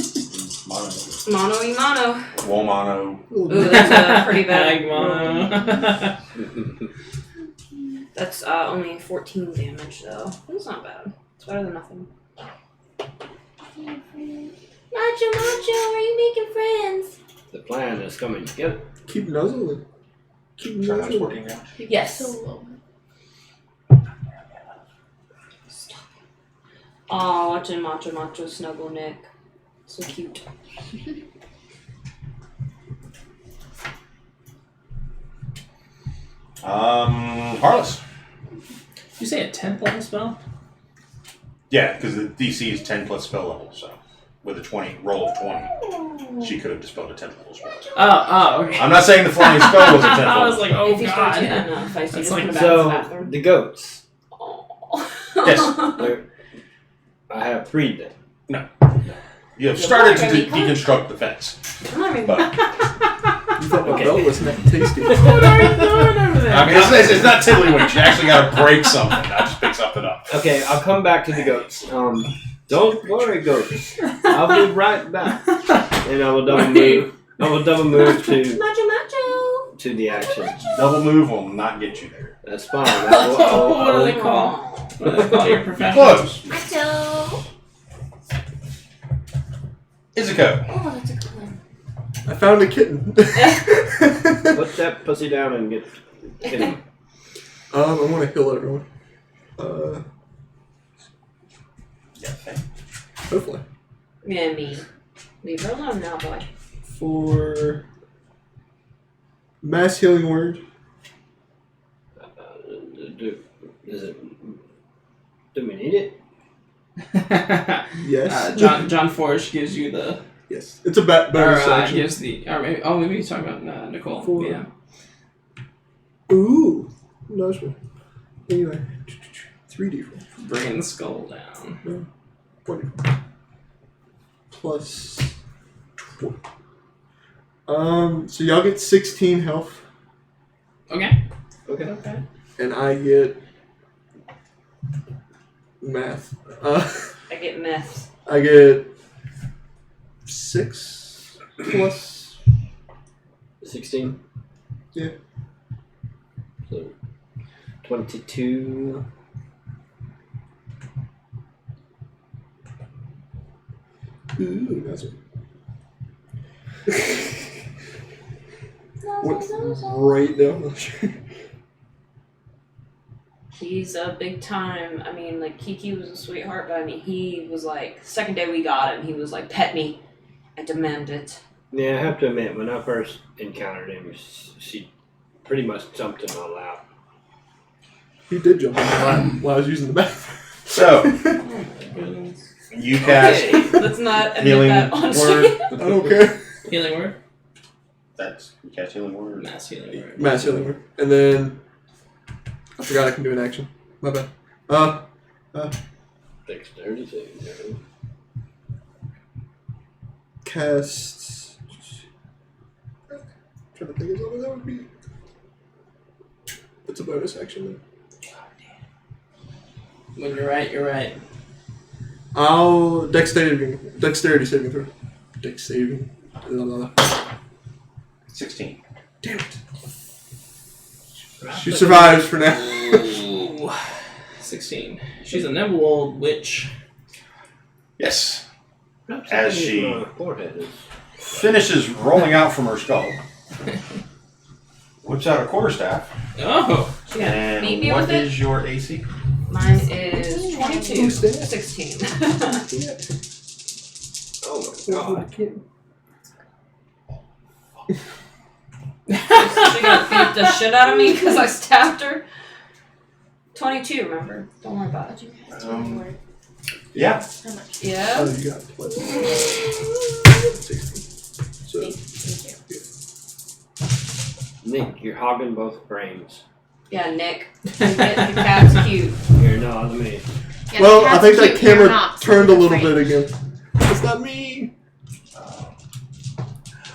Mono y mono. Wall mono. Ooh, that's a pretty bad. Hag mono. That's only 14 damage though. That's not bad. It's better than nothing. Macho, are you making friends? The plan is coming together. Keep nuzzling. Keep Try not nuzzling. 14 damage. Yes. So low. Aw, watching Macho snuggle Nick. So cute. Harless. Did you say a 10th level spell? Yeah, because the DC is 10 plus spell level, so with a 20 roll of 20, she could have dispelled a 10th level spell. Oh, okay. I'm not saying the flying spell was a 10th I level. was like, oh if you start god. to get enough, I see That's just like- in the So bathroom. the goats. Oh. Yes. I have 3 then. You have started to Come on, Remy, deconstruct the fence. Come on, Remy. But, You thought my Okay. belt was not tasty. What are you doing over there? I mean, it's not tiddlywinks. You actually got to break something, not just pick something up. Okay, I'll come back to the goats. Don't worry, goats. I'll be right back. And I will double move. I will double move to Macho. the action. Double move will not get you there. That's fine. I will, I will, What do I they will, call? What do they call your profession? Close. Macho. Izuko. Oh, that's a good one. I found a kitten. put that pussy down and get him. I want to heal everyone. Yeah, okay. Hopefully. Yeah, me. Leave her alone now, boy. For mass healing word. Do we need it? Yes. John Forge gives you the Yes. It's a bonus action. gives the maybe he's talking about Nicole. For- Yeah. Ooh. Nice one. Anyway. 3d4. Bringing the skull down. 20. Plus 20. So y'all get 16 health, Okay. Okay. and I get math. I get myths. I get 6 plus 16? Yeah. So 22. Ooh, that's it. Went right down the street. He's a big time. I mean, like, Kiki was a sweetheart, but I mean, he was like, second day we got him, he was like, pet me. I demand it. Yeah, I have to admit, when I first encountered him, she pretty much jumped in my lap. He did jump in the lap while I was using the bathroom. So, you cast Let's not admit healing that on word. stream. I don't care. Healing word? That's you cast healing word. Mass healing word. Mass healing word. And then I forgot I can do an action. My bad. Dexterity saving throw. Cast. I'm trying to think of something that would be. It's a bonus action then. When you're right, you're right. I'll dexterity saving throw. Dex saving. 16. Damn it. She survives for now. Ooh. 16. She's a nimble witch. Yes. Perhaps As something she- with my forehead is. Finishes rolling out from her skull. Whips out a quarterstaff. Oh! She gonna beat And me what with it? is your AC? Mine is 22. Who's that? 16. Oh my god. She gonna beat the shit out of me because I stabbed her. 22, remember? Don't worry about it. Yeah. How much? Yeah. Oh, you got plus 16. So, Nick, you're hogging both brains. Yeah, Nick. The cat's cute. Here, no, let me. Yeah, well, the I cat's think that cute, you're camera not, so turned a you're little afraid. bit again. It's not me.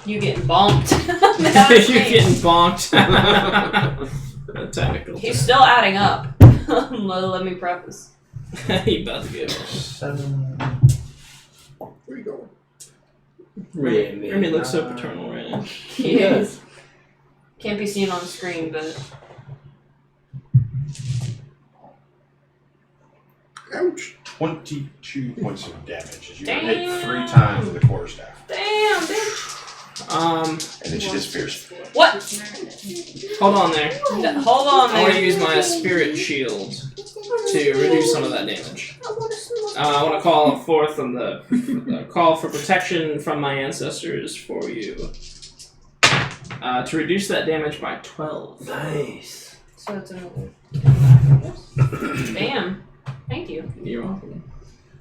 You getting bonked. You're getting bonked. Technical. He's still adding up. Let me preface. He about to go. 7. Where you going? Remy looks so paternal right now. He is. Can't be seen on the screen, but Ouch. 22 points of damage as you are Damn. hit 3 times with the quarterstaff. damn, bitch. And then she disappears. What? Hold on there. Hold on I want to there. use my spirit shield to reduce some of that damage. I want to call forth on the call for protection from my ancestors for you. To reduce that damage by 12. Nice. So it's another. Damn. Thank you. You're welcome.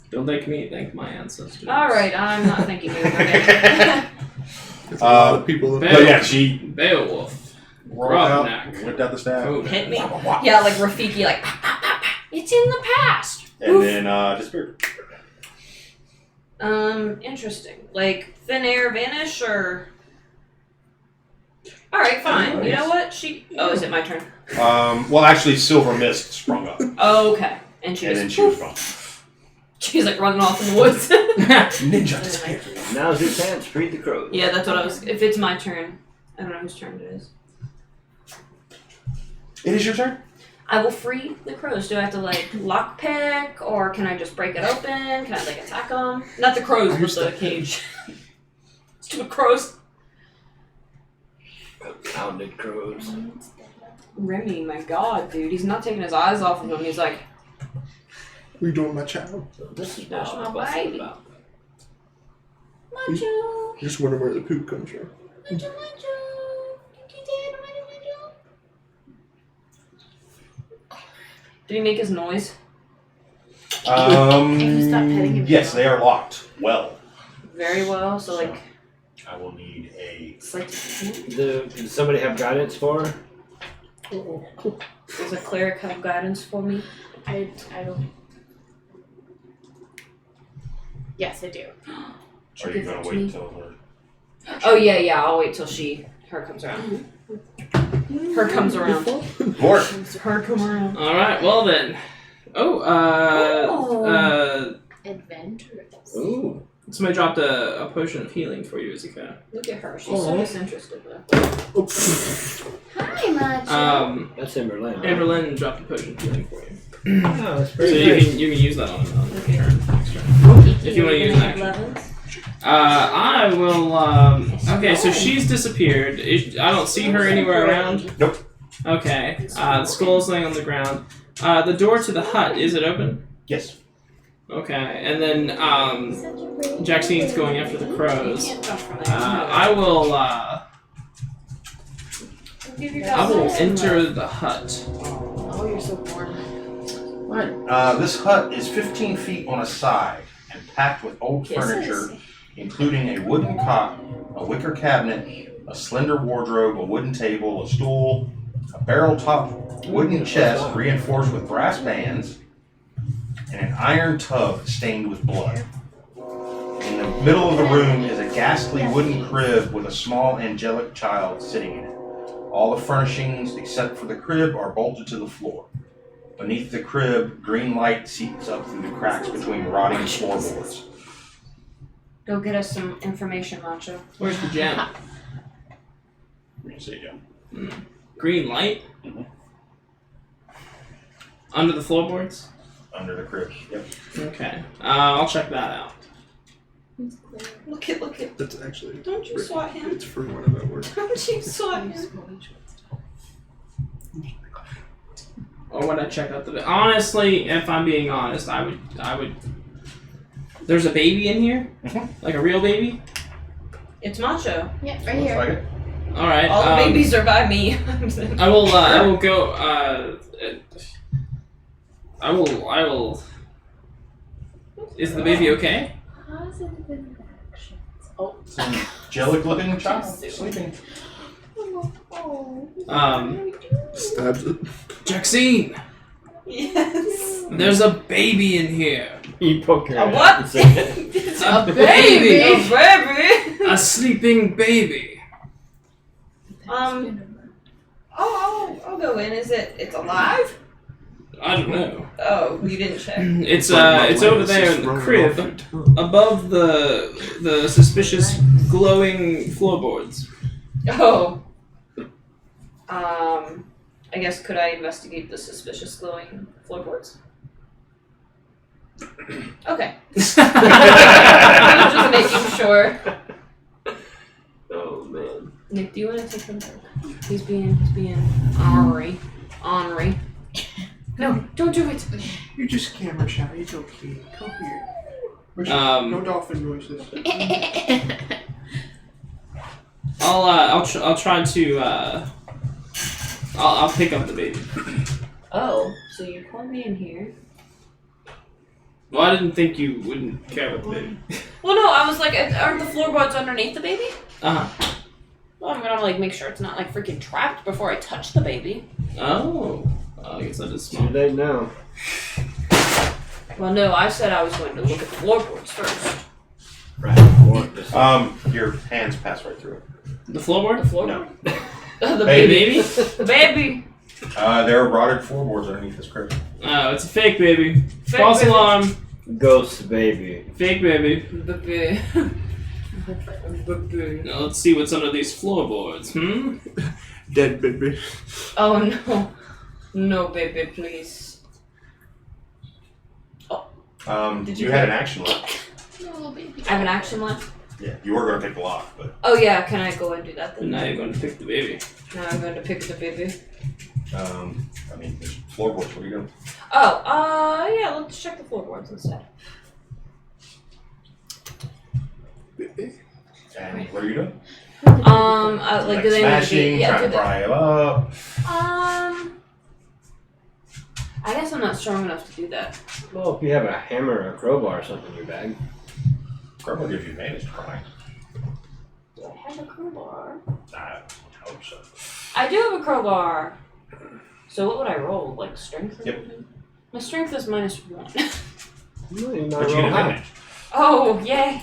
Don't thank me, thank my ancestors. Alright, I'm not thanking you. Okay. There's a lot of people that But yeah, she Beowulf. rolled out, Roughneck. whipped out the staff, Oh, Hit me. Yeah, like Rafiki, like, it's in the past. and then disappeared. Interesting. Like, thin air vanish, or... Alright, fine. You know what? Oh, is it my turn? Well, actually, Silver Mist sprung up, and Oh, okay. And she then just... she was gone. She's like running off in the woods. Ninja disappeared. Now's your chance. Free the crows. Yeah, that's what I was... If it's my turn. I don't know whose turn it is. It is your turn. I will free the crows. Do I have to, like, lockpick? Or can I just break it open? Can I, like, attack them? Not the crows, but the cage. Stupid crows. Pounded crows. Remy, my god, dude. He's not taking his eyes off of him. He's like, What are you doing with my child? This is That's what my I'm baby. about. Macho. Just wondering where the poop comes from. Macho. Did he make his noise? Can you stop petting him Yes, now? they are locked. Well, Very well. So, like, I will need a. sleight of hand. Does somebody have guidance for her? Oh, cool. Does a cleric have guidance for me? I don't. Yes, I do. Are you gonna wait till her? Oh yeah. I'll wait till her comes around. Her comes around. Gort. Her come around. All right. Well then. Adventurous. Ooh. Somebody dropped a potion of healing for you, Izika. Look at her. She's so disinterested though. Hi, Macho. That's Emberlyn. Right? Amberlyn dropped a potion of healing for you. Oh, that's So pretty you nice. can use that on turn. Next turn. If you want to use an action. I will. Okay, so she's disappeared. I don't see her anywhere around. Nope. Okay. The skull's laying on the ground. The door to the hut, is it open? Yes. Okay, and then Jaxine's going after the crows. I will enter the hut. Oh, you're so bored. Right. This hut is 15 feet on a side and packed with old furniture, including a wooden cot, a wicker cabinet, a slender wardrobe, a wooden table, a stool, a barrel-topped wooden chest reinforced with brass bands, and an iron tub stained with blood. In the middle of the room is a ghastly wooden crib with a small angelic child sitting in it. All the furnishings except for the crib are bolted to the floor. Beneath the crib, green light seeps up through the cracks between rotting floorboards. Go get us some information, Macho. Where's the gem? Let me see, Joe. Green light? Mhm. Under the floorboards? Under the crib. Yep. Okay. I'll check that out. Look it. That's actually. Don't you swat him. It's for one of our work. Don't you swat him. Or would I check out the... Honestly, if I'm being honest, I would... There's a baby in here? Mhm. Like a real baby? It's Macho. Yeah, right Looks here. like it. Alright. All the babies are by me. I will go, I will... Is the baby okay? Positive interactions. Oh. Some angelic-looking child sleeping. Stabs it. Jaxine! Yes. There's a baby in here. You poke her A out what? and say, It's A a baby! baby. A sleeping baby. I'll go in. It's alive? I don't know. Oh, you didn't check. It's over there in the crib, above the suspicious glowing floorboards. Oh. I guess could I investigate the suspicious glowing floorboards? Okay. I'm just making sure. oh man. Nick, do you want to take him back? He's being ornery. Ornery. No, don't do it. You just camera shy. It's okay. Come here. Um, No dolphin noises. I'll try to I'll pick up the baby. Oh, so you called me in here? Well, I didn't think you wouldn't care about the baby. Well, no, I was like, aren't the floorboards underneath the baby? Uh-huh. Well, I'm gonna make sure it's not freaking trapped before I touch the baby. Oh. I guess that is Too smart. late now. Well, no, I said I was going to look at the floorboards first. Right. Your hands pass right through it. The floorboard? The floorboard? No. The Baby? The baby. There are rotted floorboards underneath this crib. Oh, it's a fake baby. Fake False baby. alarm. Ghost baby. Fake baby. Baby. Now let's see what's under these floorboards. Dead baby. Oh no. No, baby, please. Did you had an action left. No, baby. I have an action left. Yeah, you were going to pick the lock, but Oh yeah, can I go and do that But then? now you're going to pick the baby. Now I'm going to pick the baby. there's floorboards. What are you doing? Oh, yeah, let's check the floorboards instead. Baby. And what are you doing? Do they smashing, need to be? Yeah, trying to pry them up. I guess I'm not strong enough to do that. Well, if you have a hammer or a crowbar or something in your bag. Crowbar gives you advantage to prying. Do I have a crowbar? I hope so. I do have a crowbar. So what would I roll? Like strength or Yep. something? My strength is -1. No, you're not But you real get high. advantage. Oh, yay.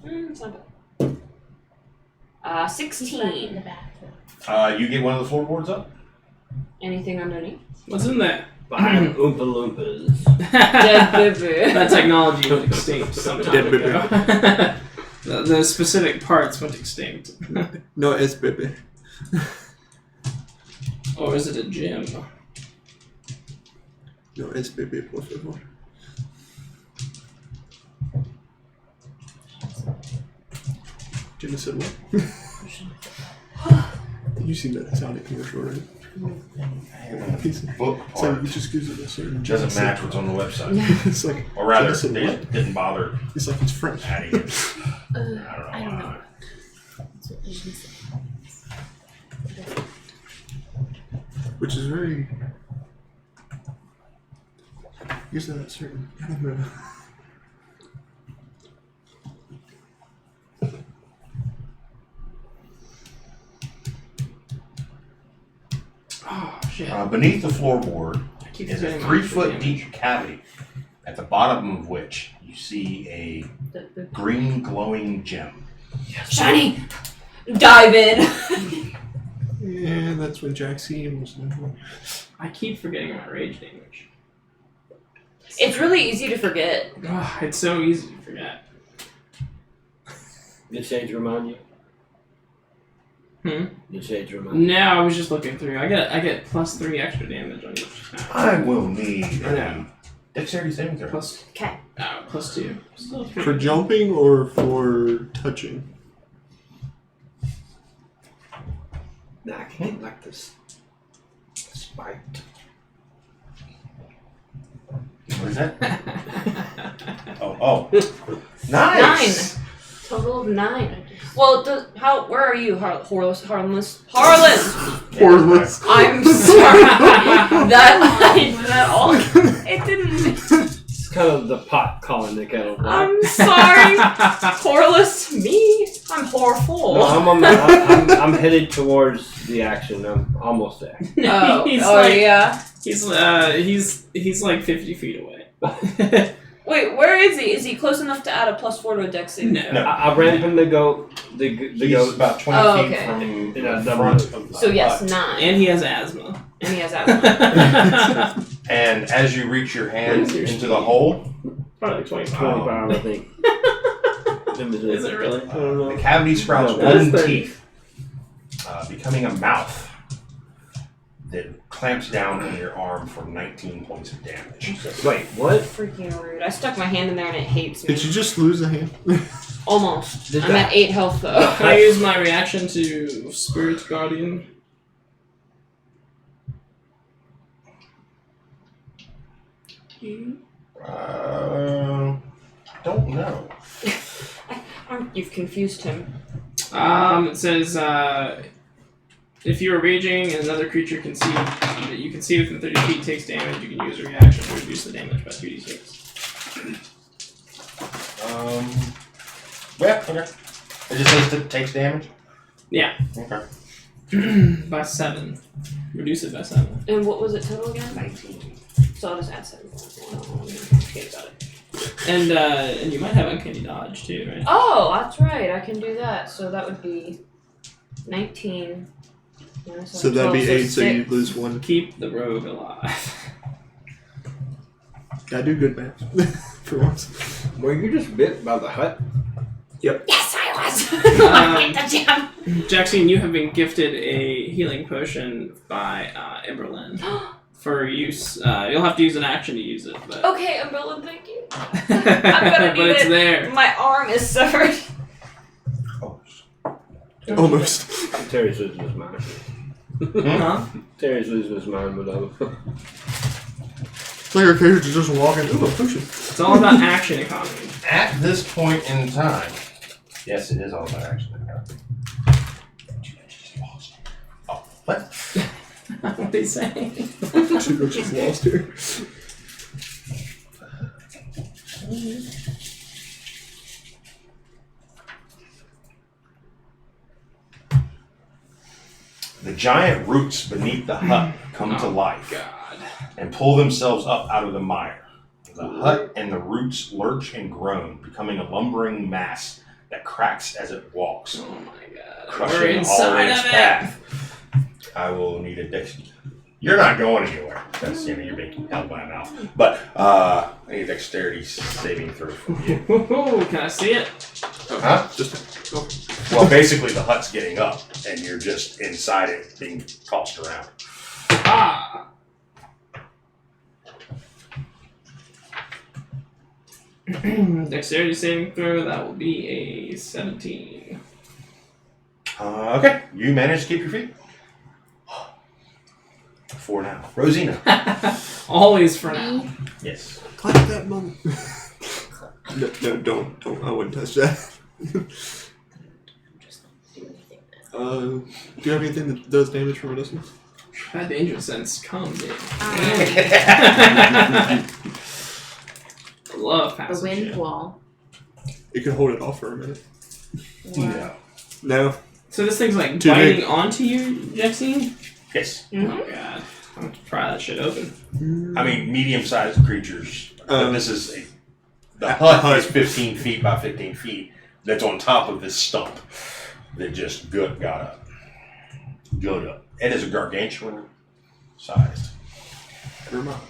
It's not bad. 16. You get one of the floorboards up. Anything underneath? What's in there? 5 Oompa Loompas. Dead baby. That technology went extinct some time Dead ago. The specific parts went extinct. No, it's baby. Or is it a gym? No, it's baby, por favor. Jenna said what? You seen that Sonic commercial, right? It's Book like it part just gives it a certain. doesn't match what's on the website. It's like, Or rather, Jenna said they what? just didn't bother It's like it's French. adding it. I I don't don't know. know. That's what you said. Which is very. Gives that certain. I don't know. Oh shit! Beneath the floorboard I keep is a forgetting my 3-foot damage. deep cavity, at the bottom of which you see a green glowing gem. Shiny! Dive in! Yeah, that's when Jack C was. I keep forgetting my rage damage. It's really easy to forget. Oh, it's so easy to forget. Did Sage remind you? Hmm? Did Sage remind you? No, I was just looking through. I get +3 extra damage on each attack. I will need I know. dexterity saving throw. Plus, Okay. +2. Still pretty For good. jumping or for touching? Nah, I can't like this. Spiked. What is that? Oh. Nice! 9. Total of 9. Well, where are you, Harless? Horrorless. I'm sorry. that all. It didn't. It's kind of the pot calling the kettle black. I'm sorry. Horrorless me. I'm horrible. No, I'm headed towards the action. I'm almost there. Oh, he's oh like, yeah. he's like 50 feet away. Wait, where is he? Is he close enough to add a +4 to a dex save? No. I ran him the goat. The He's goat. about 20 Oh, feet okay. from In the a front double- of the So yes, hut. 9. And he has asthma. And he has asthma. And as you reach your hand What is your into speed? the hole, Probably like 25. 25, I think. Is it really? I don't know. the cavity sprouts No, that's wooden 30. teeth, becoming a mouth that clamps down on your arm for 19 points of damage. Wait, what? Freaking rude. I stuck my hand in there and it hates me. Did you just lose a hand? Almost. Did I'm that- at 8 health though. Can I use my reaction to Spirit Guardian? Don't know. You've confused him. It says, if you are raging and another creature that you can see within 30 feet takes damage, you can use a reaction to reduce the damage by 2d6. Yeah, okay. It just says it takes damage? Yeah. Okay. By 7. Reduce it by 7. And what was it total again? 19. So I'll just add 7. Okay, got it. And you might have Uncanny Dodge too, right? Oh, that's right. I can do that. So that would be 19. So that'd be 8, so you six. lose 1. Keep the rogue alive. I do good math. For once. Were you just bit by the hut? Yes, I was. Get the gem. Jackson, you have been gifted a healing potion by Emberlyn for use. You'll have to use an action to use it, but Okay, Umbrella, thank you. gonna but need it's it. there. My arm is severed. Oh. Almost. Terry's losing his mind. Huh? Terry's losing his mind with those. It's like our character just walking. Ooh, a potion. It's all about action economy. At this point in time, yes, it is all about action. Oh, what? What are they saying? Two just lost here. The giant roots beneath the hut come to life. God. and pull themselves up out of the mire. The hut and the roots lurch and groan, becoming a lumbering mass that cracks as it walks, Oh my god. crushing We're all inside in its of it. path. I will need a dexterity. You're not going anywhere. That's you're being held by a mouth. But I need a dexterity saving throw from you. Woohoo, can I see it? Huh? Just go. Well, basically the hut's getting up, and you're just inside it, being tossed around. Ah! Dexterity saving throw, that will be a 17. Okay, you managed to keep your feet. 4 now. Rosina. Always for now. Yes. Clap that money. no, don't. I wouldn't touch that. Do you have anything that does damage from a distance? That danger sense comes in. Love A passing wind shit. wall. You can hold it off for a minute. No. No. So this thing's like Too biting big. onto you, Jexine? Yes. Oh my god. I'm gonna pry that shit open. I mean, medium-sized creatures. But this is the a hut hut. is 15 feet by 15 feet. That's on top of this stump that just got up. Got up. It is a gargantuan sized. Never mind.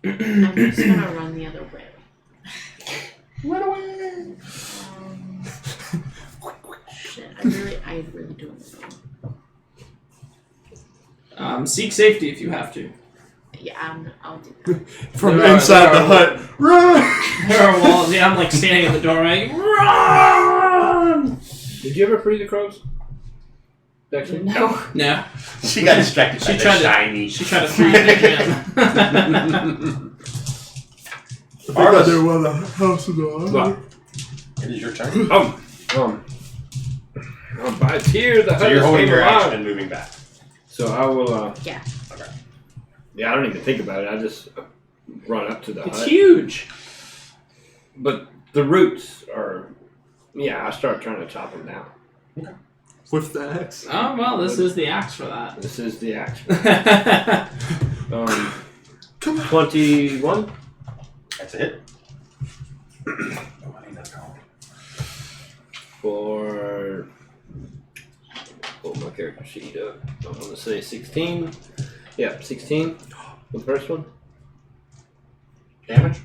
I'm just gonna run the other way. Run away. Shit, I really don't know. Seek safety if you have to. Yeah, I'll do that. From There are- inside there the are- hut. Run! There are walls. Yeah, I'm like standing at the doorway. Run! Did you ever free the crows? Dexter? No. No. She got distracted by She the tried to- shiny. She tried to free the gym. I think I did one of the house in the What? It is your turn. By it's here, the hut So you're is holding came your alive. action and moving back. So I will, Yeah. Okay. yeah, I don't even think about it. I just run up to the It's hut. huge. But the roots are, yeah, I start trying to chop them down. with the axe. Oh, well, this is the axe for that. This is the axe. Come on. 21. That's a hit. Oh, I need that call. For pull my character sheet up. I'm gonna say 16. Yeah, 16. The first one. Damage?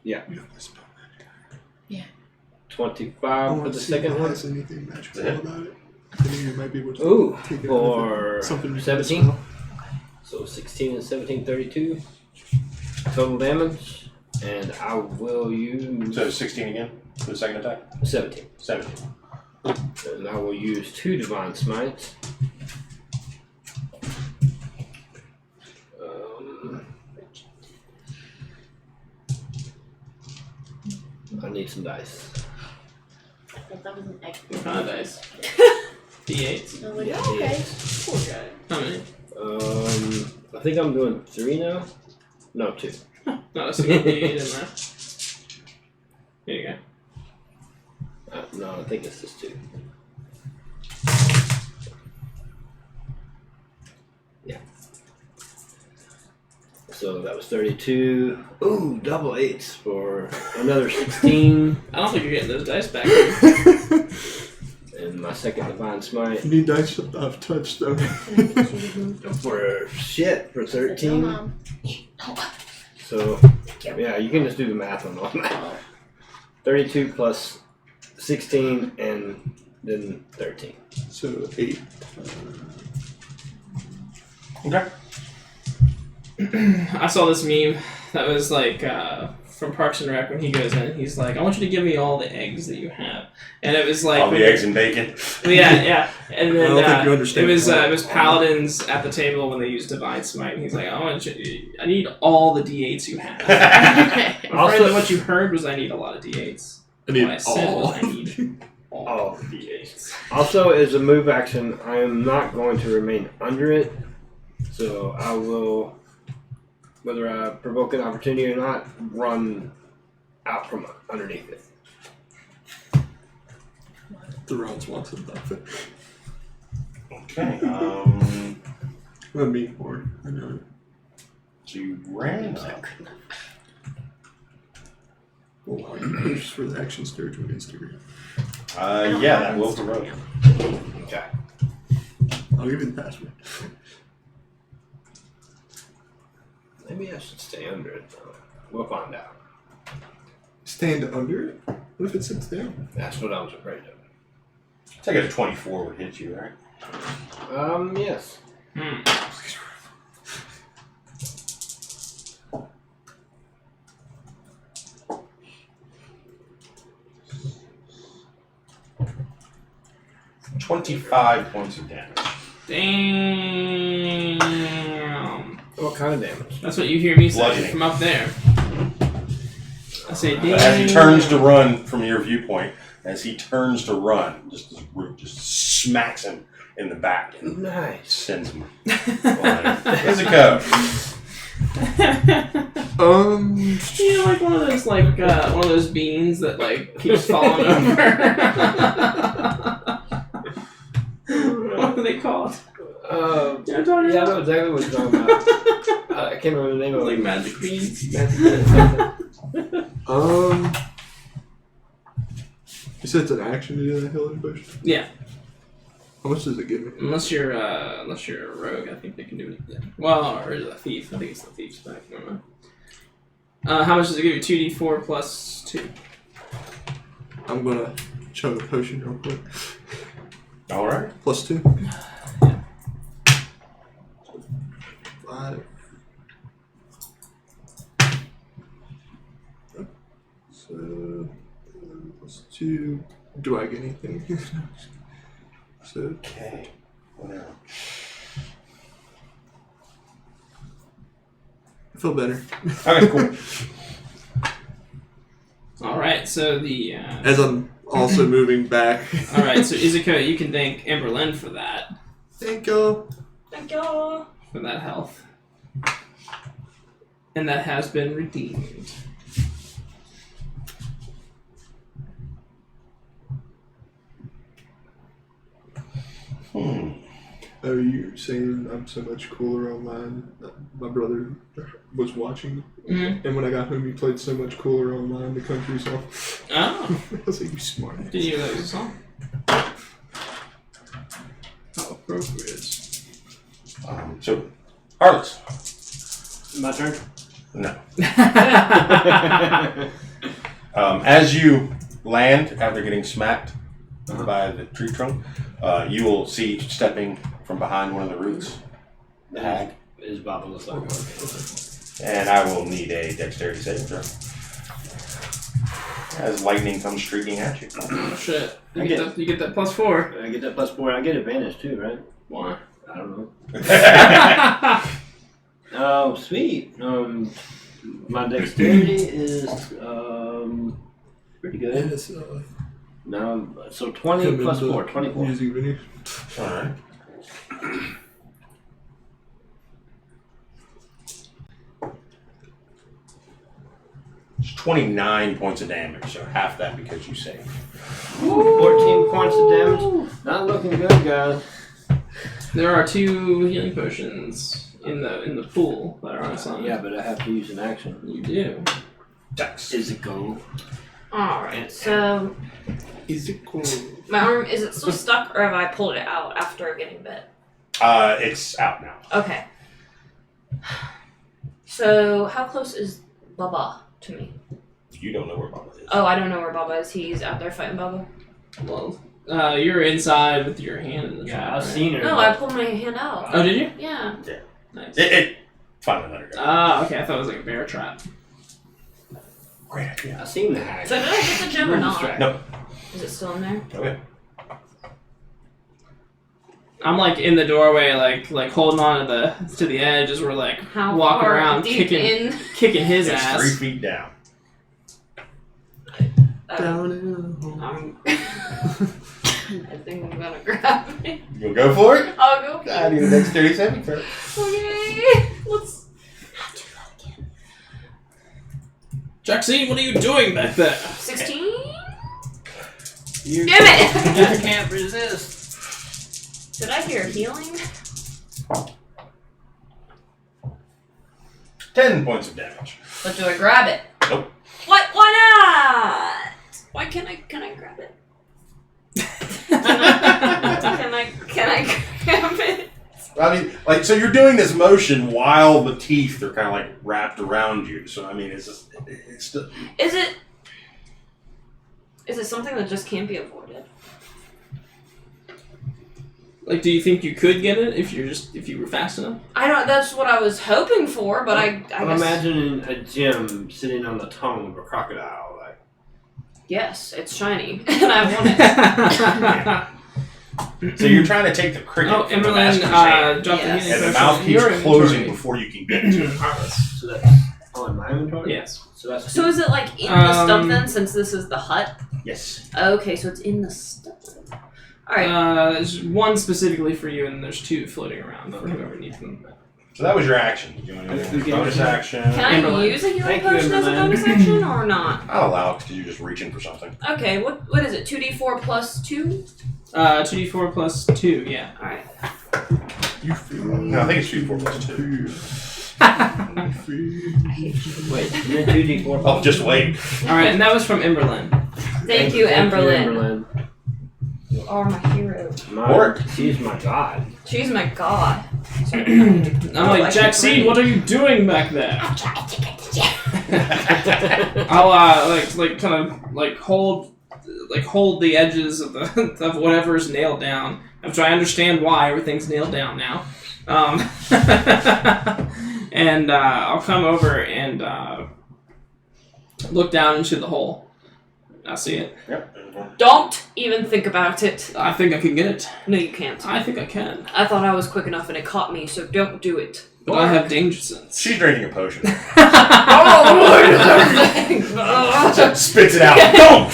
You have this spell. 25 I for want the to see if second it one. has anything magical Yeah. about it. I think you might be able to Ooh, take it for with something you can 17. spell. So 16 and 17, 32 total damage, and I will use So 16 again for the second attack? 17. 17. And I will use 2 divine smites. I need some dice. I thought that was an egg. What kind of dice? D8s. I was like, Yeah, oh, okay. D8s. Poor guy. How many? I think I'm doing 3 now. No, 2. Not a single D8 in there. Here you go. No, I think it's just 2. Yeah. So that was 32. Ooh, double 8s for another 16. I don't think you're getting those dice back. And my second divine smite You need dice of touch though. for shit for 13. Mom. So yeah, you can just do the math on all that. 32 plus 16 and then 13. So 8. Okay. I saw this meme that was like from Parks and Rec when he goes in. He's like, I want you to give me all the eggs that you have. And it was like... All the eggs and bacon. Yeah. And then I don't think you understand it was that. paladins at the table when they used Divine Smite. And he's like, I need all the D8s you have. I'm afraid that what you heard was I need a lot of D8s. I need What I said all. was I need all Oh. the D8s. Also, as a move action, I am not going to remain under it. So I will, whether I provoke an opportunity or not, run out from underneath it. The rounds wants of that. Okay. A meat horn. I know it. So you ran up. Well, I can push for the action stir to Instagram. Yeah, that will provoke. Okay. I'll give you the password. Maybe I should stay under it though. We'll find out. Stand under it? What if it sits down? That's what I was afraid of. I think a 24 would hit you, right? Yes. Please. 25 points of damage. Damn. What kind of damage? That's what you hear me say Bludgeoning. from up there. I say, damn. As he turns to run from your viewpoint, as he turns to run, just this root just smacks him in the back and Nice. sends him flying. Lysaga. You know, like one of those one of those beans that like keeps falling over. What are they called? Yeah, I know exactly what you're talking about. I can't remember the name of it. Like magic beans. You said it's an action to do that healing push? Yeah. How much does it give me? Unless you're a rogue, I think they can do it. Yeah. Well, or is it a thief? I think it's the thief's back. Never mind. How much does it give you? 2d4 plus 2. I'm gonna chug a potion real quick. Alright. Plus 2. Yeah. 5. So, plus 2. Do I get anything? So, Okay. Whatever. I feel better. Okay, cool. Alright, so the. As I'm also moving back. Alright, so Izuka, you can thank Emberlyn for that. Thank you. Thank you. For that health. And that has been redeemed. Are you saying I'm so much cooler online? My brother was watching, Mm-hmm. and when I got home, he played so much cooler online. The country song. Oh. I was like, "You smart." Didn't you know that was a song? How appropriate. So, Arliss. My turn? No. As you land after getting smacked by the tree trunk, you will see stepping from behind one of the roots, the hag. Is Baba Lysaga. And I will need a dexterity saving throw. As lightning comes streaking at you. Oh shit. You get that plus 4. I get that plus 4. I get advantage too, right? Why? I don't know. Oh, sweet. My dexterity is pretty good. And it's No, so 20 plus 4, 24. music video. Alright. It's 29 points of damage, so half that because you saved. 14 points of damage. Not looking good, guys. There are 2 healing potions in the pool that are unassigned. Yeah, but I have to use an action. You do. Dex. Is it go? Alright, so Is it cool? my arm, is it still stuck or have I pulled it out after getting bit? It's out now. Okay. So how close is Baba to me? You don't know where Baba is. Oh, I don't know where Baba is. He's out there fighting Baba. Well, you're inside with your hand in the trap. Yeah, I've right? seen her. No, I pulled my hand out. Oh, did you? Yeah. Nice. It finally let her go. Ah, okay. I thought it was like a bear trap. Great idea. I've seen the hag. So did I get the gem or not? No. Is it still in there? Okay. I'm like in the doorway, like holding on to the edge as we're like How walking far around deep kicking his It's ass. 3 feet down. Down in the hole. I think I'm gonna grab it. You'll go for it? I'll go. I need a dexterity saving throw. Okay. Let's. Jackson, what are you doing back there? 16? You Damn it! just can't resist. Did I hear healing? 10 points of damage. But do I grab it? Nope. What? Why not? Why can't I? Can I grab it? Can I grab it? I mean, like, so you're doing this motion while the teeth are kind of like wrapped around you. So I mean, it's just, it's still. Is it something that just can't be avoided? Like, do you think you could get it if you were fast enough? I don't. That's what I was hoping for, but I I'm guess. imagining a gem sitting on the tongue of a crocodile. Like, Yes, it's shiny, and I want it. So you're trying to take the cricket Oh, from the Emberlyn, master's hand, drop Yes. the and healing the potion mouth in keeps your closing inventory. before you can get to it. so that's in my inventory. Yes. So that's So is it like in the stump then, since this is the hut? Yes. Okay, so it's in the stump. All right. There's one specifically for you, and there's two floating around for whoever needs them. So that was your action. Did you want to do Okay. bonus action? Can I Emberlyn. use a healing Thank you, potion as a Emberlyn. bonus action or not? I'll allow it because you're just reaching for something. Okay, what is it? 2d4 plus 2? 2d4 plus 2, yeah. Alright. You feel No, I think it's 2d4 plus 2. Wait. and then 2d4. Oh, just wait. Alright, and that was from Emberlyn. Thank you, Emberlyn. Emberlyn. You are my hero. She's my god. She's my god. I'm like, Jack Seed, what are you doing back there? I'm trying to get to Jack. I'll hold the edges of the of whatever's nailed down. After I understand why everything's nailed down now. And I'll come over and look down into the hole. I see it. Yep. Don't even think about it. I think I can get it. No, you can't. I think I can. I thought I was quick enough and it caught me, so don't do it. But I have danger sense. She's drinking a potion. Oh, Spits it out. Don't!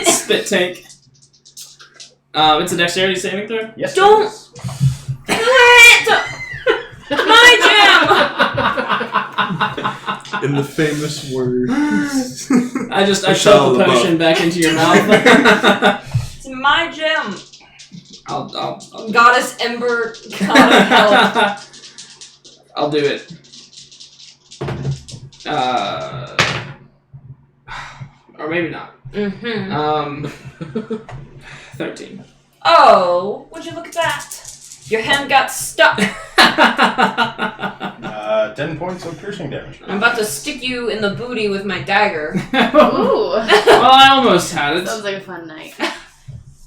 Spit take. It's a dexterity saving throw? Yes. Don't do it! My gem! in the famous words. I Shia shove the LaBeouf. potion back into your mouth. It's my gem. I'll Goddess Ember, God of Help. I'll do it. Or maybe not. Mm-hmm. 13. Oh, would you look at that? Your hand got stuck. 10 points of piercing damage. I'm about to stick you in the booty with my dagger. Ooh. Well, I almost had it. Sounds like a fun night.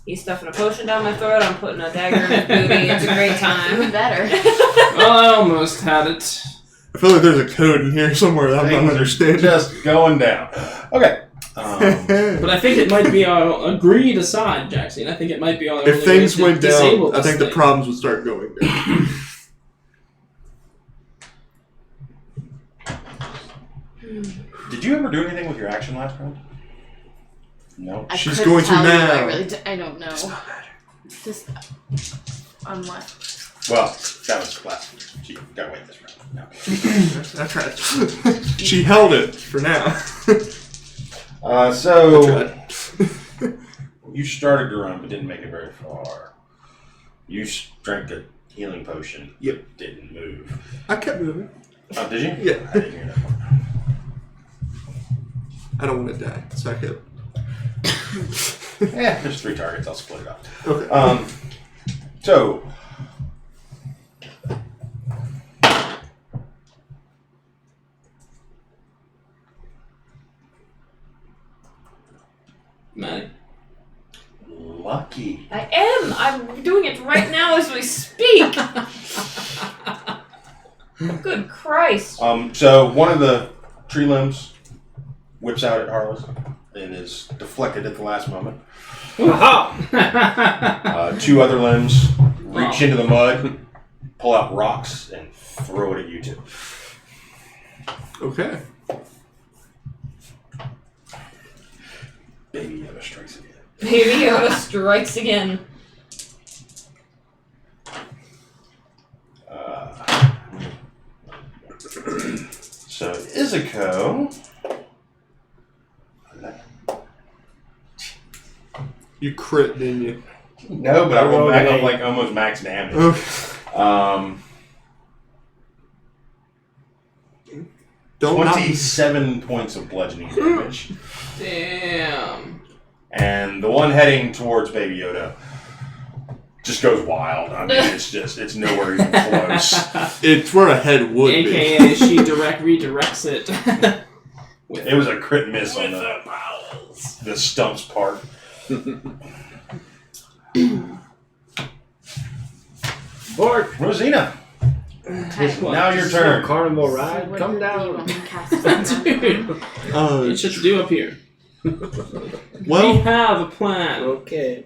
He's stuffing a potion down my throat. I'm putting a dagger in his booty. It's a great Even time. better. Well, I almost had it. I feel like there's a code in here somewhere that I'm not Things are understanding. just going down. Okay. But I think it might be our agreed aside, Jackson. I think it might be our only If things way to went disable down, I this think the thing. problems would start going down. Did you ever do anything with your action last round? No. I She's couldn't going to tell you, now. I don't know. Just on what? Well, that was last week. She got away this round. No. I tried. She held it for now. So you started to run, but didn't make it very far. You drank a healing potion. Yep. Didn't move. I kept moving. Oh, did you? Yeah. I didn't hear that one. I don't want to die, so I kept. Yeah, there's 3 targets. I'll split it up. Okay. So Maddie. lucky. I am. I'm doing it right now as we speak. Good Christ. So one of the tree limbs whips out at Harless and is deflected at the last moment. Aha! 2 other limbs reach into the mud, pull out rocks, and throw it at you 2. Okay. Baby Yoda strikes again. Baby Yoda strikes again. So Izuko. You crit, didn't you? No, but I rolled rolled back an up 8. like almost max damage. Okay. Don't knock- 27 points of bludgeoning damage. Damn. And the one heading towards Baby Yoda just goes wild. I mean, it's nowhere even close. It's where a head would be. AKA, she redirects it. It was a crit miss on the stumps part. Bork! Rosina, Okay. now your turn. Carnival So ride, what come do you down. want me to cast? Dude, what should you do up here? We Well, have a plan. Okay.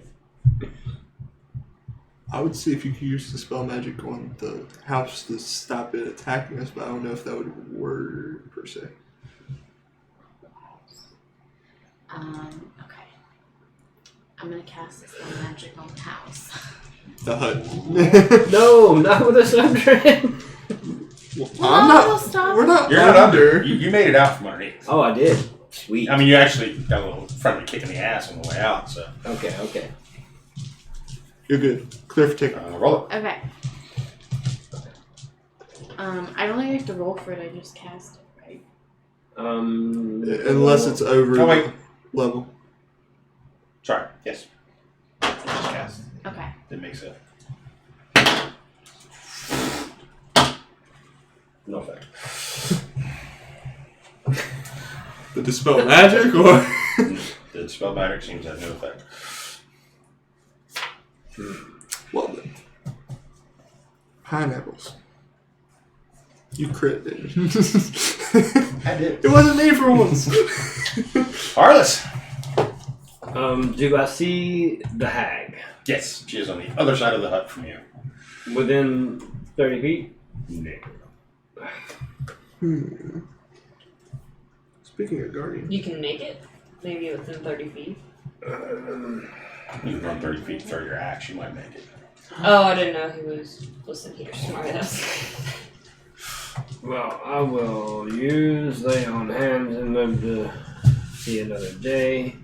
I would see if you could use the spell magic on the house to stop it attacking us, but I don't know if that would work per se. Okay. I'm gonna cast this spell magic on the house. The hut. No, not with a subtrend. I'm it'll not. stop. We're not You're not under. under. You made it out from underneath. Oh, I did. Sweet. I mean, you actually got a little friendly kick in the ass on the way out. So Okay. You're good. Clear for take. roll it. Okay. I don't think I have to roll for it. I just cast it, right? Unless it's over Oh, wait. the level. Sorry. Yes. Just cast. Okay. Didn't make sense. No effect. The dispel magic, or The spell magic seems to have no effect. well then. Pineapples. You crit, didn't you? I did. It wasn't me for once. Arliss. Do I see the hag Yes, she is on the other side of the hut from you. within 30 feet? No. Speaking of guardian, You can make it, maybe within 30 feet. You can run 30 feet, throw your axe, you might make it. Oh, I didn't know he was. Listen here, smartass. Well, I will use lay on hands and live to see another day.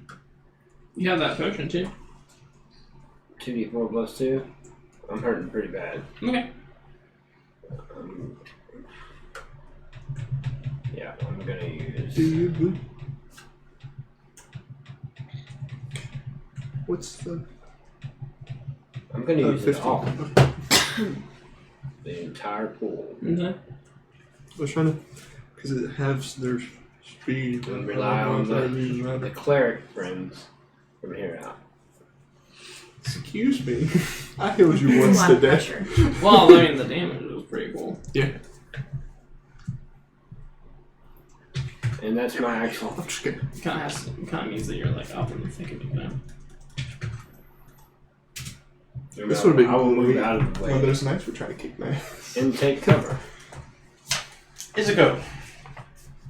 You have that potion too. 2d4 plus 2. I'm hurting pretty bad. Okay. Yeah, I'm gonna use. do you boo? What's the I'm gonna use it 15? all. Okay. The entire pool. Okay. I was trying to, because it has their speed. And rely on the cleric friends from here out. Excuse me. I healed you It's a once lot of today. pressure. Well, I mean, the damage was pretty cool. Yeah. And that's my actual. I'm just kidding. Kind of means that you're like up and thinking of that. This would have been I will move great. out of the One of way those nights we're trying to kick my ass. and take cover. Is it go?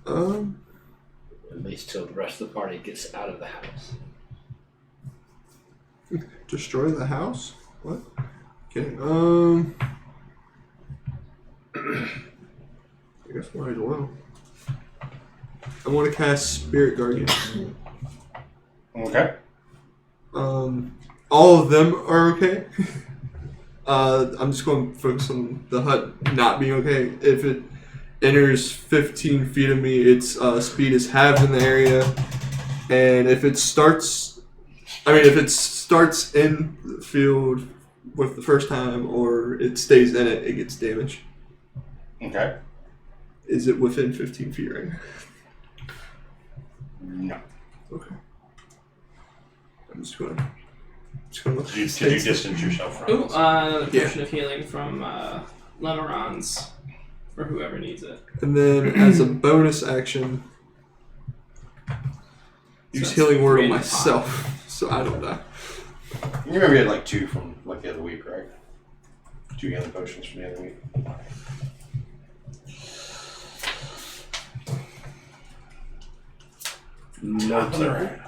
At least till the rest of the party gets out of the house. Destroy the house? What? Kidding. I guess might as well. I want to cast Spirit Guardian. Okay. All of them are okay. I'm just going to focus on the hut not being okay. If it enters 15 feet of me, its speed is halved in the area, and if it starts in the field with the first time, or it stays in it, it gets damage. Okay. Is it within 15 feet right now? No. Okay. I'm just gonna look. Could you distance yourself from Ooh, it? another Yeah. potion of healing from Lemerons for whoever needs it. And then as a bonus action, use that's healing word on 3 at a myself, so I don't die. You remember you had like 2 from like the other week, right? 2 healing potions from the other week. No That's all right.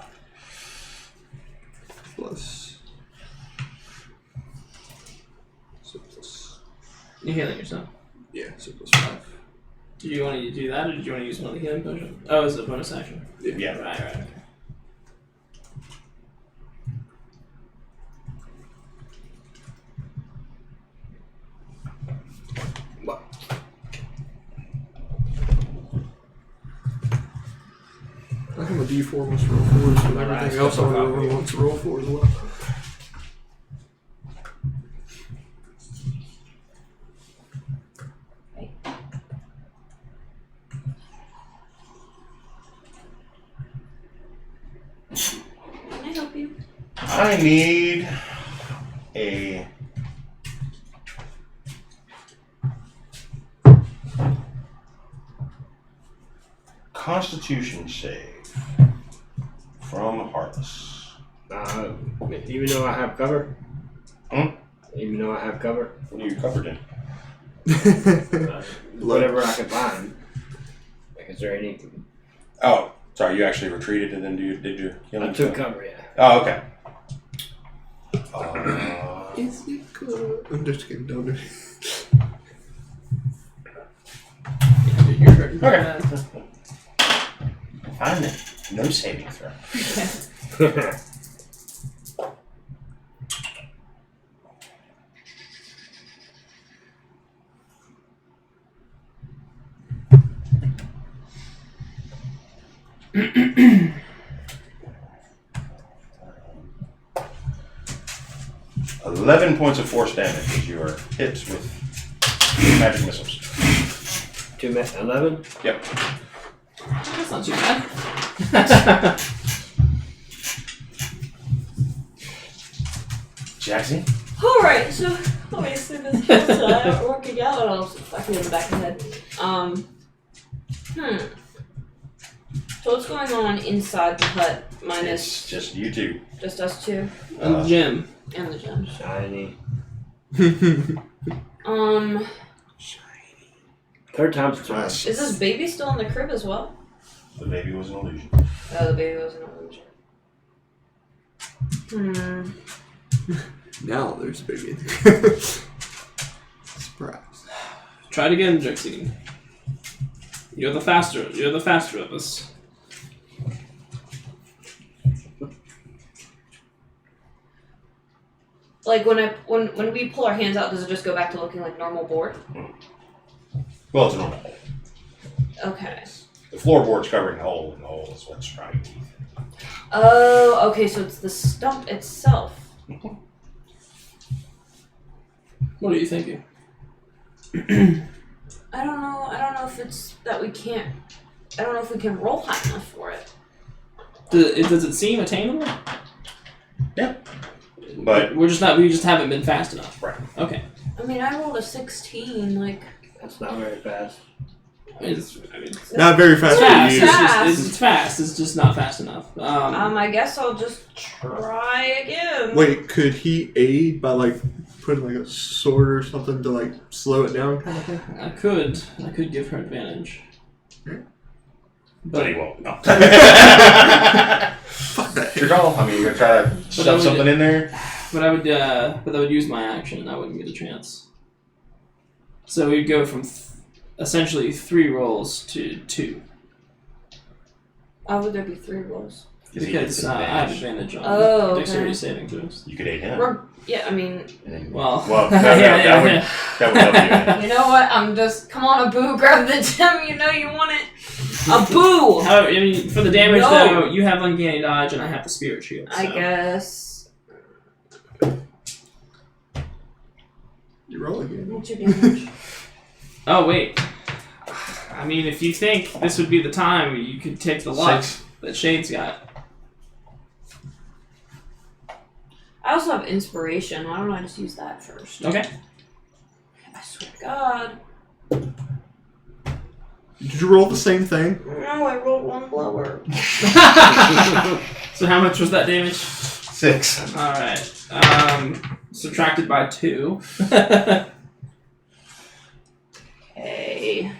Plus. So plus. You're healing yourself. Yeah, so plus 5. Did you want to do that, or did you want to use one of the healing potions? Oh, it's a bonus action. Yeah. Right, okay. I'm a D4 must roll 4s, and everything else on the roll wants to roll 4 as well. Can I help you? I need a Constitution save from Heartless. Even though I have cover? Hmm? Even though I have cover? What are you covered in? Whatever I can find. Like, is there anything? Oh, sorry, you actually retreated and then did you heal I him? took cover, yeah. Oh, okay. Is it good? I'm just kidding, don't do it. You're hurting. Okay. Fine then. No saving throw. Okay. 11 points of force damage as you are hit with magic missiles. 11? Yep. That's not too bad. Jackson? Alright, so obviously this kills aren't working out. I don't know if I can in the back of the head. So what's going on inside the hut minus It's just you two. just us two And the gym. and the gym? Shiny. Third time's a charm. Is this baby still in the crib as well? The baby was an illusion. Oh, the baby was an illusion. Now there's a baby in there. Surprise. Try it again, Drixie. You're the faster of us. Like when we pull our hands out, does it just go back to looking like normal board? Well, it's a normal hole. Okay. The floorboard's covering the hole, and the hole is what's trying to teeth. Oh, okay. So it's the stump itself. What are you thinking? I don't know. I don't know if it's that we can't. I don't know if we can roll high enough for it. Does it seem attainable? Yeah. But we just haven't been fast enough. right. Okay. I mean, I rolled a 16. Like, That's not very fast. It's Not very fast for fast. you. It's fast. It's just not fast enough. I guess I'll just try again. Wait, could he aid by like putting like a sword or something to like slow it down, kind of thing? I could give her advantage. But he won't. No. Fuck that. Your call. I mean, you're gonna try to stuff something in there. But I would use my action, and I wouldn't get a chance. So we'd go from essentially 3 rolls to 2. Why would there be 3 rolls? Because I have advantage on Oh, dexterity okay. saving throws. You could aid him. Yeah, I mean, And then, Well, that would help you. you know what? I'm just come on, Abu, grab the gem. You know you want it, Abu. However, I mean, for the damage No. though, you have uncanny dodge, and I have the spirit shield. So. I guess. You roll again. What's your damage? Oh wait. I mean, if you think this would be the time, you could take the luck 6. that Shade's got. I also have inspiration. Why don't I just use that first? Okay. I swear to God. Did you roll the same thing? No, I rolled 1 lower. So how much was that damage? 6. All right. Subtracted by 2. Hey.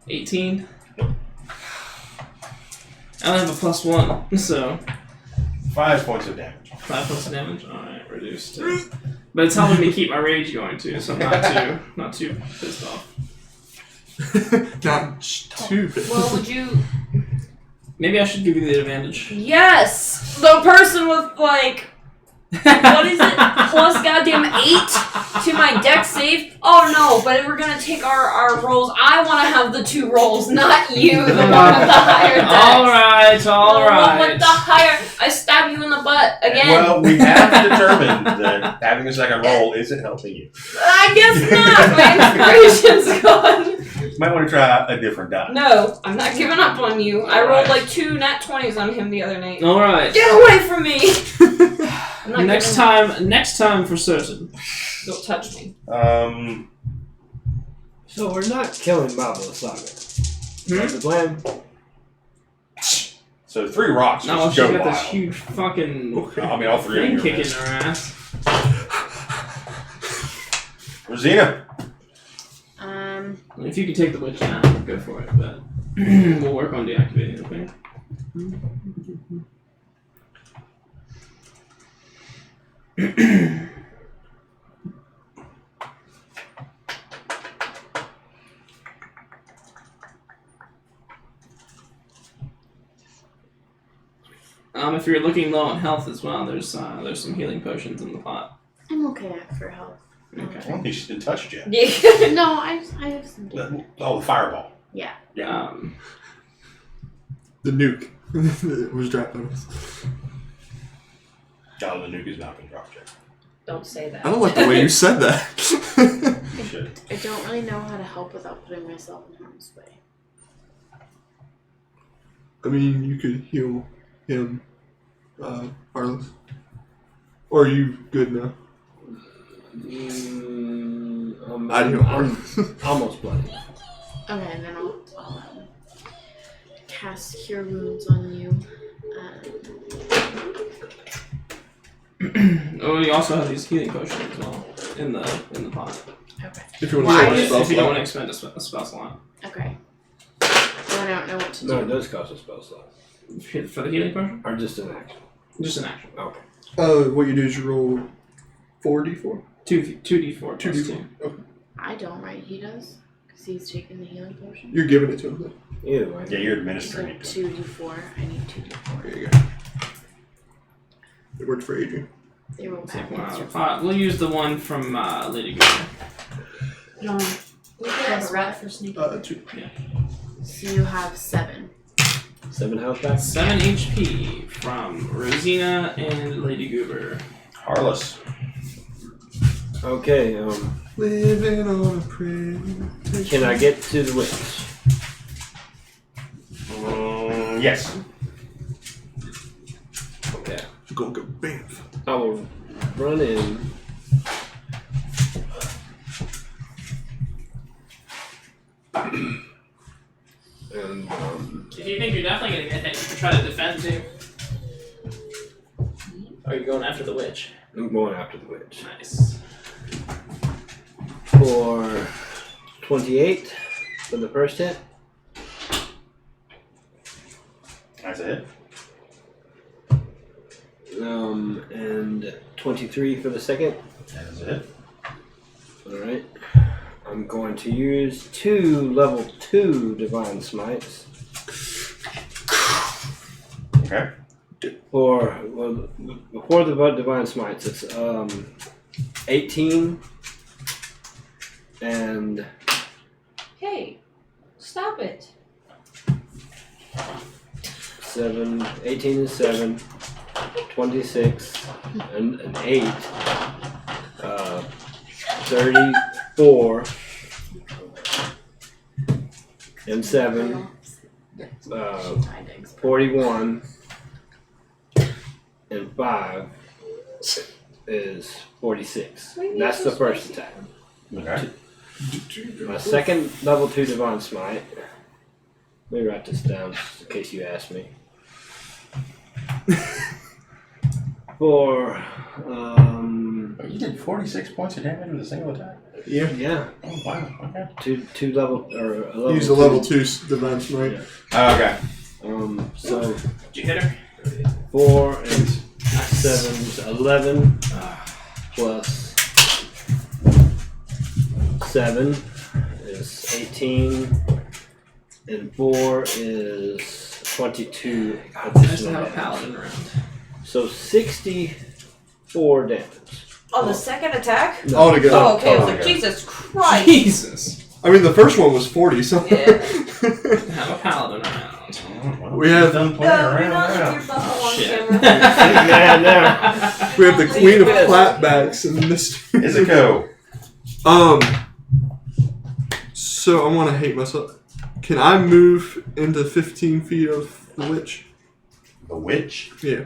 $18. I only have a +1, so 5 points of damage. 5 points of damage. All right, reduced. But it's helping me keep my rage going too, so I'm not too pissed off. Not too bad. Well, would you? Maybe I should give you the advantage. Yes, the person with like, what is it? Plus goddamn am 8 to my deck save. Oh no, but if we're gonna take our rolls, I want to have the 2 rolls, not you, the one with the higher deck. Alright. The one with the higher. I stab you in the butt again. Well, we have determined that having a second roll isn't helping you. I guess not. My inspiration's gone. You might want to try a different die. No, I'm not giving up on you. I rolled like 2 nat 20s on him the other night. Alright. Get away from me! I'm not Next time for certain. Don't touch me. So we're not killing Bob Lysaga. That's the plan. So 3 rocks. No, just she's go got this wild. huge fucking I mean, all 3 thing of you. kicking her ass. Rosina. If you could take the witch down, go for it, but we'll work on deactivating the thing. If you're looking low on health as well, there's some healing potions in the pot. I'm okay for health. Okay. Well, he just didn't touch you. Yeah. No, I have some. The fireball. Yeah. The nuke was dropped on us. Oh, the nuke is not being dropped yet. Don't say that. I don't like the way you said that. You should. I don't really know how to help without putting myself in harm's way. I mean, you could heal him, Carlos. Or are you good now? I'd heal I'm almost bloody. Okay, and then I'll cast Cure Wounds on you. Oh, you also have these healing potions as well in the pot. Okay. If you want Why? to If spell you don't slot. want to expend a spell slot. Okay. Well, I don't know what to No, it do. does cost a spell slot. For the healing potion? Or just an action. Just an action. Okay. What you do is you roll 4d4? 2d4 plus 2. 2d4. Okay. I don't, right? He does? Because he's taking the healing potion. You're giving it to him. Either way. Yeah, you're So administering it. 2d4. I need 2d4. There you go. It worked for Adrian. They roll Take one backwards. out. We'll use the one from Lady Gaga. No. We could have a rat for sneaking. 2. So you have 7. 7 health back. 7 HP from Rosina and Lady Goober. Harless. Okay, Living on a prayer. can I get to the witch? Yes. Okay. Go bam. I will run in. And, If you think you're definitely gonna get hit, you can try to defend too. Or are you going after the witch? I'm going after the witch. Nice. For 28 for the first hit. That's a hit. And 23 for the second. That is a hit. Alright. I'm going to use 2 level 2 Divine Smites. Okay. Before the Divine Smites, it's 18 and Hey, stop it. 7, 18 and 7, 26 and an 8, 34 and 7, 41 and 5 is 46. That's the first attack. Okay. My second level 2 Divine Smite. Let me write this down just in case you ask me. For You did 46 points of damage with a single attack? yeah, Oh, wow. Okay. two level or a level Use the level 2 Divine Smite. Yeah. Oh, okay. So Did you hit her? 4 and 7 is 11 plus 7 is 18 and 4 is 22 Nice to additional have a damage. paladin around. So 64 damage. On the second attack? Altogether. Oh, okay. I was like, Altogether. Jesus Christ. Jesus. I mean, the first one was 40, so. Yeah. Have a paladin around. Well, We have- done No, playing you're around not now. with your buffalo on Shit. camera. Yeah, We have the queen of clapbacks and Mr. Izuko. So I want to hate myself. Can I move into 15 feet of the witch? The witch? Yeah.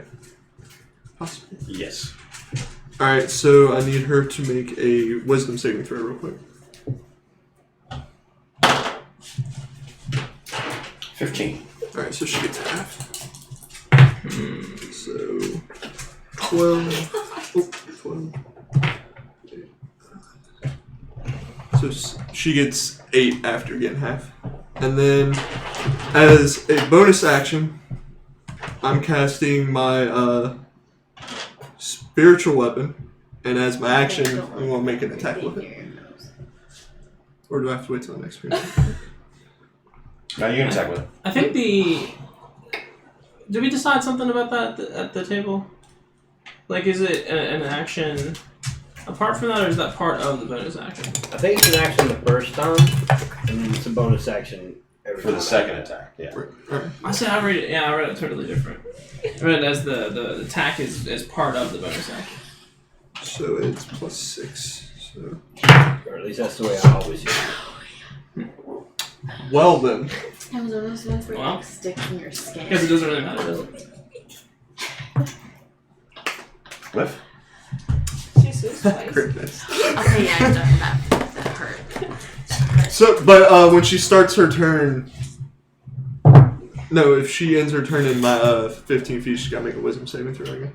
Possible. Yes. Alright, so I need her to make a wisdom saving throw real quick. 15. Alright, so she gets half. So 12. Oh, 12. So she gets 8 after getting half. And then, as a bonus action, I'm casting my spiritual weapon. And as my action, I'm going to make an attack with it. Or do I have to wait till the next period? Now you can attack with it. I think did we decide something about that at the table? Like, is it an action apart from that, or is that part of the bonus action? I think it's an action the first time, and then it's a bonus action every For the time. second attack, yeah. Alright. I said I read it. Yeah, I read it totally different. I read it as the attack is part of the bonus action. So it's plus 6. So. Or at least that's the way I always use it. Well then. That was one of those ones where Well. it like, sticks in your skin. Because it doesn't really matter, does it? Whiff? Jesus Christ. Goodness. Okay, yeah, I'm done. That hurt. So, but when she starts her turn, no, if she ends her turn in my 15 feet, she's got to make a wisdom saving throw again.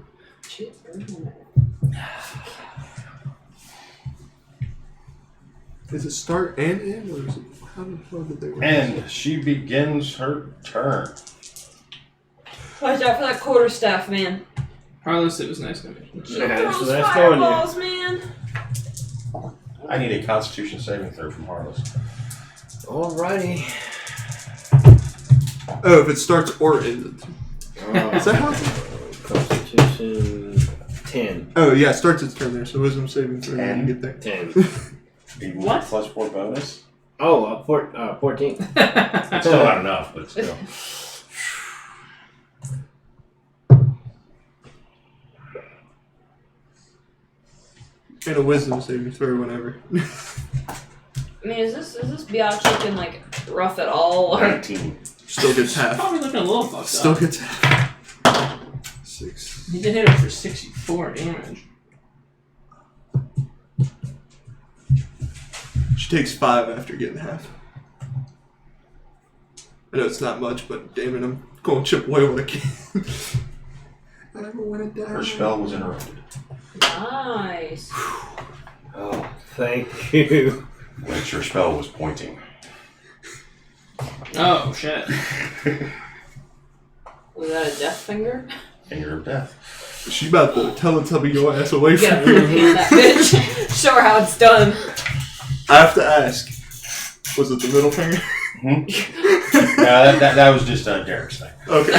Is it start and end, or is it how the hell did they work? And she begins her turn. Watch out for that quarterstaff, man. Carlos, it was nice to meet you. Yeah, so Throws that's going there. fireballs, man. I need a constitution saving throw from Harless. Alrighty. Oh, if it starts or ends. Is that how it's... Constitution 10. Oh, yeah, it starts its turn there, so wisdom saving throw when 10. you get there. 10. What? Plus 4 bonus? Oh, 14. It's still not enough, but still. And a wisdom saving throw whenever. I mean, is this biatch looking like rough at all? Or 19. Still gets half. Probably looking a little fucked Still up. gets half. 6. He did hit him for 64 damage. She takes 5 after getting half. I know it's not much, but damn it, I'm going to chip away what I can. I never want to die. Her spell was interrupted. Nice. Oh, thank you. Which her spell was pointing. Oh, shit. Was that a death finger? Finger of death. She about to Teletubby your ass away You from gotta me. hand that bitch. Show her how it's done. I have to ask. Was it the middle finger? Hmm? No, that was just Derek's thing. Okay.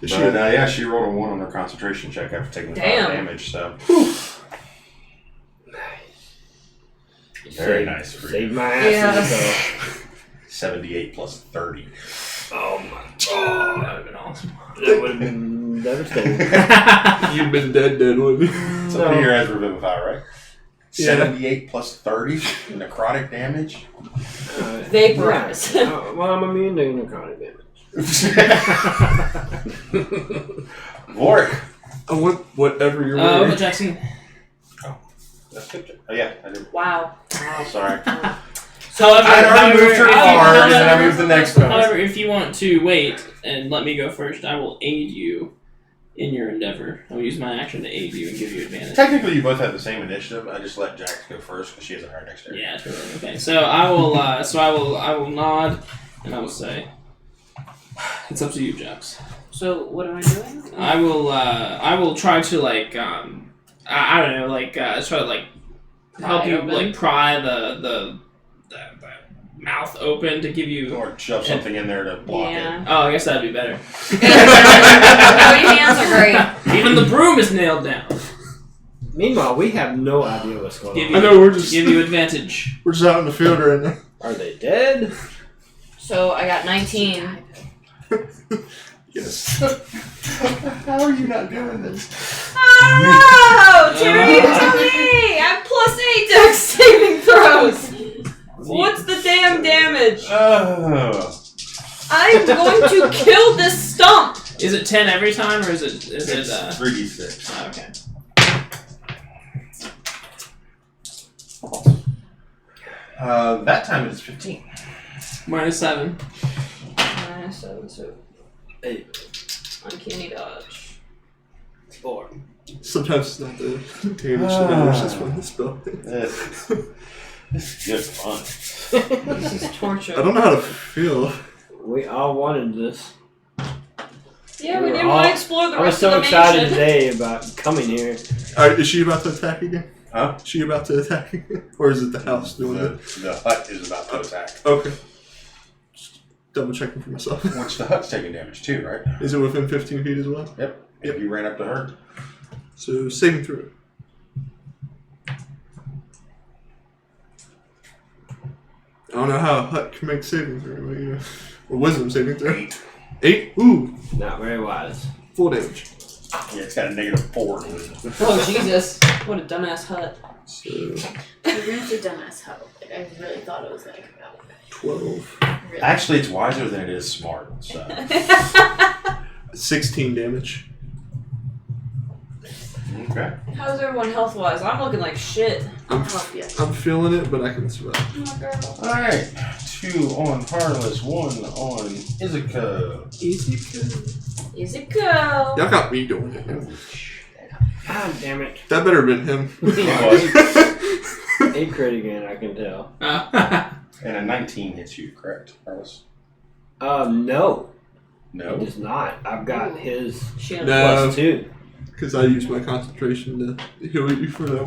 Is she- But yeah, she rolled a 1 on her concentration check after taking the 5 Damn. damage, so. Very nice for Saved you. my ass. Yeah. So. 78 plus 30. Oh my Oh, that god. would have been awesome. That would have been devastating. You'd been dead, wouldn't you? Somebody here has Revivify, right? Yeah. 78 plus 30 necrotic damage. Vaporize. Yeah. Well, I'm immune to necrotic damage. Vorik. I want whatever you're What wearing. about Jackson? That's good. Oh, yeah, I did. Wow. Sorry. However, I'd already moved her however- card, and then I moved the next one. However, if you want to wait and let me go first, I will aid you in your endeavor. I'll use my action to aid you and give you advantage. Technically, you both have the same initiative. I just let Jax go first because she has a higher dexterity. Yeah, totally. Okay, so I will. I will nod, and I will say, "It's up to you, Jax." So what am I doing? I will try to like I don't know, like try to like help you Pry open? like pry the mouth open to give you. Or shove something in there to block Yeah. Oh, I guess that'd be better. Oh, your hands are great. Even the broom is nailed down. Meanwhile, we have no idea what's going Give on. you, I know, we're just- give you advantage. We're just out in the field right now. Are they dead? So I got 19. Yes. How are you not doing this? Oh, Terry, you tell me! I'm +8 dex saving throws! What's the damn damage? I'm going to kill this stump! Is it 10 every time, or is it 3d6. oh, okay. That time it's 15. -7. -7, so 8. uncanny dodge. 4. Sometimes it's not the damage that matters, it's when the spell hits. This is good fun. This is torture. I don't know how to feel. We all wanted this. Yeah, We we were didn't want to all- explore the I was rest of so the excited mansion. today about coming here. Alright, is she about to attack again? Huh? Is she about to attack again? Or is it the house doing it? The hut is about to attack. Okay. Just double checking for myself. Which the hut's taking damage too, right? Is it within 15 feet as well? Yep. If you ran up to her. So, saving throw. I don't know how a hut can make saving throw, but you know. Or wisdom saving throw. 8. 8? Ooh, Not very wise. full damage. Yeah, it's got a -4. Oh, Jesus. What a dumbass hut. So, You're gonna say dumbass how? Like, I really thought it was gonna come out. 12. Really. Actually, it's wiser than it is smart. So 16 damage. okay. How's everyone health-wise? I'm looking like shit. I'll help you. I'm feeling it, but I can survive. Oh, girl. All right. 2 on Harless, 1 on Izuka. Is it go? Y'all got me doing it. God damn it. That better have been him. It was. 8 crit again, I can tell. And a 19 hits you, correct, Harless? No. It No. does not. I've got Ooh. his She No. +2. Because I used my concentration to heal you for that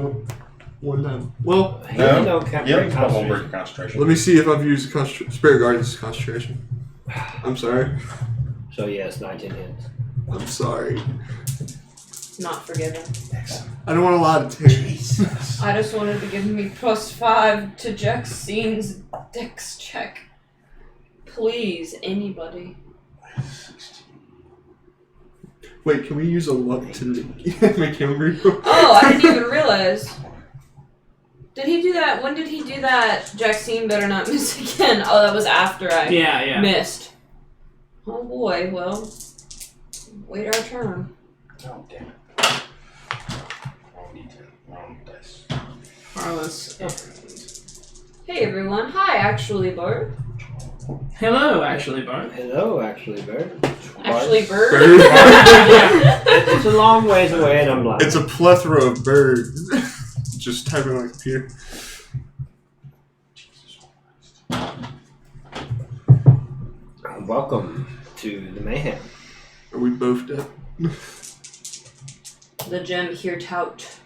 one time. Well, He No. don't count Yep, break that won't break concentration. your concentration. let me see if I've used Spirit Guardian's concentration. I'm sorry. So yes, 19 hits. I'm sorry. not forgiven. I don't want a lot of Terry. Jesus. I just wanted to give me +5 to Jaxine's dex check. Please, anybody. Wait, can we use a luck to make him reroll? Oh, I didn't even realize. Did he do that? When did he do that? Jaxine better not miss again. Oh, that was after I Yeah. missed. Oh boy, well, wait our turn. Oh, damn it. Wrong D10. Wrong dice. Harless. Hey everyone, hi, actually Bart. Hello, actually, Bart. Hello, actually, Bird. Actually Bird. Bird. It's a long ways away, and I'm blind. It's a plethora of birds. Just typing on a computer. Welcome to the mayhem. Are we both dead? The gem here tout.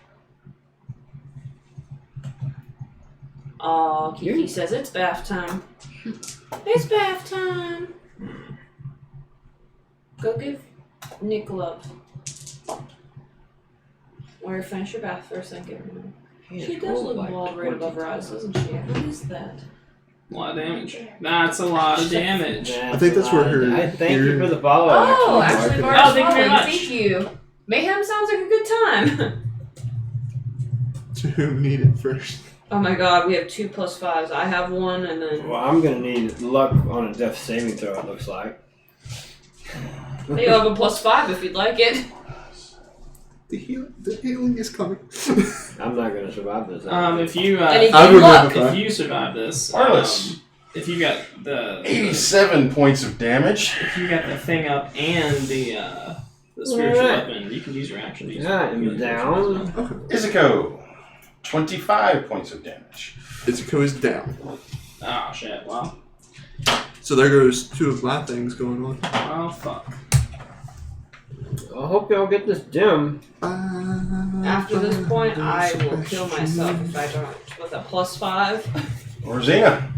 Aw, Kiki says it's bath time. It's bath time. Go give Nick love. Or finish your bath first, then give her love. She does look bald right above her eyes, doesn't she? What is that? A lot of damage. That's a lot of damage. I think that's where her I thank you ear- for the follow. Oh, actually, actually, Bart. Bart. Oh, thank you very much. Thank you. Mayhem sounds like a good time. To whom needed first? Oh my god, we have 2 +5s. I have 1, and then Well, I'm gonna need luck on a death saving throw. It looks like. you have a +5 if you'd like it. The healing is coming. I'm not gonna survive this. If you Any I good would luck. have if you survive this, Harless. if you got the 87 points of damage. if you got the thing up and the spiritual Alright. weapon, you can use your action to use I it. am down. Izuko, 25 points of damage. Izuko is down. Oh shit! Well, So there goes 2 of my things going on. oh fuck. I hope y'all get this dim. After this point, I will kill myself if I don't. With a +5. Or Xena.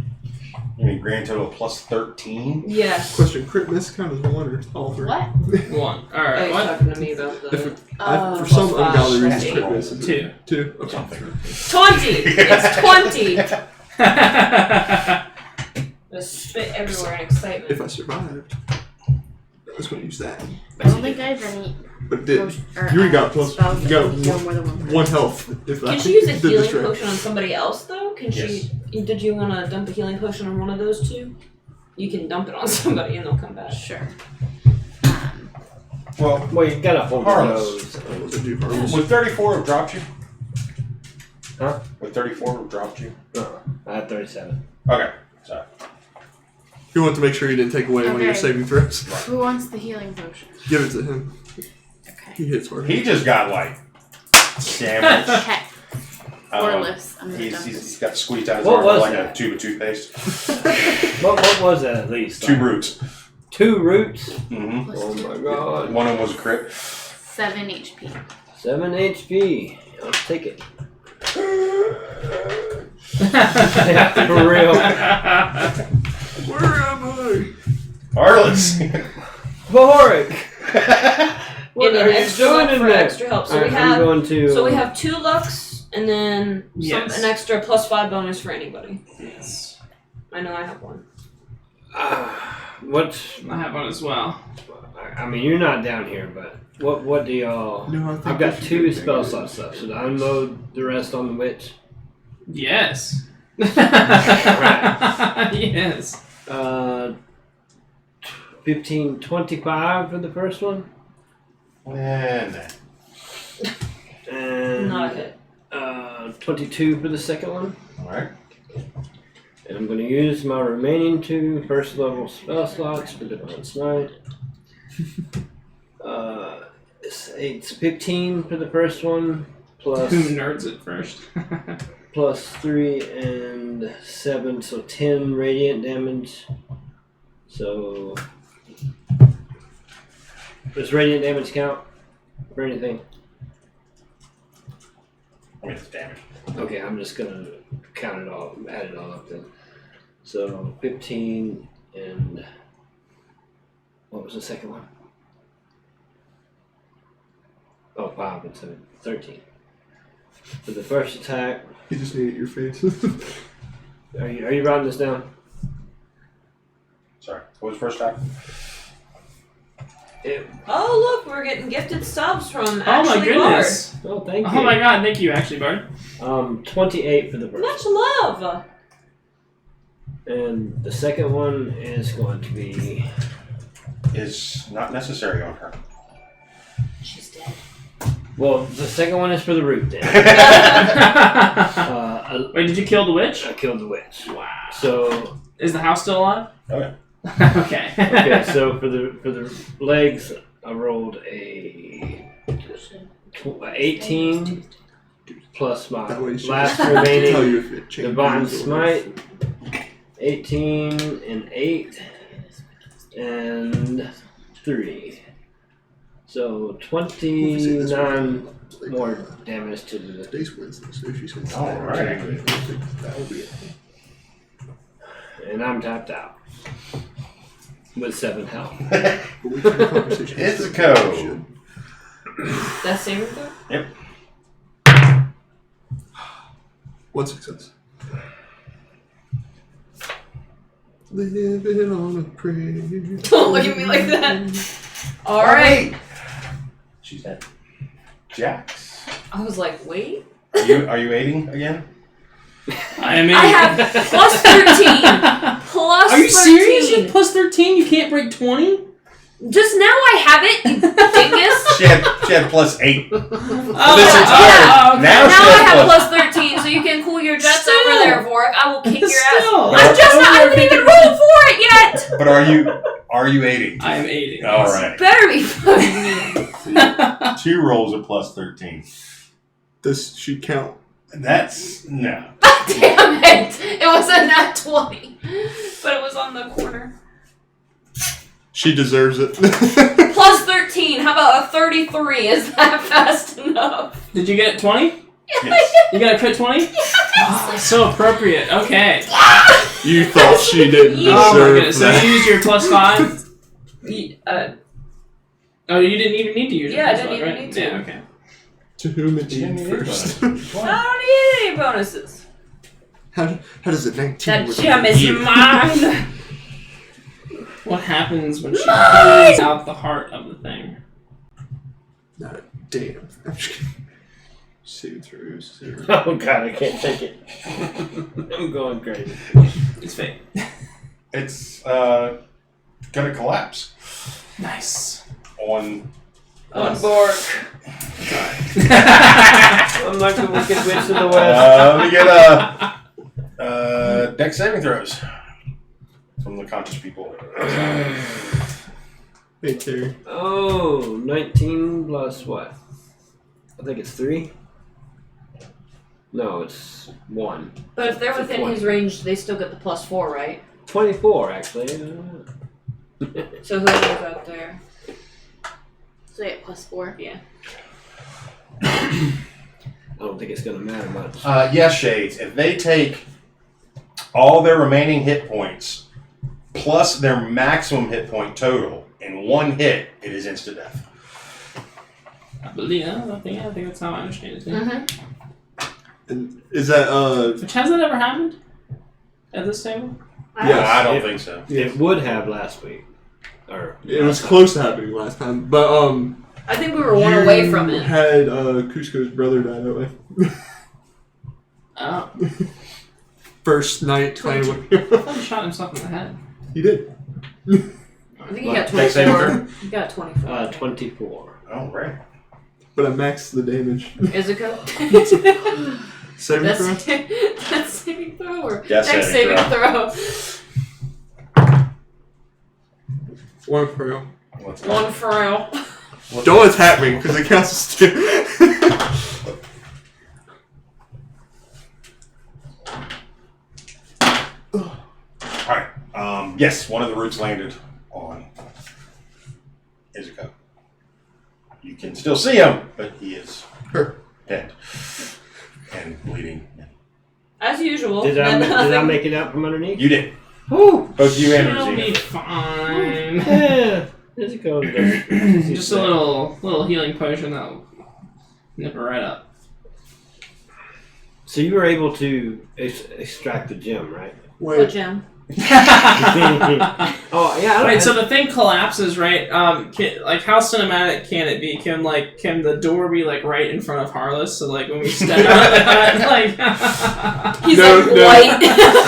Give me a grand total of plus 13. Yes. Question: crit miss count as one or all three? What? 1. Oh, Alright, he's what? talking to me about the. For some plus ungodly five. reason, crit miss is 2. 2. Okay. Something. 20! It's 20! Just spit everywhere in excitement. If I survived, I was going to use that. I don't think I have any. But did potion- or, you already got plus? spells You that got can heal more than one person. 1 health. If Can I she use a did healing this right. potion on somebody else though? Can she? Did you want to dump a healing potion on one of those two? You can dump it on somebody and they'll come back. Sure. Well, Well, you gotta hold your Harmless. nose. What does it do, Harmless? would 34 have dropped you? Huh? Would 34 have dropped you? I had 37. Okay. Sorry. You want to make sure you didn't take away one of your Okay. saving throws. Who wants the healing potion? Give it to him. Okay. He hits hard. He just got like sandwiched. Okay. Or lifts. I'm gonna He's, dump he's, this. he's got squeezed out his What arm was like that? a tube of toothpaste. What was that at least? 2 roots. 2 roots? Mm-hmm. Plus Oh 2. my god. One of them was a crit. 7 HP. 7 HP. I'll take it. For real. Where am I? Arliss. Boric! What And are an you extra doing luck in for there? extra help. So Alright, we I'm have. going to. So we have 2 lucks and then Yes. an extra plus 5 bonus for anybody. Yes. I know I have one. What? I have one as well. I mean, you're not down here, but what do y'all? No, I think I've got this is 2 good. spell slots left. Should I unload the rest on the witch? Yes. Yes. 15, 25 for the first one, And and Not a hit. 22 for the second one. alright. And I'm going to use my remaining 2 first level spell slots for Divine Smite. It's 15 for the first one, plus Who nerds it first? plus 3 and 7, so 10 radiant damage. So does radiant damage count for anything? I mean, it's damage. Okay, I'm just gonna count it all, add it all up then. So 15 and what was the second one? Oh, 5 and 7, 13. For the first attack, He just needed your face. are you writing this down? Sorry. What was the first time? Oh look, we're getting gifted subs from Oh my Ashley goodness. Oh, thank you. Oh my god, thank you, actually, Bard. 28 for the Bard. first. Much love. And the second one is going to be Is not necessary on her. She's dead. well. The second one is for the root. Then Wait, did you kill the witch? I killed the witch. Wow. So Is the house still alive? Okay. Okay. okay, so for the legs, I rolled a 18 plus my That way you should last tell remaining you if it changes. Divine or- Smite. 18 and 8 and 3. So 29 more damage to the. Dace wins, so she's gonna All right. That will be it. And I'm tapped out with 7 health. But we can have a conversation. It's a We code. should. That's saving throw? Yep. 1 success. Living on a prayer. Don't look at me like that. Alright. She's dead. Jax. I was like, wait. Are you aiding again? I mean. I have plus 13. Plus Are you 13. serious? With plus 13, you can't break 20? Just now I have it, you dingus. She had plus 8. Oh, This entire- okay. now- Now she I has have plus- plus 13, so you can cool your jets Still. over there, Vorik. I will kick your ass. Still. I'm just not, I haven't even rolled for it yet. But are you aiding? I am aiding. All right. Better be fucking me. 2 rolls of plus 13. Does she count? That's no. Damn it. It was a nat 20. But it was on the corner. She deserves it. Plus 13. How about a 33? Is that fast enough? Did you get 20? Yes. You got a crit 20? So appropriate. Okay. You thought she didn't Oh my deserve goodness. So that. you used your +5? Uh, Oh, you didn't even need to use your Yeah, I +5, didn't even right? need to. Yeah, okay. To whom it You did didn't need first. bonuses. I don't need any bonuses. How does a 19 That work gem with is you? mine. What happens when she pulls out the heart of the thing? Not a damn. I'm just kidding. Saving throws. Oh god, I can't take it. I'm going crazy. It's fake. It's gonna collapse Nice. on. On board. I'm like the wicked witch in the west. Let me get dex saving throws from the conscious people. Hey, Terry. Oh, 19 plus what? I think it's 3. No, it's 1. But if they're within his range, they still get the +4, right? 24 actually. So who goes out there? So I get +4. Yeah. I don't think it's gonna matter much. Yes, Shades. If they take all their remaining hit points plus their maximum hit point total in one hit, it is instant death. I believe. I think that's how I understand it. Yeah. Mm-hmm. And is that Which has that ever happened at this table? Yes. I don't think so. It would have last week. Or it was close to happening last time, but I think we were one away from you it. had Cusco's brother die that way. Oh. First night playing with I thought he shot himself in the head. He did. I think he got Dex saving 24. He got 24. 24. Oh, right. But I maxed the damage. Izuka? Saving throw? That's saving throw or Yes, dex saving saving throw. One for real. What's that? One for real. Don't attack me, because it counts as 2. Alright. Yes, one of the roots landed on Izuka. You can still see him, but he is dead and bleeding. As usual. Did I make it out from underneath? You did. Woo! Both you and She'll be Rosina. fine. Yeah. There's a code. Just a little healing potion that'll nip her right up. So you were able to extract the gem, right? What Wait, gem? Oh yeah. I don't Wait, so the thing collapses, right? Like how cinematic can it be? Can the door be like right in front of Harless? So like when we step out, like He's No, like no. white.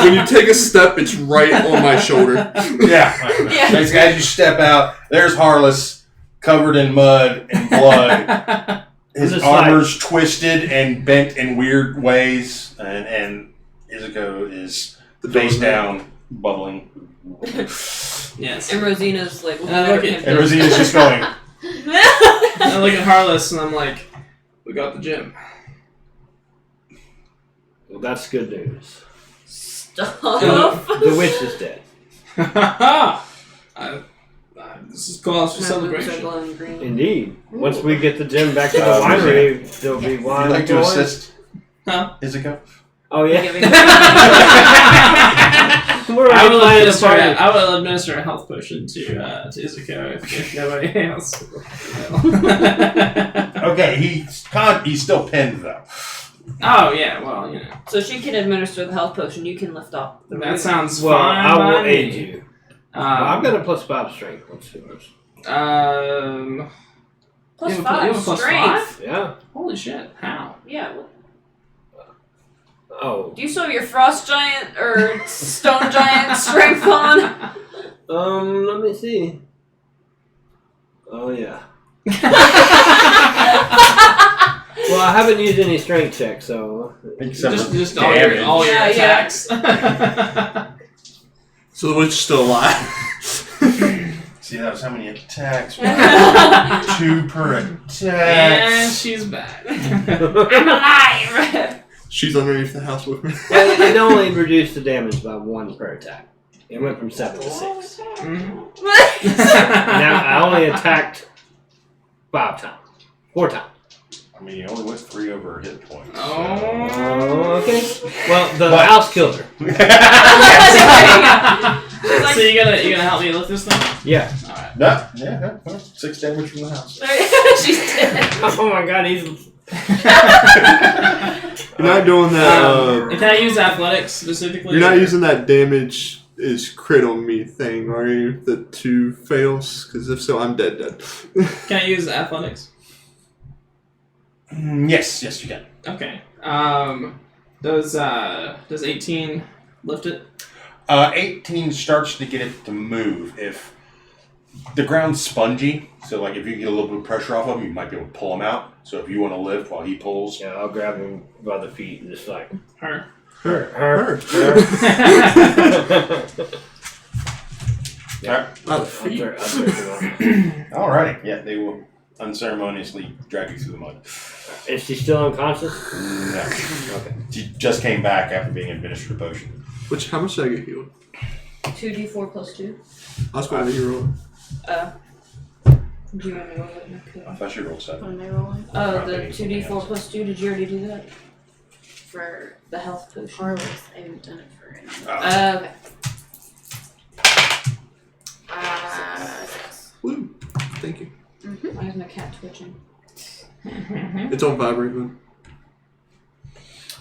when you take a step, it's right on my shoulder. Yeah. Yeah. Basically, as you step out, there's Harless covered in mud and blood. His Just armor's twisted and bent in weird ways, and Izuko is face down, bubbling. yes. And Rosina's like looking And I at look him. at- And Rosina's just going, I look at Harless and I'm like, we got the gym. Well, that's good news. Stuff. The witch is dead. This is cause for My boobs are celebration. glowing green. Indeed. Once we get the gem back to the Uh, winery, there'll be would wine. you like to flowing. assist Huh? Izuko? Oh yeah. Giving- We're I already will planning a administer. party. I will administer a health potion to Izuko if nobody else. Okay, he's still pinned though. Oh yeah, well you know So she can administer the health potion. You can lift off the that root. sounds Well, fine. I will by aid me. you. I've got a +5 strength. What's yours? Plus you have a 5 plus strength. 5? Yeah. Holy shit! How? Yeah. Well, Oh. do you still have your frost giant or stone giant strength on? Let me see. Oh yeah. Well, I haven't used any strength checks, so Except for just damage. all your Yeah, yeah. attacks. So the witch is still alive. See, that was how many attacks? 2 per attack. And she's back. I'm alive. She's underneath the house with me. well, it only reduced the damage by 1 per attack. It went from 7 to 6. Mhm. Now I only attacked 5 times, 4 times. I mean, you only went 3 over her hit points. Oh. Okay. Well, the house killed her. So you gonna help me lift this thing? Yeah. All right. Yeah. 6 damage from the house. She's dead. Oh my god, he's. You're not doing that. And can I use athletics specifically? You're not using that damage is crit on me thing, are you? The 2 fails? Because if so, I'm dead. Can I use athletics? Yes, you can. Okay. Does 18 lift it? 18 starts to get it to move. If the ground's spongy, so like if you get a little bit of pressure off of him, you might be able to pull him out. So if you want to lift while he pulls. Yeah, I'll grab him by the feet and just like. Her. Yeah. By the feet. Alrighty. Yeah, they will unceremoniously drag you through the mud. Is she still unconscious? No. Okay. She just came back after being administered a potion. How much did I get healed? 2d4 plus 2. I was going to roll. Do you want to roll it? I thought you rolled 7. What am I rolling? Oh, the 2d4 plus 2. Did you already do that? For the health potion. Harvest. I haven't done it for anything. Okay. 6. Woo. Thank you. Why is my cat twitching? It's on vibrate then.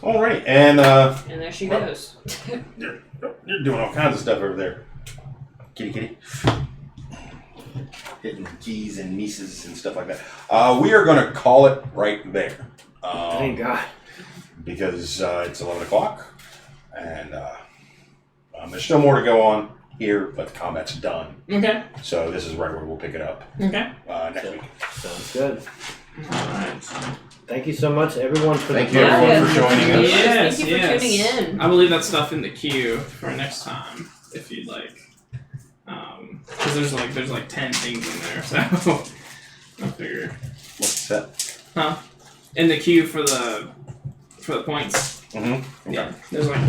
Alright, and And there she goes. you're doing all kinds of stuff over there. Kitty. Hitting keys and nieces and stuff like that. We are going to call it right there. Thank God. Because it's 11 o'clock. And there's still more to go on here, but the combat's done. Okay. So this is right where we'll pick it up Okay. next week. Sounds good. Alright. Thank you so much, everyone, for Thank the you, everyone, for joining us. Yes, Thank you for tuning in. I will leave that stuff in the queue for next time, if you'd like. Because there's like 10 things in there, so I figure. What's that? Huh? In the queue for the points. Mm-hmm. Yeah. There's like.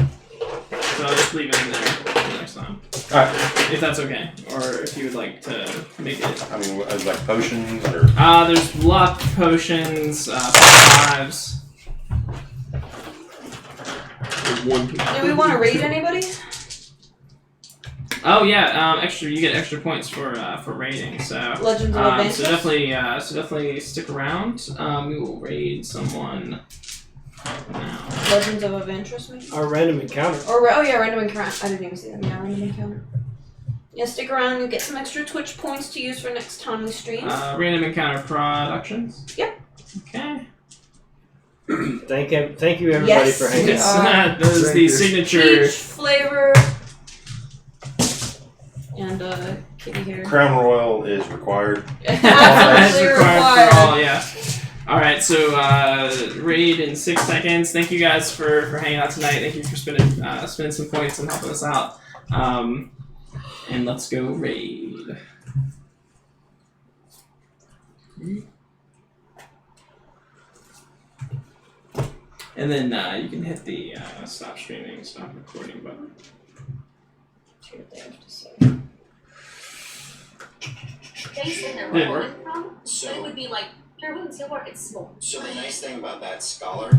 So I'll just leave it in there for next time. Alright. If that's okay, or if you would like to make it. I mean, like potions or. There's luck potions, fives. There's one. Do we want to raid anybody? Oh yeah, you get extra points for raiding. So Legends of Adventures? so definitely stick around. We will raid someone now. Legends of Adventures, maybe? Our random encounter. Random encounter. I didn't even see that. Yeah, random encounter. Yeah, stick around and get some extra Twitch points to use for next time we stream. Random encounter productions. Yep. Okay. Thank you, everybody, for hanging Yes, out. that is Thank the you. signature. Peach flavor. And kitty hair. Crown Royal is required. That's Absolutely required for all, yeah. Alright, so raid in 6 seconds. Thank you guys for hanging out tonight. Thank you for spending some points and helping us out. And let's go raid. And then you can hit the stop streaming, stop recording button. See what they have to say. Based in the Yeah. rolling from, so it would be like pure wood and silver, it's small. So the nice thing about that scholar